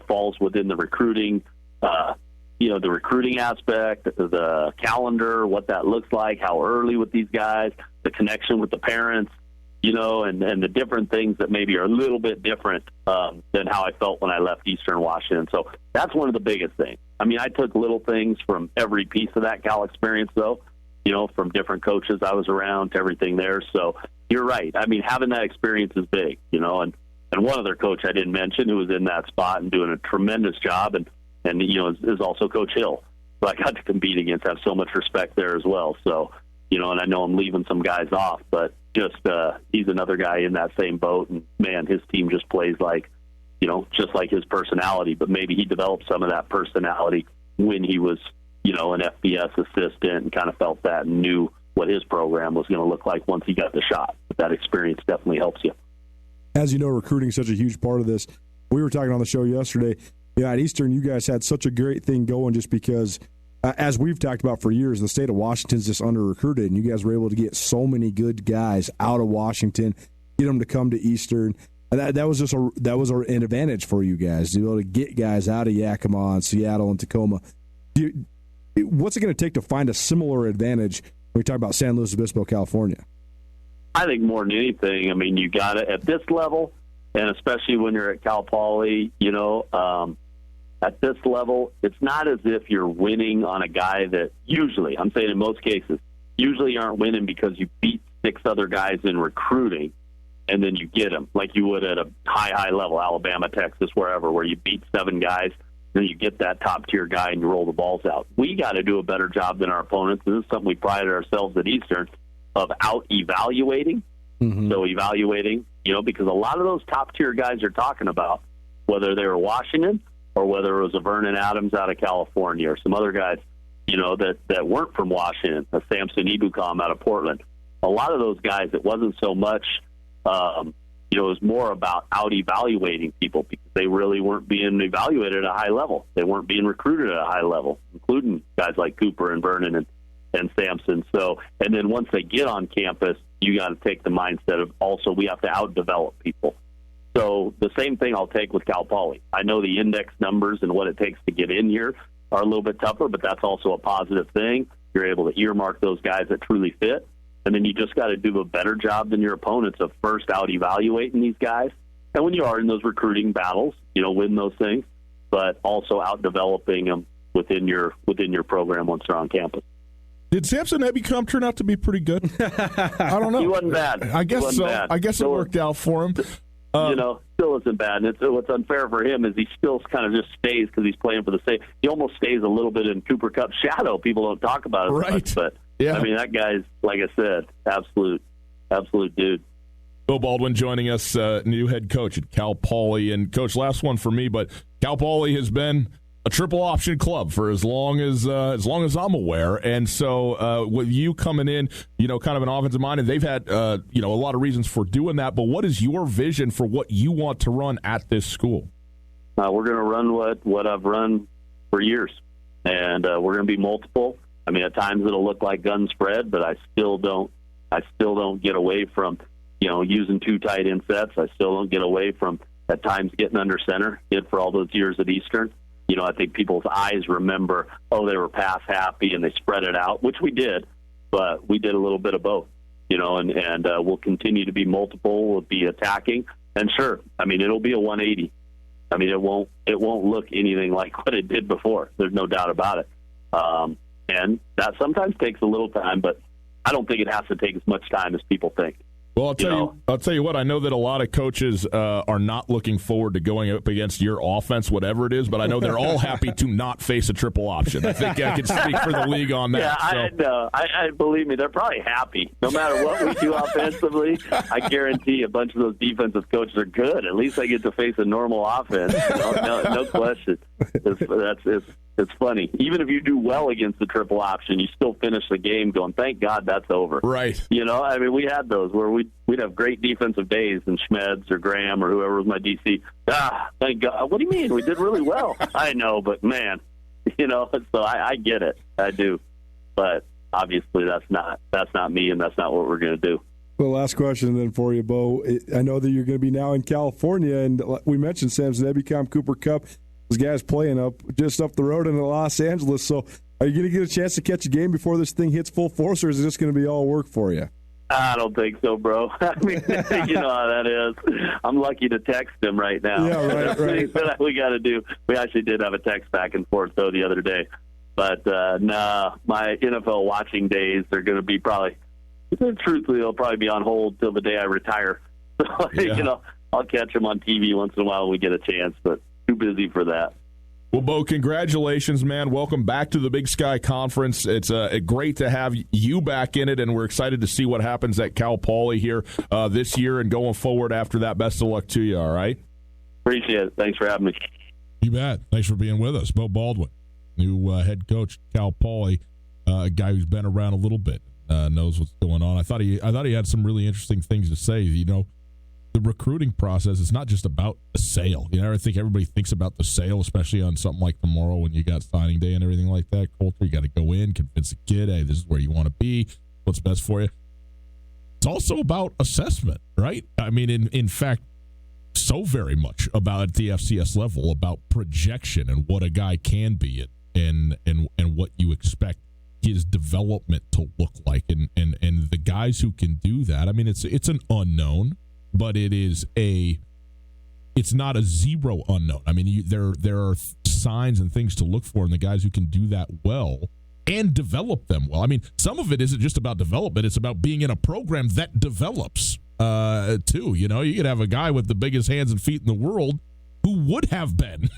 falls within the recruiting, the recruiting aspect, the calendar, what that looks like, how early with these guys, the connection with the parents, and the different things that maybe are a little bit different than how I felt when I left Eastern Washington. So that's one of the biggest things. I mean, I took little things from every piece of that Cal experience, though, from different coaches I was around to everything there. So you're right. I mean, having that experience is big, and one other coach I didn't mention who was in that spot and doing a tremendous job and is also Coach Hill. So I got to compete against, have so much respect there as well. So, and I know I'm leaving some guys off, but just he's another guy in that same boat. And, man, his team just plays like, just like his personality. But maybe he developed some of that personality when he was, an FBS assistant and kind of felt that and knew what his program was going to look like once he got the shot. But that experience definitely helps you. As you know, recruiting is such a huge part of this. We were talking on the show yesterday. At Eastern, you guys had such a great thing going just because, as we've talked about for years, the state of Washington's just under-recruited, and you guys were able to get so many good guys out of Washington, get them to come to Eastern. And that was an advantage for you guys, to be able to get guys out of Yakima and Seattle and Tacoma. What's it going to take to find a similar advantage when we talk about San Luis Obispo, California? I think more than anything, I mean, you got it at this level, and especially when you're at Cal Poly, at this level, it's not as if you're winning on a guy that usually, I'm saying in most cases, usually you aren't winning because you beat 6 other guys in recruiting and then you get them like you would at a high level, Alabama, Texas, wherever, where you beat 7 guys, then you get that top-tier guy and you roll the balls out. We got to do a better job than our opponents. This is something we prided ourselves at Eastern of out-evaluating. Mm-hmm. So evaluating, because a lot of those top-tier guys you're talking about, whether they were Washington or whether it was a Vernon Adams out of California or some other guys, that weren't from Washington, a Samson Ibukam out of Portland. A lot of those guys, it wasn't so much, it was more about out-evaluating people because they really weren't being evaluated at a high level. They weren't being recruited at a high level, including guys like Cooper and Vernon and Sampson. So, and then once they get on campus, you got to take the mindset of also we have to out-develop people. So the same thing I'll take with Cal Poly. I know the index numbers and what it takes to get in here are a little bit tougher, but that's also a positive thing. You're able to earmark those guys that truly fit. And then you just got to do a better job than your opponents of first out-evaluating these guys. And when you are in those recruiting battles, win those things, but also out-developing them within your program once they're on campus. Did Samson Ebukam turn out to be pretty good? I don't know. He wasn't bad. I guess so. Bad. I guess it worked out for him. Still isn't bad. And what's unfair for him is he still kind of just stays because he's playing for the same. He almost stays a little bit in Cooper Kupp's shadow. People don't talk about it much, but yeah. I mean, that guy's, like I said, absolute dude. Bill Baldwin joining us, new head coach at Cal Poly. And, Coach, last one for me, but Cal Poly has been a triple option club for as long as I'm aware. And so with you coming in, kind of an offensive mind, and they've had, a lot of reasons for doing that. But what is your vision for what you want to run at this school? We're going to run what I've run for years, and we're going to be multiple. I mean, at times it'll look like gun spread, but I still don't get away from, using 2 tight end sets. I still don't get away from at times getting under center. Did for all those years at Eastern. I think people's eyes remember, they were pass happy and they spread it out, which we did, but we did a little bit of both, and we'll continue to be multiple. We'll be attacking, and sure, I mean, it'll be a 180. I mean, it won't look anything like what it did before. There's no doubt about it. And that sometimes takes a little time, but I don't think it has to take as much time as people think. Well, I'll tell you what. I know that a lot of coaches are not looking forward to going up against your offense, whatever it is. But I know they're all happy to not face a triple option. I think I can speak for the league on that. Yeah, I believe me, they're probably happy. No matter what we do offensively, I guarantee a bunch of those defensive coaches are good. At least they get to face a normal offense. No question. It's funny. Even if you do well against the triple option, you still finish the game going, thank God that's over. Right. I mean, we had those where we'd have great defensive days, and Schmeds or Graham or whoever was my DC, thank God. What do you mean? We did really well. I know, but man, so I get it. I do. But obviously that's not me, and that's not what we're going to do. Well, last question then for you, Bo. I know that you're going to be now in California, and we mentioned Sam's Nebicom Cooper Cup. Those guys playing just up the road in Los Angeles. So are you going to get a chance to catch a game before this thing hits full force, or is it just going to be all work for you? I don't think so, bro. I mean, you know how that is. I'm lucky to text him right now. Yeah, right. That we got to do. We actually did have a text back and forth, though, the other day. But, my NFL watching days are going to be truthfully, they'll probably be on hold till the day I retire. So, you know, I'll catch him on TV once in a while when we get a chance, but too busy for that. Well, Bo, congratulations, man. Welcome back to the Big Sky Conference. It's great to have you back in it, and we're excited to see what happens at Cal Poly here this year and going forward after that. Best of luck to you, all right? Appreciate it. Thanks for having me. You bet. Thanks for being with us. Bo Baldwin, new head coach at Cal Poly, a guy who's been around a little bit, knows what's going on. I thought he had some really interesting things to say. You know, the recruiting process is not just about the sale. You know, I think everybody thinks about the sale, especially on something like tomorrow when you got signing day and everything like that. Coulter, you got to go in, convince a kid, hey, this is where you want to be, what's best for you. It's also about assessment, right? I mean, in fact, so very much about at the FCS level, about projection and what a guy can be and what you expect his development to look like. And the guys who can do that, I mean, it's an unknown, but it's not a zero unknown. I mean, there are signs and things to look for in the guys who can do that well and develop them well. I mean, some of it isn't just about development. It's about being in a program that develops too. You know, you could have a guy with the biggest hands and feet in the world who would have been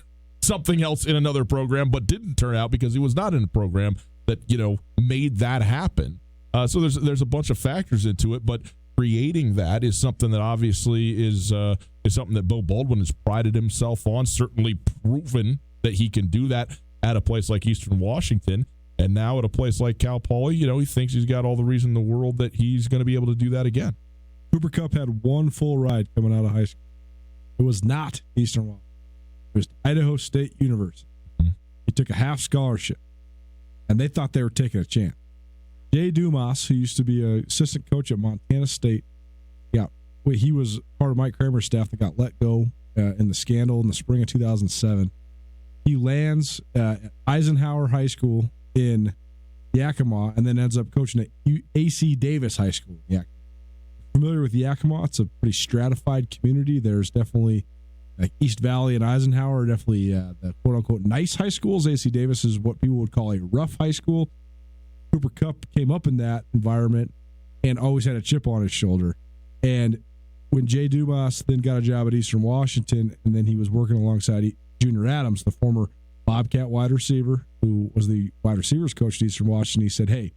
something else in another program but didn't turn out because he was not in a program that, you know, made that happen. So there's a bunch of factors into it, but creating that is something that obviously is something that Bo Baldwin has prided himself on, certainly proven that he can do that at a place like Eastern Washington, and now at a place like Cal Poly, you know, he thinks he's got all the reason in the world that he's going to be able to do that again. Cooper Cup had one full ride coming out of high school. It was not Eastern Washington. It was Idaho State University. Mm-hmm. He took a half scholarship, and they thought they were taking a chance. Jay Dumas, who used to be an assistant coach at Montana State, he was part of Mike Kramer's staff that got let go in the scandal in the spring of 2007. He lands at Eisenhower High School in Yakima and then ends up coaching at A.C. Davis High School in Yakima. Familiar with Yakima? It's a pretty stratified community. There's definitely like East Valley and Eisenhower are definitely the quote-unquote nice high schools. A.C. Davis is what people would call a rough high school. Cooper Cup came up in that environment and always had a chip on his shoulder. And when Jay Dumas then got a job at Eastern Washington, and then he was working alongside Junior Adams, the former Bobcat wide receiver, who was the wide receivers coach at Eastern Washington, he said, hey,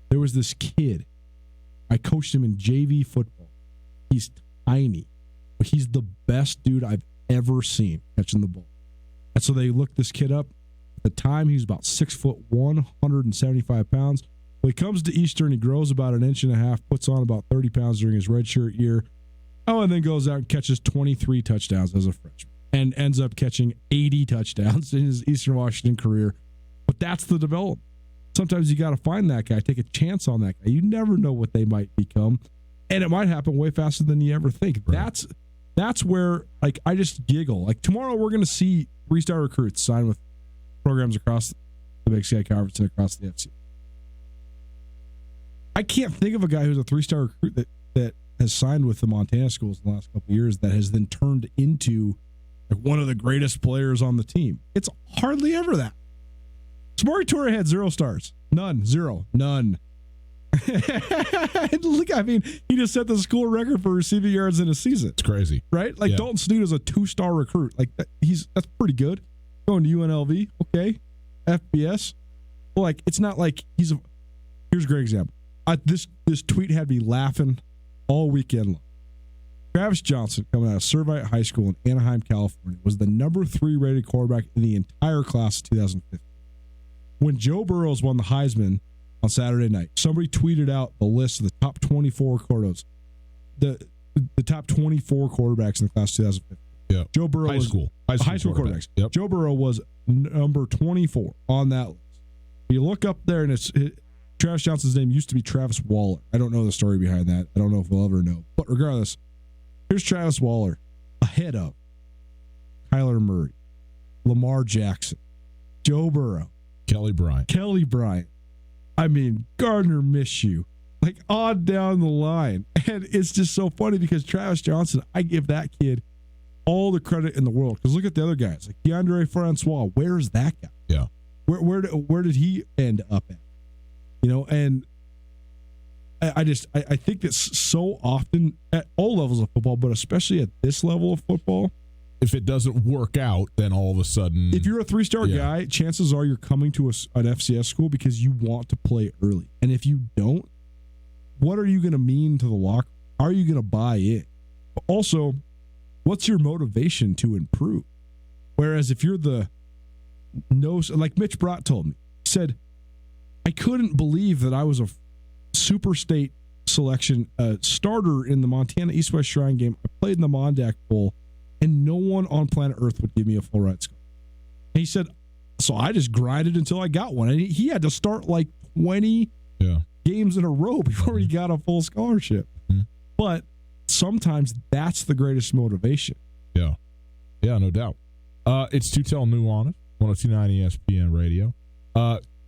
there was this kid. I coached him in JV football. He's tiny, but he's the best dude I've ever seen catching the ball. And so they looked this kid up. At the time, he was about 6'1", 175 pounds. When he comes to Eastern, he grows about 1.5 inches, puts on about 30 pounds during his redshirt year. Oh, and then goes out and catches 23 touchdowns as a freshman and ends up catching 80 touchdowns in his Eastern Washington career. But that's the development. Sometimes you got to find that guy, take a chance on that guy. You never know what they might become, and it might happen way faster than you ever think. Right. That's where, like, I just giggle. Like, tomorrow we're going to see 3-star recruits sign with programs across the Big Sky Conference and across the FCS. I can't think of a guy who's a 3-star recruit that has signed with the Montana schools in the last couple of years that has then turned into like one of the greatest players on the team. It's hardly ever that. Samori Toure had 0 stars. None. 0. None. Look, I mean, he just set the school record for receiving yards in a season. It's crazy. Right? Like, Dalton Snoot is a 2-star recruit. Like, that's pretty good. Going to UNLV, okay. FBS. Well, like, it's not like here's a great example. This tweet had me laughing all weekend long. Travis Johnson, coming out of Servite High School in Anaheim, California, was the number 3 rated quarterback in the entire class of 2015. When Joe Burrows won the Heisman on Saturday night, somebody tweeted out the list of the top 24 quarterbacks, the top 24 quarterbacks in the class of 2015. Yeah. Joe Burrow high school quarterbacks. Yep. Joe Burrow was number 24 on that list. You look up there, and it's Travis Johnson's name used to be Travis Waller. I don't know the story behind that. I don't know if we'll ever know. But regardless, here's Travis Waller ahead of Kyler Murray, Lamar Jackson, Joe Burrow, Kelly Bryant. I mean, Gardner Minshew, like on down the line. And it's just so funny because Travis Johnson, I give that kid all the credit in the world. Because look at the other guys, like DeAndre Francois. Where's that guy? Yeah. Where did he end up at? You know, and I think that so often at all levels of football, but especially at this level of football, if it doesn't work out, then all of a sudden, if you're a 3-star guy, chances are you're coming to an FCS school because you want to play early. And if you don't, what are you going to mean to the locker? How are you going to buy in? But also, what's your motivation to improve? Whereas if you're like Mitch Brott told me, he said, I couldn't believe that I was a super state selection starter in the Montana East-West Shrine game. I played in the Mondac Bowl, and no one on planet Earth would give me a full ride scholarship. And he said, so I just grinded until I got one. And he had to start like 20 games in a row before he got a full scholarship. Mm-hmm. But sometimes that's the greatest motivation. Yeah. Yeah, no doubt. It's To Tell New Honest, 102.9 ESPN Radio.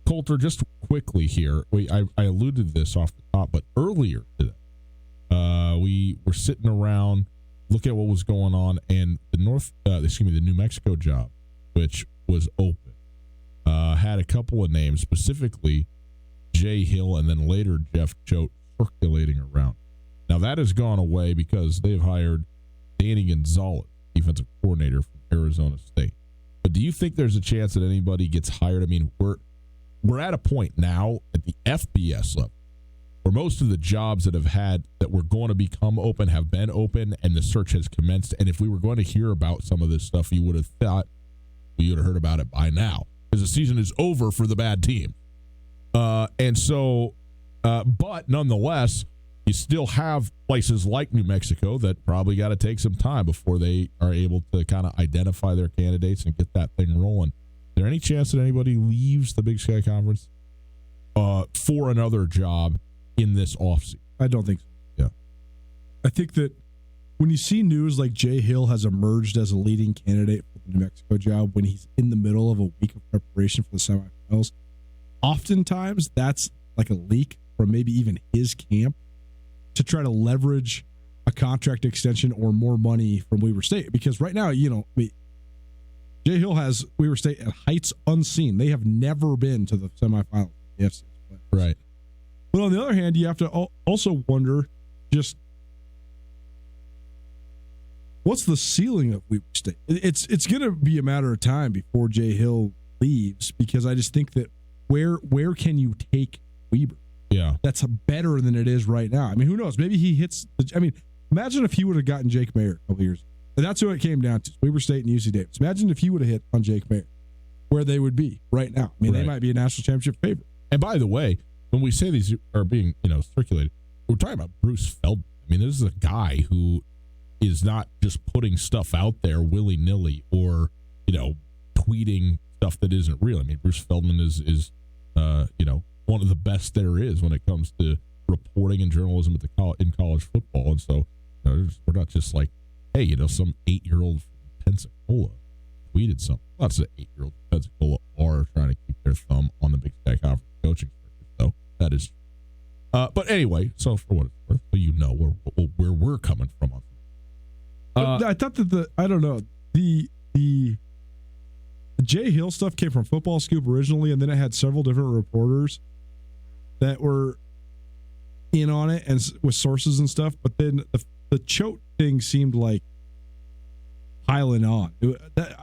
Coulter, just quickly here, I alluded to this off the top, but earlier today, we were sitting around, looking at what was going on, and the New Mexico job, which was open, had a couple of names, specifically Jay Hill and then later Jeff Choate circulating around. Now that has gone away because they've hired Danny Gonzalez, defensive coordinator from Arizona State. But do you think there's a chance that anybody gets hired? I mean, we're at a point now at the FBS level where most of the jobs that were going to become open have been open, and the search has commenced. And if we were going to hear about some of this stuff, you would have thought we would have heard about it by now, because the season is over for the bad team. But nonetheless, you still have places like New Mexico that probably got to take some time before they are able to kind of identify their candidates and get that thing rolling. Is there any chance that anybody leaves the Big Sky Conference for another job in this offseason? I don't think so. Yeah. I think that when you see news like Jay Hill has emerged as a leading candidate for the New Mexico job when he's in the middle of a week of preparation for the semifinals, oftentimes that's like a leak from maybe even his camp to try to leverage a contract extension or more money from Weber State. Because right now, Jay Hill has Weber State at heights unseen. They have never been to the semifinals of the FCS playoffs. Right. But on the other hand, you have to also wonder just what's the ceiling of Weber State? It's going to be a matter of time before Jay Hill leaves, because I just think that where can you take Weber? Yeah. That's better than it is right now. I mean, who knows? Maybe he hits imagine if he would have gotten Jake Mayer a couple years ago. And that's who it came down to, Weber State and UC Davis. Imagine if he would have hit on Jake Mayer, where they would be right now. I mean, They might be a national championship favorite. And by the way, when we say these are being, circulated, we're talking about Bruce Feldman. I mean, this is a guy who is not just putting stuff out there willy-nilly or, tweeting stuff that isn't real. I mean, Bruce Feldman is one of the best there is when it comes to reporting and journalism in college football. And so we're not just like, hey, some 8-year-old from Pensacola tweeted something. Lots of 8-year-olds from Pensacola are trying to keep their thumb on the Big Sky Conference coaching circuit. So that is. But anyway, so for what it's worth, so where we're coming from on. I thought that the Jay Hill stuff came from Football Scoop originally, and then it had several different reporters that were in on it and with sources and stuff. But then the Choate thing seemed like piling on.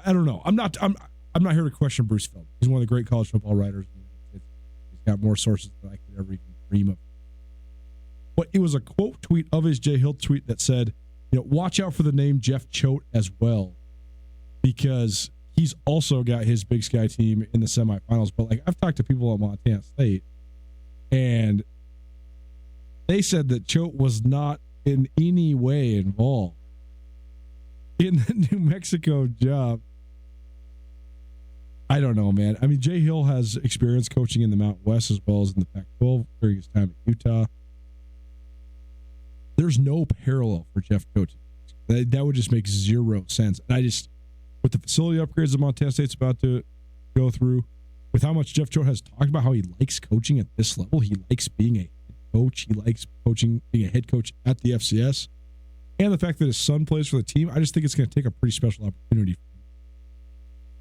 I don't know. I'm not here to question Bruce Feldman. He's one of the great college football writers. He's got more sources than I could ever even dream of. But it was a quote tweet of his Jay Hill tweet that said, watch out for the name Jeff Choate as well, because he's also got his Big Sky team in the semifinals. But I've talked to people at Montana State, and they said that Choate was not in any way involved in the New Mexico job. I don't know, man. I mean, Jay Hill has experience coaching in the Mountain West as well as in the Pac-12 during his time at Utah. There's no parallel for Jeff coaching. That would just make zero sense. And I just, with the facility upgrades that Montana State's about to go through, with how much Jeff Choate has talked about how he likes coaching at this level, he likes being a head coach, he likes coaching, being a head coach at the FCS, and the fact that his son plays for the team, I just think it's going to take a pretty special opportunity.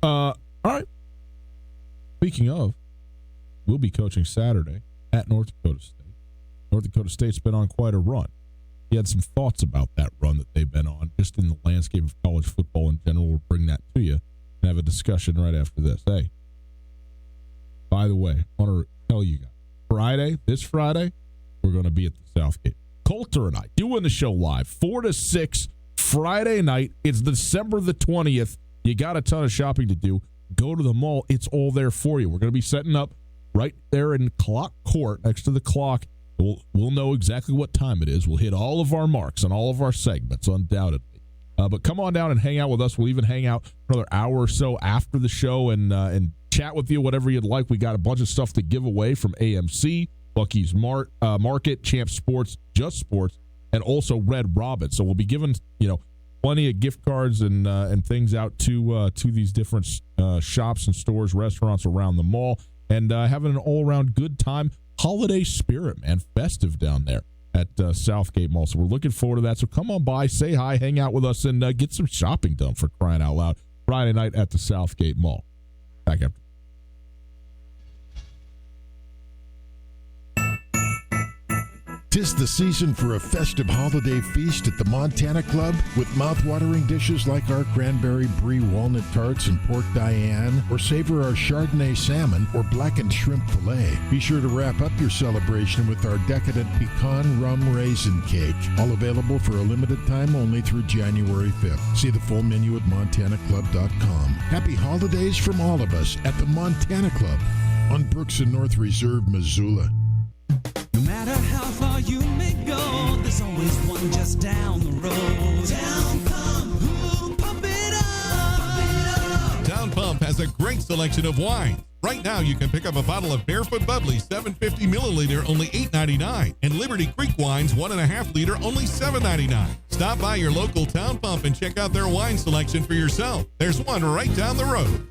All right. Speaking of, we'll be coaching Saturday at North Dakota State. North Dakota State's been on quite a run. He had some thoughts about that run that they've been on, just in the landscape of college football in general. We'll bring that to you and have a discussion right after this. Hey, by the way, I want to tell you guys, this Friday, we're going to be at the Southgate. Coulter and I doing the show live, 4 to 6, Friday night. It's December the 20th. You got a ton of shopping to do. Go to the mall. It's all there for you. We're going to be setting up right there in Clock Court next to the clock. We'll know exactly what time it is. We'll hit all of our marks on all of our segments, undoubtedly. But come on down and hang out with us. We'll even hang out for another hour or so after the show and chat with you, whatever you'd like. We got a bunch of stuff to give away from AMC, Bucky's Market, Champ Sports, Just Sports, and also Red Robin. So we'll be giving plenty of gift cards and things out to these different shops and stores, restaurants around the mall, and having an all-around good time. Holiday spirit, man. Festive down there at Southgate Mall. So we're looking forward to that. So come on by, say hi, hang out with us, and get some shopping done, for crying out loud. Friday night at the Southgate Mall. Back after. 'Tis the season for a festive holiday feast at the Montana Club with mouth-watering dishes like our cranberry brie walnut tarts and pork Diane, or savor our Chardonnay salmon or blackened shrimp fillet. Be sure to wrap up your celebration with our decadent pecan rum raisin cake, all available for a limited time only through January 5th. See the full menu at montanaclub.com. Happy holidays from all of us at the Montana Club on Brooks and North Reserve, Missoula. No matter how far you may go, there's always one just down the road. Down Pump, ooh, pump it up. Down Pump has a great selection of wine. Right now, you can pick up a bottle of Barefoot Bubbly 750 milliliter, only $8.99, and Liberty Creek Wines 1.5 liter, only $7.99. Stop by your local Town Pump and check out their wine selection for yourself. There's one right down the road.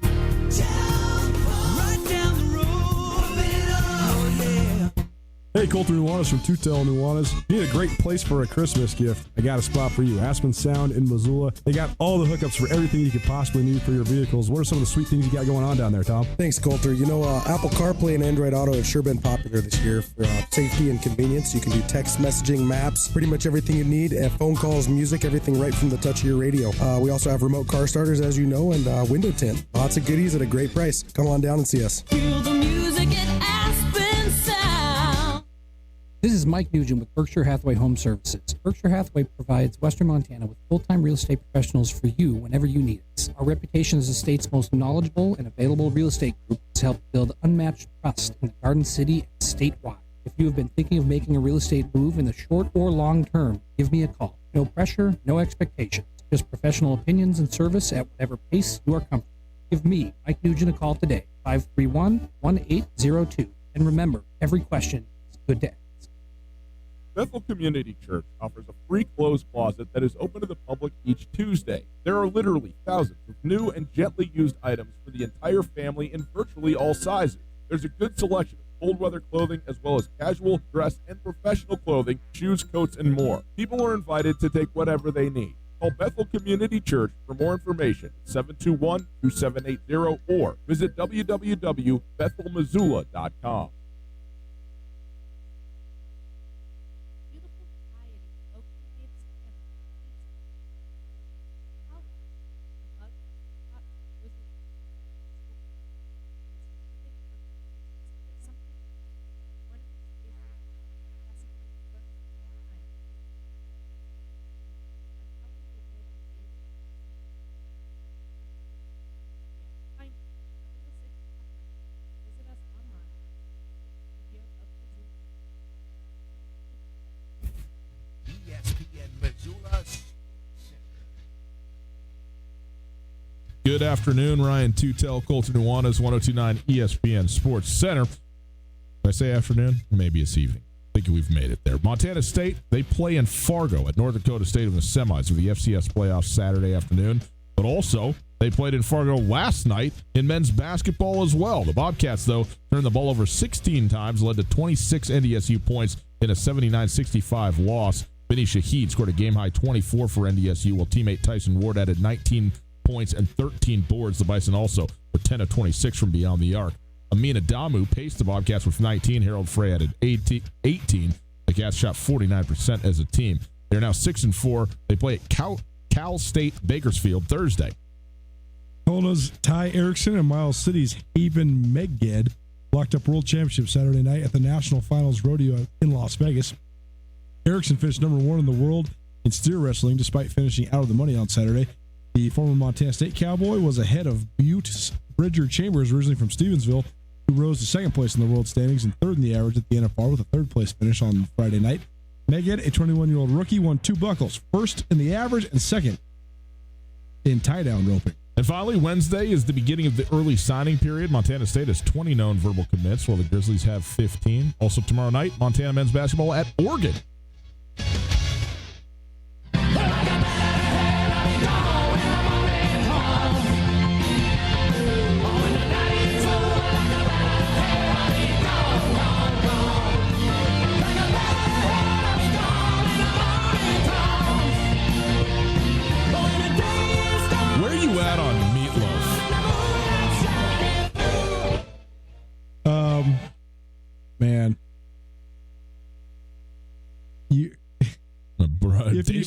Hey, Colter Nuanez from Tutel Nuanez. You need a great place for a Christmas gift. I got a spot for you. Aspen Sound in Missoula. They got all the hookups for everything you could possibly need for your vehicles. What are some of the sweet things you got going on down there, Tom? Thanks, Colter. Apple CarPlay and Android Auto have sure been popular this year for safety and convenience. You can do text messaging, maps, pretty much everything you need, phone calls, music, everything right from the touch of your radio. We also have remote car starters, as you know, and window tint. Lots of goodies at a great price. Come on down and see us. Feel the music at Aspen Sound. This is Mike Nugent with Berkshire Hathaway Home Services. Berkshire Hathaway provides Western Montana with full-time real estate professionals for you whenever you need us. Our reputation as the state's most knowledgeable and available real estate group has helped build unmatched trust in the Garden City and statewide. If you have been thinking of making a real estate move in the short or long term, give me a call. No pressure, no expectations. Just professional opinions and service at whatever pace you are comfortable. Give me, Mike Nugent, a call today, 531-1802. And remember, every question is good to ask. Bethel Community Church offers a free clothes closet that is open to the public each Tuesday. There are literally thousands of new and gently used items for the entire family in virtually all sizes. There's a good selection of cold weather clothing as well as casual, dress, and professional clothing, shoes, coats, and more. People are invited to take whatever they need. Call Bethel Community Church for more information at 721-2780 or visit www.bethelmissoula.com. Good afternoon, Ryan Tutel, Colton Nuanez, 102.9 ESPN Sports Center. When I say afternoon, maybe it's evening. I think we've made it there. Montana State, they play in Fargo at North Dakota State in the semis of the FCS playoffs Saturday afternoon. But also, they played in Fargo last night in men's basketball as well. The Bobcats, though, turned the ball over 16 times, led to 26 NDSU points in a 79-65 loss. Vinny Shahid scored a game-high 24 for NDSU, while teammate Tyson Ward added 19 points and 13 boards. The Bison also were 10 of 26 from beyond the arc. Amin Adamu paced the Bobcats with 19. Harold Frey added 18. The Cats shot 49% as a team. They're now 6-4. They play at Cal State Bakersfield Thursday. Kelowna's Ty Erickson and Miles City's Haven Meged locked up World Championship Saturday night at the National Finals Rodeo in Las Vegas. Erickson finished number 1 in the world in steer wrestling despite finishing out of the money on Saturday. The former Montana State Cowboy was ahead of Butte Bridger Chambers, originally from Stevensville, who rose to second place in the world standings and third in the average at the NFR with a third-place finish on Friday night. Meged, a 21-year-old rookie, won 2 buckles, first in the average and second in tie-down roping. And finally, Wednesday is the beginning of the early signing period. Montana State has 20 known verbal commits, while the Grizzlies have 15. Also tomorrow night, Montana men's basketball at Oregon. Where are you at on Meatloaf? Man. If you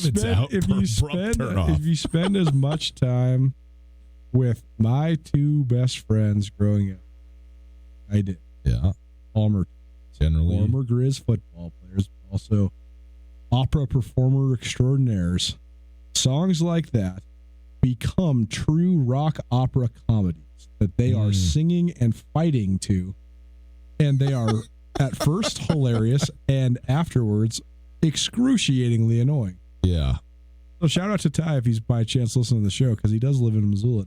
spend as much time with my 2 best friends growing up, I did. Yeah. Former Grizz football players, but also opera performer extraordinaires. Songs like that become true rock opera comedies that they are singing and fighting to, and they are at first hilarious and afterwards excruciatingly annoying. Yeah. So shout out to Ty if he's by chance listening to the show, because he does live in Missoula.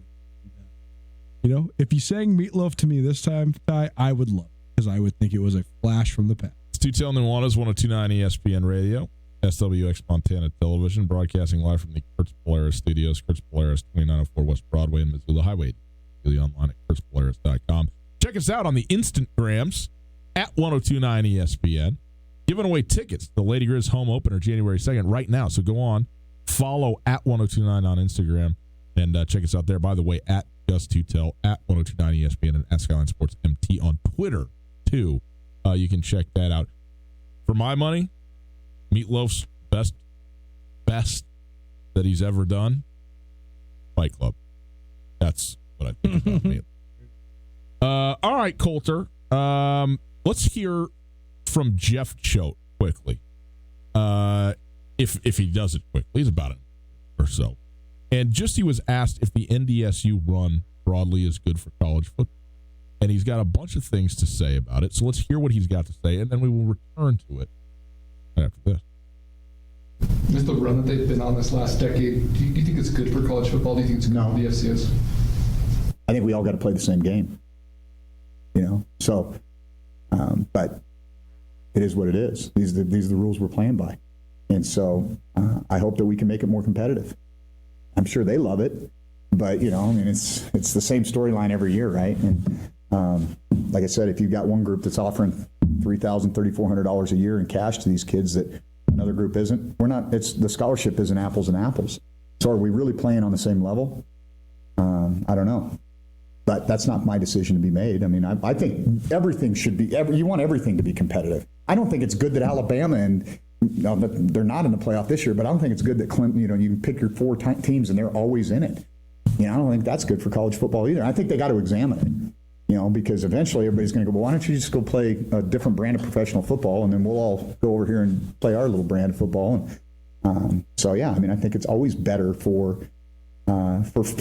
You know, if you sang Meatloaf to me this time, Ty, I would love it, because I would think it was a flash from the past. It's Tutel Nuanez, 102.9 ESPN Radio, SWX Montana Television, broadcasting live from the Kurtz Polaris Studios. Kurtz Polaris, 2904 West Broadway in Missoula Highway. Online at kurtzpolaris.com. Check us out on the Instagrams at 1029 ESPN. Giving away tickets to the Lady Grizz home opener January 2nd right now. So go on, follow at 1029 on Instagram, and check us out there. By the way, at Just Tutel, at 1029 ESPN, and at Skyline Sports MT on Twitter, too. You can check that out. For my money, Meatloaf's best that he's ever done, Fight Club. That's what I think about Meatloaf. All right, Coulter. Let's hear from Jeff Choate quickly. If he does it quickly, he's about an or so. And just he was asked if the NDSU run broadly is good for college football. And he's got a bunch of things to say about it. So let's hear what he's got to say, and then we will return to it after this. With the run that they've been on this last decade, do you think it's good for college football? Do you think it's good for the FCS? I think we all got to play the same game. You know, so, but it is what it is. These are the rules we're playing by. And so I hope that we can make it more competitive. I'm sure they love it, but, you know, I mean, it's the same storyline every year, right? And like I said, if you've got one group that's offering $3,000, $3,400 a year in cash to these kids that another group isn't, the scholarship isn't apples and apples. So are we really playing on the same level? I don't know. But that's not my decision to be made. I mean, I think everything should be, you want everything to be competitive. I don't think it's good that Alabama and, no, they're not in the playoff this year, but I don't think it's good that Clemson, you know, you can pick your 4 teams and they're always in it. You know, I don't think that's good for college football either. I think they got to examine it, you know, because eventually everybody's going to go, well, why don't you just go play a different brand of professional football, and then we'll all go over here and play our little brand of football. And so, yeah, I mean, I think it's always better for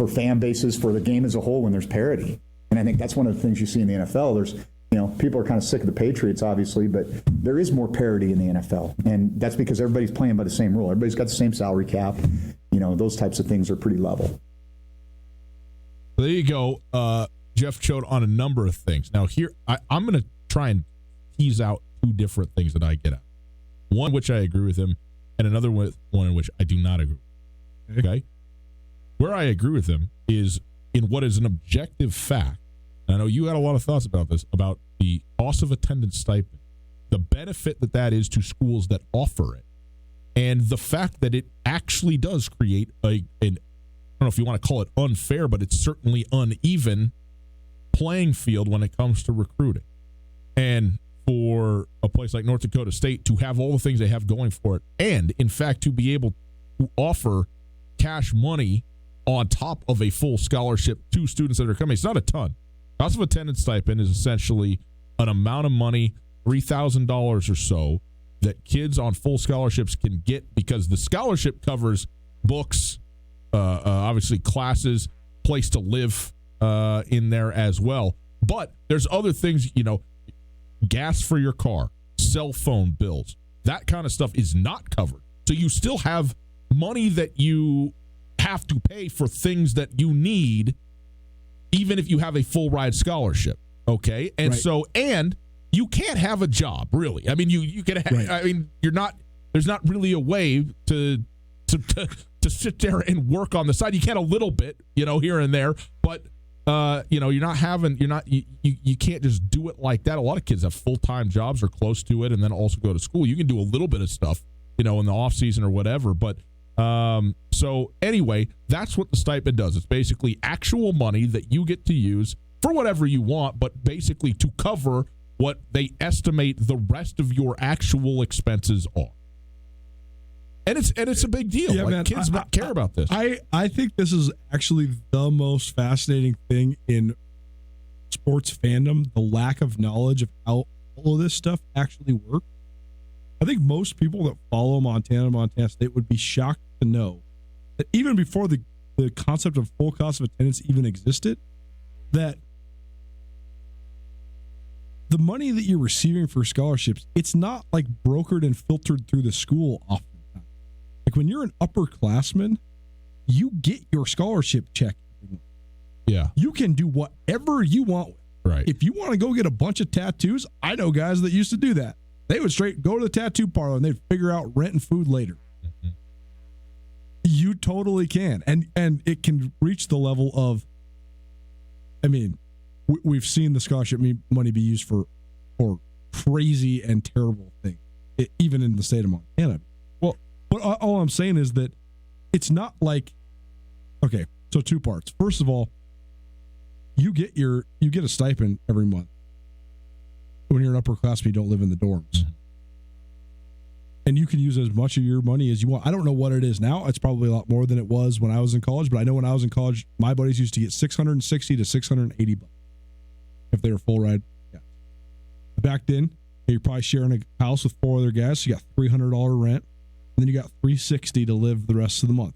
fan bases, for the game as a whole, when there's parity. And I think that's one of the things you see in the NFL. There's, you know, people are kind of sick of the Patriots, obviously, but there is more parity in the NFL. And that's because everybody's playing by the same rule. Everybody's got the same salary cap. You know, those types of things are pretty level. There you go. Jeff Choate on a number of things. Now, here, I'm going to try and tease out two different things that I get out. One, which I agree with him, and another one in which I do not agree with. Okay? Where I agree with him is in what is an objective fact. And I know you had a lot of thoughts about this, about the cost of attendance stipend, the benefit that is to schools that offer it, and the fact that it actually does create I don't know if you want to call it unfair, but it's certainly uneven playing field when it comes to recruiting. And for a place like North Dakota State to have all the things they have going for it, and in fact to be able to offer cash money on top of a full scholarship to students that are coming, it's not a ton. Cost of attendance stipend is essentially an amount of money, $3,000 or so, that kids on full scholarships can get because the scholarship covers books, obviously classes, place to live in there as well. But there's other things, gas for your car, cell phone bills, that kind of stuff is not covered. So you still have money that you have to pay for things that you need, even if you have a full ride scholarship. Okay. And so, and you can't have a job, really. I mean, you can have, I mean, there's not really a way to sit there and work on the side. You can a little bit, here and there, but you can't just do it like that. A lot of kids have full-time jobs or close to it and then also go to school. You can do a little bit of stuff, in the off season or whatever. But so anyway, that's what the stipend does. It's basically actual money that you get to use for whatever you want, but basically to cover what they estimate the rest of your actual expenses are. And it's a big deal. Yeah, like, man, kids care about this. I think this is actually the most fascinating thing in sports fandom, the lack of knowledge of how all of this stuff actually works. I think most people that follow Montana State would be shocked to know that even before the concept of full cost of attendance even existed, that the money that you're receiving for scholarships, it's not like brokered and filtered through the school often. Like when you're an upperclassman, you get your scholarship check. Yeah. You can do whatever you want. Right. If you want to go get a bunch of tattoos, I know guys that used to do that. They would straight go to the tattoo parlor and they'd figure out rent and food later. Mm-hmm. You totally can. And it can reach the level of, I mean, we've seen the scholarship money be used for crazy and terrible things, even in the state of Montana. But all I'm saying is that it's not like, okay, so two parts. First of all, you get a stipend every month when you're an upperclassman, you don't live in the dorms. Mm-hmm. And you can use as much of your money as you want. I don't know what it is now. It's probably a lot more than it was when I was in college, but I know when I was in college, my buddies used to get $660 to $680 if they were full ride. Yeah. Back then, you're probably sharing a house with four other guys, so you got $300 rent. And then you got $360 to live the rest of the month.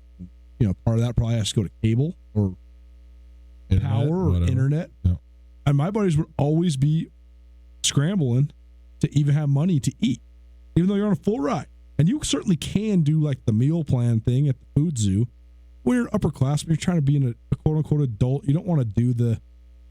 Part of that probably has to go to cable or power or internet. Yeah. And my buddies would always be scrambling to even have money to eat, even though you're on a full ride. And you certainly can do like the meal plan thing at the food zoo. When you're an upperclassman, you're trying to be a quote unquote adult. You don't want to do the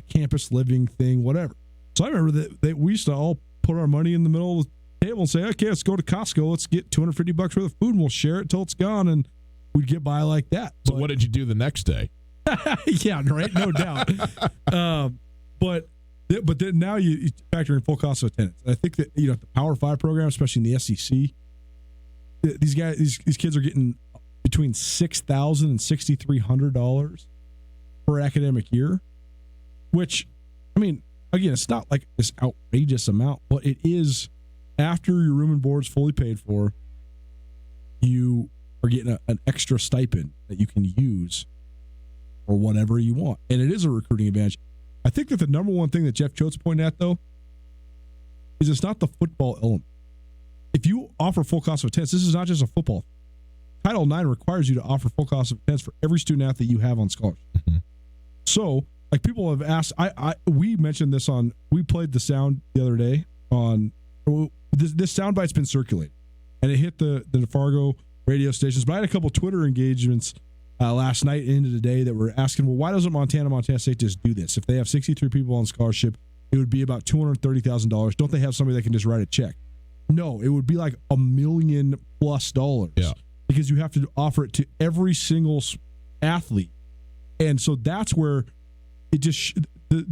campus living thing, whatever. So I remember that we used to all put our money in the middle of the table and say, okay, let's go to Costco. Let's get $250 worth of food and we'll share it till it's gone. And we'd get by like that. So what did you do the next day? Yeah, right. No doubt. But then now you factor in full cost of attendance. And I think that, the Power 5 program, especially in the SEC, these kids are getting between $6,000 and $6,300 per academic year, which, I mean, again, it's not like this outrageous amount, but it is. After your room and board's fully paid for, you are getting an extra stipend that you can use for whatever you want. And it is a recruiting advantage. I think that the number one thing that Jeff Choate's pointing at, though, is it's not the football element. If you offer full cost of attendance, this is not just a football. Title IX requires you to offer full cost of attendance for every student athlete you have on scholarship. Mm-hmm. So, like people have asked, we mentioned this we played the sound the other day on. This soundbite's been circulated, and it hit the Fargo radio stations. But I had a couple Twitter engagements last night and into the day that were asking, well, why doesn't Montana State just do this? If they have 63 people on scholarship, it would be about $230,000. Don't they have somebody that can just write a check? No, it would be like $1 million+ because you have to offer it to every single athlete. And so that's where it just the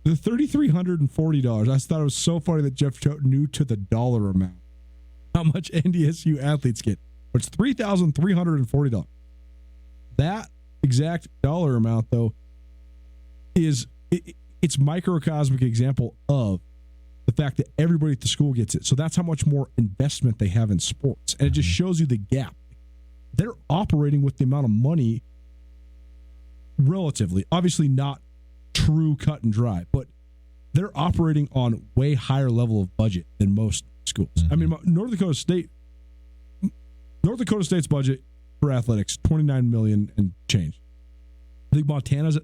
$3,340. I thought it was so funny that Jeff Choate knew to the dollar amount how much NDSU athletes get. It's $3,340. That exact dollar amount, though, is it's microcosmic example of the fact that everybody at the school gets it. So that's how much more investment they have in sports. And it just shows you the gap. They're operating with the amount of money relatively, obviously not true cut and dry, but they're operating on way higher level of budget than most schools. I mean, North Dakota State's budget for athletics, $29 million and change. I think Montana's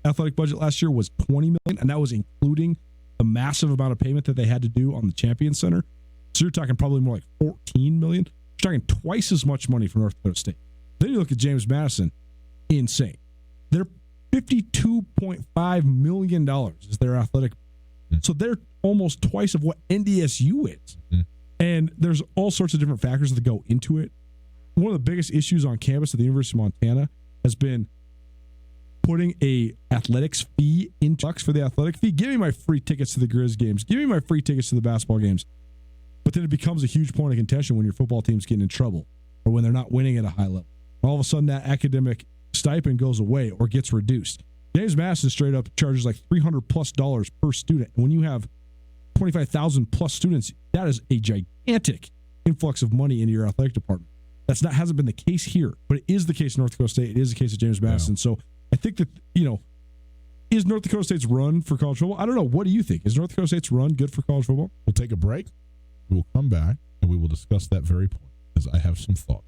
athletic budget last year was $20 million, and that was including the massive amount of payment that they had to do on the Champions Center. So you're talking probably more like $14 million. You're talking twice as much money for North Dakota State. Then you look at James Madison, insane. They're $52.5 million is their athletic. So they're almost twice of what NDSU is. And there's all sorts of different factors that go into it. One of the biggest issues on campus at the University of Montana has been putting a athletics fee into for the athletic fee. Give me my free tickets to the Grizz games. Give me my free tickets to the basketball games. But then it becomes a huge point of contention when your football team's getting in trouble or when they're not winning at a high level. All of a sudden, that academic stipend goes away or gets reduced. James Madison straight up charges like $300+ per student. And when you have 25,000+ students, that is a gigantic influx of money into your athletic department. Hasn't been the case here, but it is the case in North Dakota State. It is the case at James Madison. Yeah. So I think that, is North Dakota State's run for college football? I don't know. What do you think? Is North Dakota State's run good for college football? We'll take a break. We will come back, and we will discuss that very point, because I have some thoughts.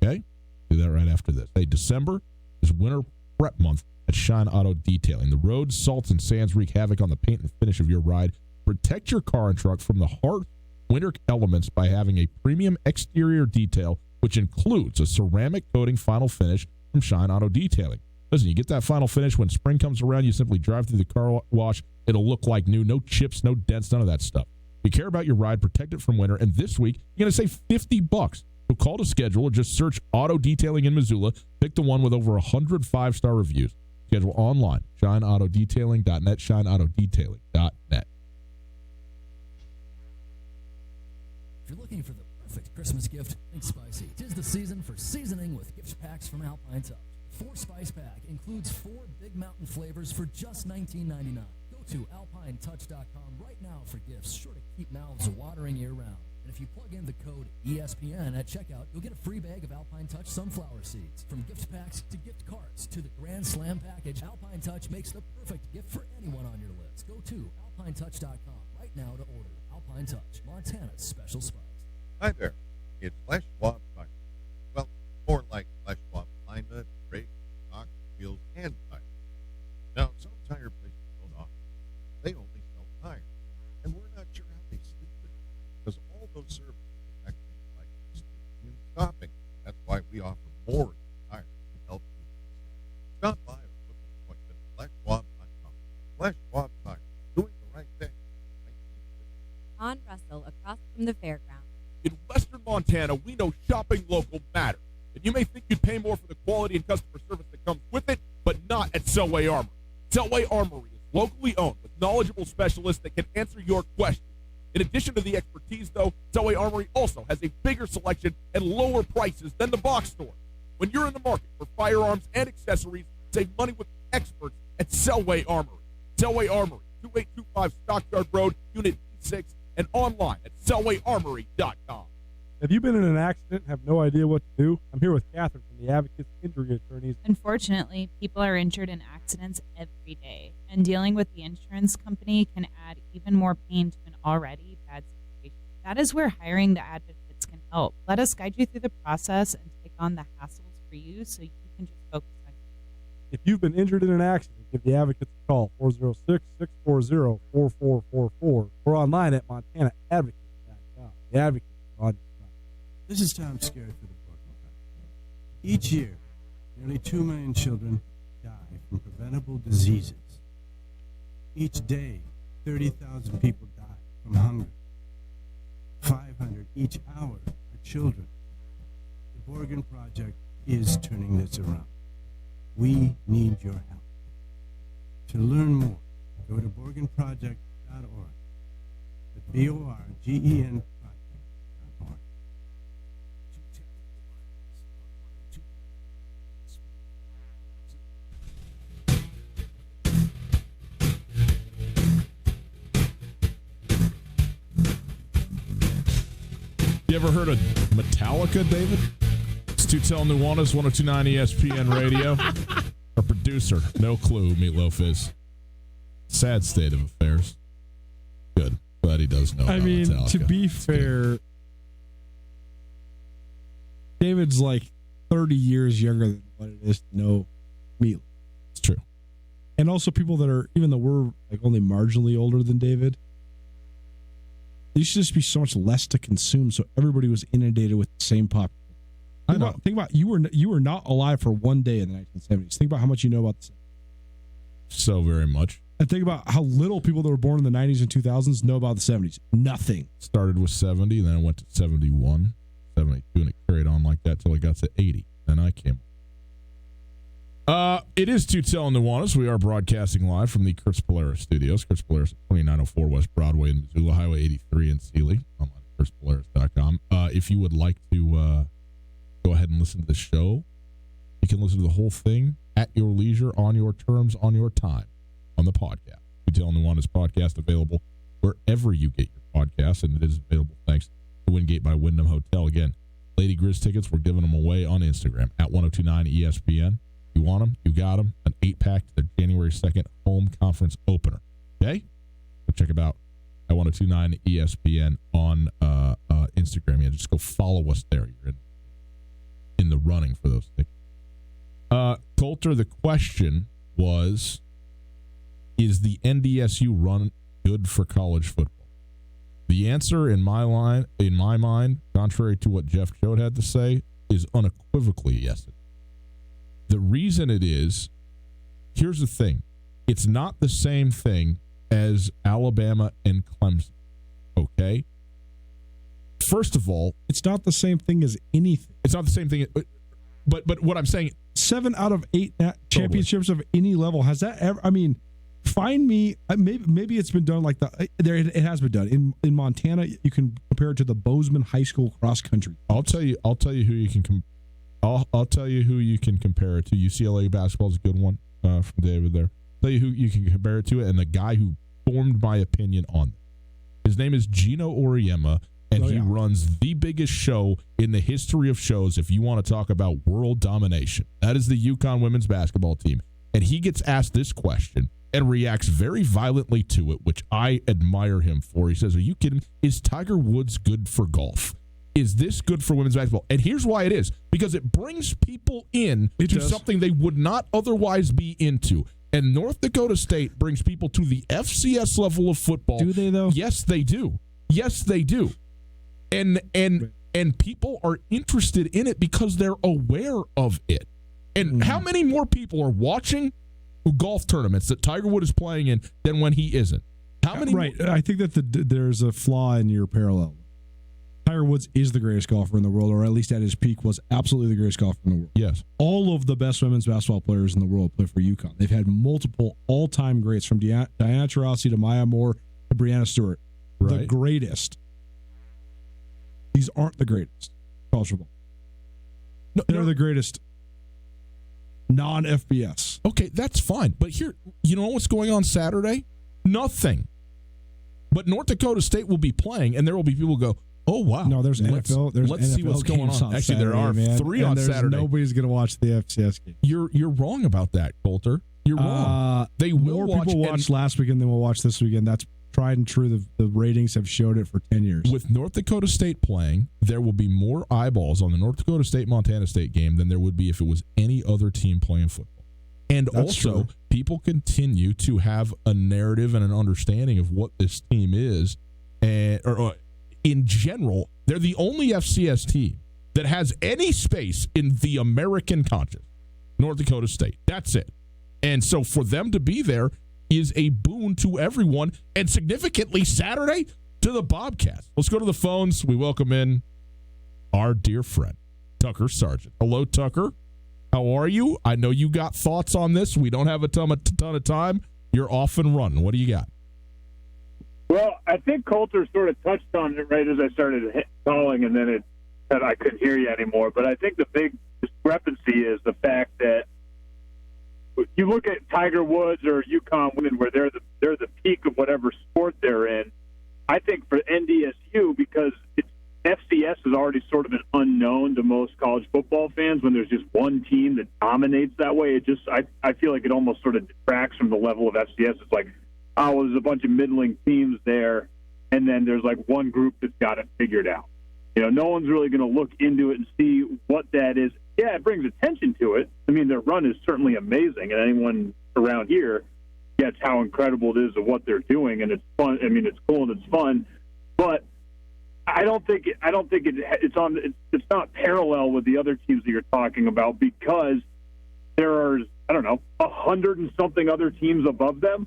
Okay? Do that right after this. Hey, December is winter prep month at Shine Auto Detailing. The roads, salts, and sands wreak havoc on the paint and finish of your ride. Protect your car and truck from the harsh winter elements by having a premium exterior detail, which includes a ceramic coating final finish from Shine Auto Detailing. Listen, you get that final finish when spring comes around, you simply drive through the car wash. It'll look like new. No chips, no dents, none of that stuff. If you care about your ride, protect it from winter. And this week, you're going to save $50. So call to schedule or just search Auto Detailing in Missoula. Pick the one with over 100 5-star reviews. Schedule online, shineautodetailing.net, shineautodetailing.net. If you're looking for the perfect Christmas gift, think spicy. 'Tis the season for seasoning with gift packs from Alpine Touch. 4-spice pack includes 4 Big Mountain flavors for just $19.99. Go to alpinetouch.com right now for gifts sure to keep mouths watering year-round. And if you plug in the code ESPN at checkout, you'll get a free bag of Alpine Touch sunflower seeds. From gift packs to gift cards to the Grand Slam package, Alpine Touch makes the perfect gift for anyone on your list. Go to alpinetouch.com right now to order. Alpine Touch, Montana's special spice. Hi there. It's Les Schwab Tire. Well, more like Les Schwab alignment, brakes, shocks, wheels, and tires. Now, some tire places don't offer. They only sell tires. And we're not sure how they sleep with it, because all those services affect things like sleeping and shopping. That's why we offer more tires to help you. Stop by or book an appointment at LesSchwab.com. Les Schwab Tire, doing the right thing. On Russell, across from the fairground. In Western Montana, we know shopping local matters. And you may think you'd pay more for the quality and customer service that comes with it, but not at Selway Armory. Selway Armory is locally owned with knowledgeable specialists that can answer your questions. In addition to the expertise, though, Selway Armory also has a bigger selection and lower prices than the box store. When you're in the market for firearms and accessories, save money with experts at Selway Armory. Selway Armory, 2825 Stockyard Road, Unit E6, and online at SelwayArmory.com. Have you been in an accident and have no idea what to do? I'm here with Catherine from the Advocates Injury Attorneys. Unfortunately, people are injured in accidents every day, and dealing with the insurance company can add even more pain to an already bad situation. That is where hiring the advocates can help. Let us guide you through the process and take on the hassles for you so you can just focus on your If you've been injured in an accident, give the Advocates a call, 406-640-4444, or online at montanaadvocates.com. The Advocates are on your side. This is Tom Skerritt for the Brooklyn Each year, Nearly 2 million children die from preventable diseases. Each day, 30,000 people die from hunger. 500 each hour are children. The Borgen Project is turning this around. We need your help. To learn more, go to borgenproject.org. That's BORGEN project.org. You ever heard of Metallica, David? It's Tutel Nuanez, 102.9 ESPN Radio. Our producer, no clue who Meatloaf is. Sad state of affairs. Good. Glad he does know. I mean, Metallica. to be fair, David's like 30 years younger than what it is to know Meatloaf. It's true. And also people that are, even though we're like only marginally older than David, there should just be so much less to consume, so everybody was inundated with the same pop. Think about you were not alive for one day in the 1970s. Think about how much you know about the 70s. So very much. And think about how little people that were born in the 90s and 2000s know about the 70s. Nothing. Started with 70, then it went to 71, 72, and it carried on like that till it got to 80. Then I came. It is Tutel Nuanez. We are broadcasting live from the Chris Polaris studios. Chris Polaris at 2904 West Broadway in Missoula, Highway 83 in Sealy. Online at chrispolaris.com. If you would like to go ahead and listen to the show, you can listen to the whole thing at your leisure, on your terms, on your time, on the podcast. Tutel Nuanez podcast available wherever you get your podcasts, and it is available thanks to Wingate by Wyndham Hotel. Again, Lady Grizz tickets, we're giving them away on Instagram at 1029 ESPN. You want them, you got them. An 8-pack to the January 2nd home conference opener. Okay? So check it out at 1029 ESPN on Instagram. Yeah, just go follow us there. You're in the running for those tickets. Coulter, the question was, is the NDSU run good for college football? The answer in my mind, contrary to what Jeff Choate had to say, is unequivocally yes. The reason it is, here's the thing. It's not the same thing as Alabama and Clemson, okay? First of all, it's not the same thing as anything. It's not the same thing, but what I'm saying, 7 out of 8 championships of any level, has that ever, I mean, find me, maybe it's been done like it has been done. In Montana, you can compare it to the Bozeman High School cross country. I'll tell you who you can I'll tell you who you can compare it to. UCLA basketball is a good one from David there. I'll tell you who you can compare it to, and the guy who formed my opinion on it. His name is Gino Auriemma, and he runs the biggest show in the history of shows if you want to talk about world domination. That is the UConn women's basketball team. And he gets asked this question and reacts very violently to it, which I admire him for. He says, are you kidding? Is Tiger Woods good for golf? Is this good for women's basketball? And here's why it is. Because it brings people in to something they would not otherwise be into. And North Dakota State brings people to the FCS level of football. Do they, though? Yes, they do. Yes, they do. And people are interested in it because they're aware of it. And how many more people are watching golf tournaments that Tiger Woods is playing in than when he isn't? How many? Right. I think that there's a flaw in your parallel. Tiger Woods is the greatest golfer in the world, or at least at his peak was absolutely the greatest golfer in the world. Yes. All of the best women's basketball players in the world play for UConn. They've had multiple all-time greats, from Diana Taurasi to Maya Moore to Breanna Stewart. Right. The greatest. These aren't the greatest college football. No, they're the greatest non-FBS. Okay, that's fine. But here, you know what's going on Saturday? Nothing. But North Dakota State will be playing, and there will be people who go, oh, wow. No, there's NFL. There's let's NFL see what's going on. Actually, Saturday, there are man. 3 on Saturday. Nobody's going to watch the FCS game. You're wrong about that, Coulter. You're wrong. They will more people watched last weekend than will watch this weekend. That's tried and true. The ratings have showed it for 10 years. With North Dakota State playing, there will be more eyeballs on the North Dakota State-Montana State game than there would be if it was any other team playing football. And That's also, true. people continue to have a narrative and an understanding of what this team is. And or in general, they're the only FCS team that has any space in the American conscience. North Dakota State. That's it. And so for them to be there is a boon to everyone, and significantly Saturday to the Bobcats. Let's go to the phones. We welcome in our dear friend, Tucker Sargent. Hello, Tucker. How are you? I know you got thoughts on this. We don't have a ton of time. You're off and running. What do you got? Well, I think Coulter sort of touched on it right as I started calling, and then it said I couldn't hear you anymore. But I think the big discrepancy is the fact that you look at Tiger Woods or UConn women, where they're the peak of whatever sport they're in. I think for NDSU, because FCS is already sort of an unknown to most college football fans. When there's just one team that dominates that way, I feel like it almost sort of detracts from the level of FCS. It's like, oh, well, there's a bunch of middling teams there, and then there's like one group that's got it figured out. No one's really going to look into it and see what that is. Yeah, it brings attention to it. I mean, their run is certainly amazing, and anyone around here gets how incredible it is of what they're doing, and it's fun. I mean, it's cool and it's fun, but I don't think it's not parallel with the other teams that you're talking about, because there are, I don't know, 100 and something other teams above them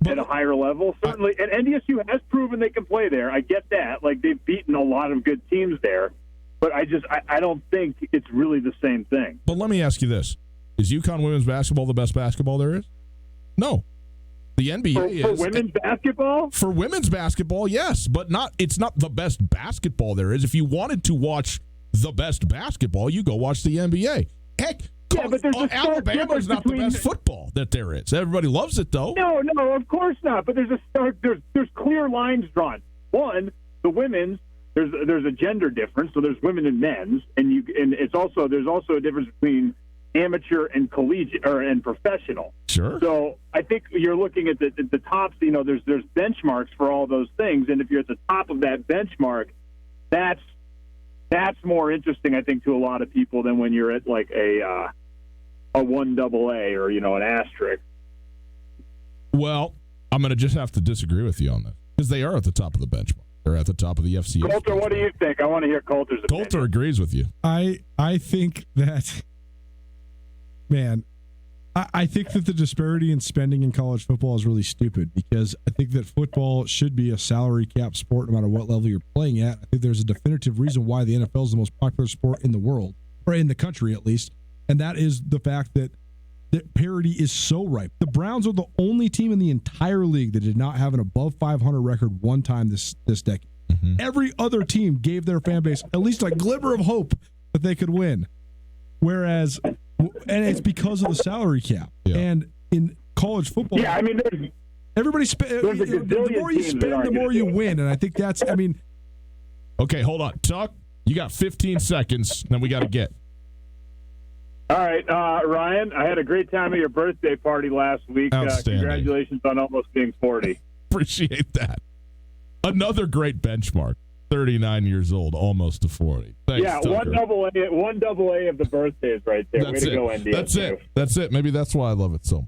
at a higher level. Certainly, and NDSU has proven they can play there. I get that. Like, they've beaten a lot of good teams there, but I don't think it's really the same thing. But let me ask you this. Is UConn women's basketball the best basketball there is? No. The NBA for women's basketball? For women's basketball, yes, but it's not the best basketball there is. If you wanted to watch the best basketball, you go watch the NBA. Heck, yeah, but there's Alabama's not the best football that there is. Everybody loves it, though. No, of course not. But there's clear lines drawn. One, the women's, there's a gender difference, so there's women and men's, and there's also a difference between amateur and collegiate and professional. Sure. So I think you're looking at the tops. There's benchmarks for all those things, and if you're at the top of that benchmark, that's more interesting, I think, to a lot of people than when you're at like a 1AA or an asterisk. Well, I'm going to just have to disagree with you on that, because they are at the top of the benchmark. They're at the top of the FCS. Coulter, what do you think? I want to hear Coulter's opinion. Coulter agrees with you. I think that, man, I think that the disparity in spending in college football is really stupid, because I think that football should be a salary cap sport no matter what level you're playing at. I think there's a definitive reason why the NFL is the most popular sport in the world, or in the country at least, and that is the fact that parity is so ripe. The Browns are the only team in the entire league that did not have an above 500 record one time this decade. Mm-hmm. Every other team gave their fan base at least a glimmer of hope that they could win. Whereas, and it's because of the salary cap. Yeah. And in college football, yeah, I mean, everybody the more you spend, the more you win. And I think that's, I mean. Okay, hold on. Tuck, you got 15 seconds, then we got to get. All right, Ryan, I had a great time at your birthday party last week. Congratulations on almost being 40. Appreciate that. Another great benchmark. 39 years old, almost to 40. Thanks, yeah, Tucker. one double A of the birthdays right there. That's Way to go, NDSU. That's it. Maybe that's why I love it so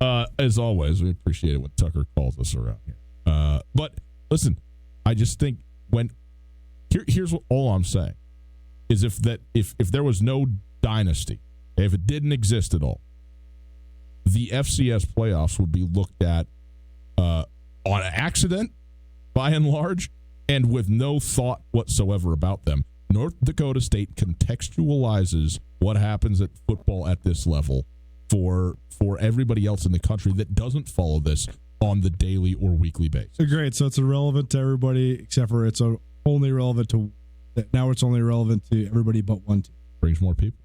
much. As always, we appreciate it when Tucker calls us around here. But listen, I just think here's what all I'm saying is if there was no dynasty, if it didn't exist at all, the FCS playoffs would be looked at on accident by and large, and with no thought whatsoever about them. North Dakota State contextualizes what happens at football at this level for everybody else in the country that doesn't follow this on the daily or weekly basis. Great. So it's irrelevant to everybody except for it's only relevant to now. It's only relevant to everybody but one team. Brings more people.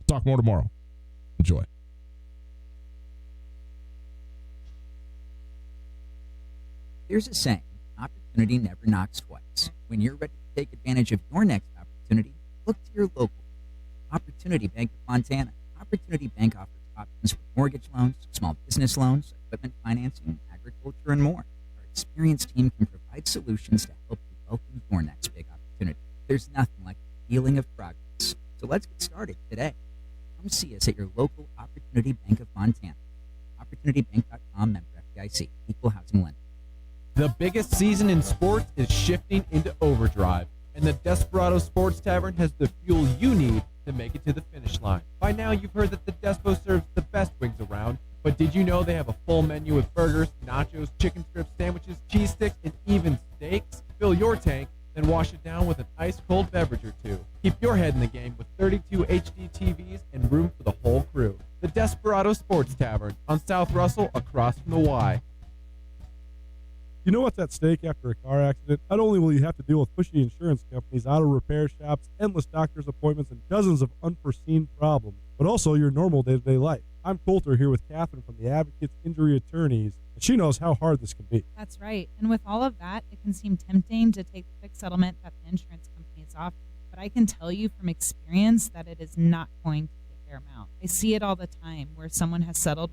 Talk more tomorrow. Enjoy. There's a saying, opportunity never knocks twice. When you're ready to take advantage of your next opportunity, look to your local Opportunity Bank of Montana. Opportunity Bank offers options for mortgage loans, small business loans, equipment financing, agriculture, and more. Our experienced team can provide solutions to help you welcome your next big opportunity. There's nothing like the feeling of progress. So let's get started today. Come see us at your local Opportunity Bank of Montana. OpportunityBank.com, member FDIC, equal housing lender. The biggest season in sports is shifting into overdrive, and the Desperado Sports Tavern has the fuel you need to to make it to the finish line. By now, you've heard that the Despo serves the best wings around, but did you know they have a full menu with burgers, nachos, chicken strips, sandwiches, cheese sticks, and even steaks? Fill your tank, then wash it down with an ice-cold beverage or two. Keep your head in the game with 32 HD TVs and room for the whole crew. The Desperado Sports Tavern on South Russell across from the Y. You know what's at stake after a car accident? Not only will you have to deal with pushy insurance companies, auto repair shops, endless doctor's appointments, and dozens of unforeseen problems, but also your normal day-to-day life. I'm Coulter here with Catherine from the Advocates Injury Attorneys, and she knows how hard this can be. That's right. And with all of that, it can seem tempting to take the quick settlement that the insurance company is offering. But I can tell you from experience that it is not going to pay a fair amount. I see it all the time where someone has settled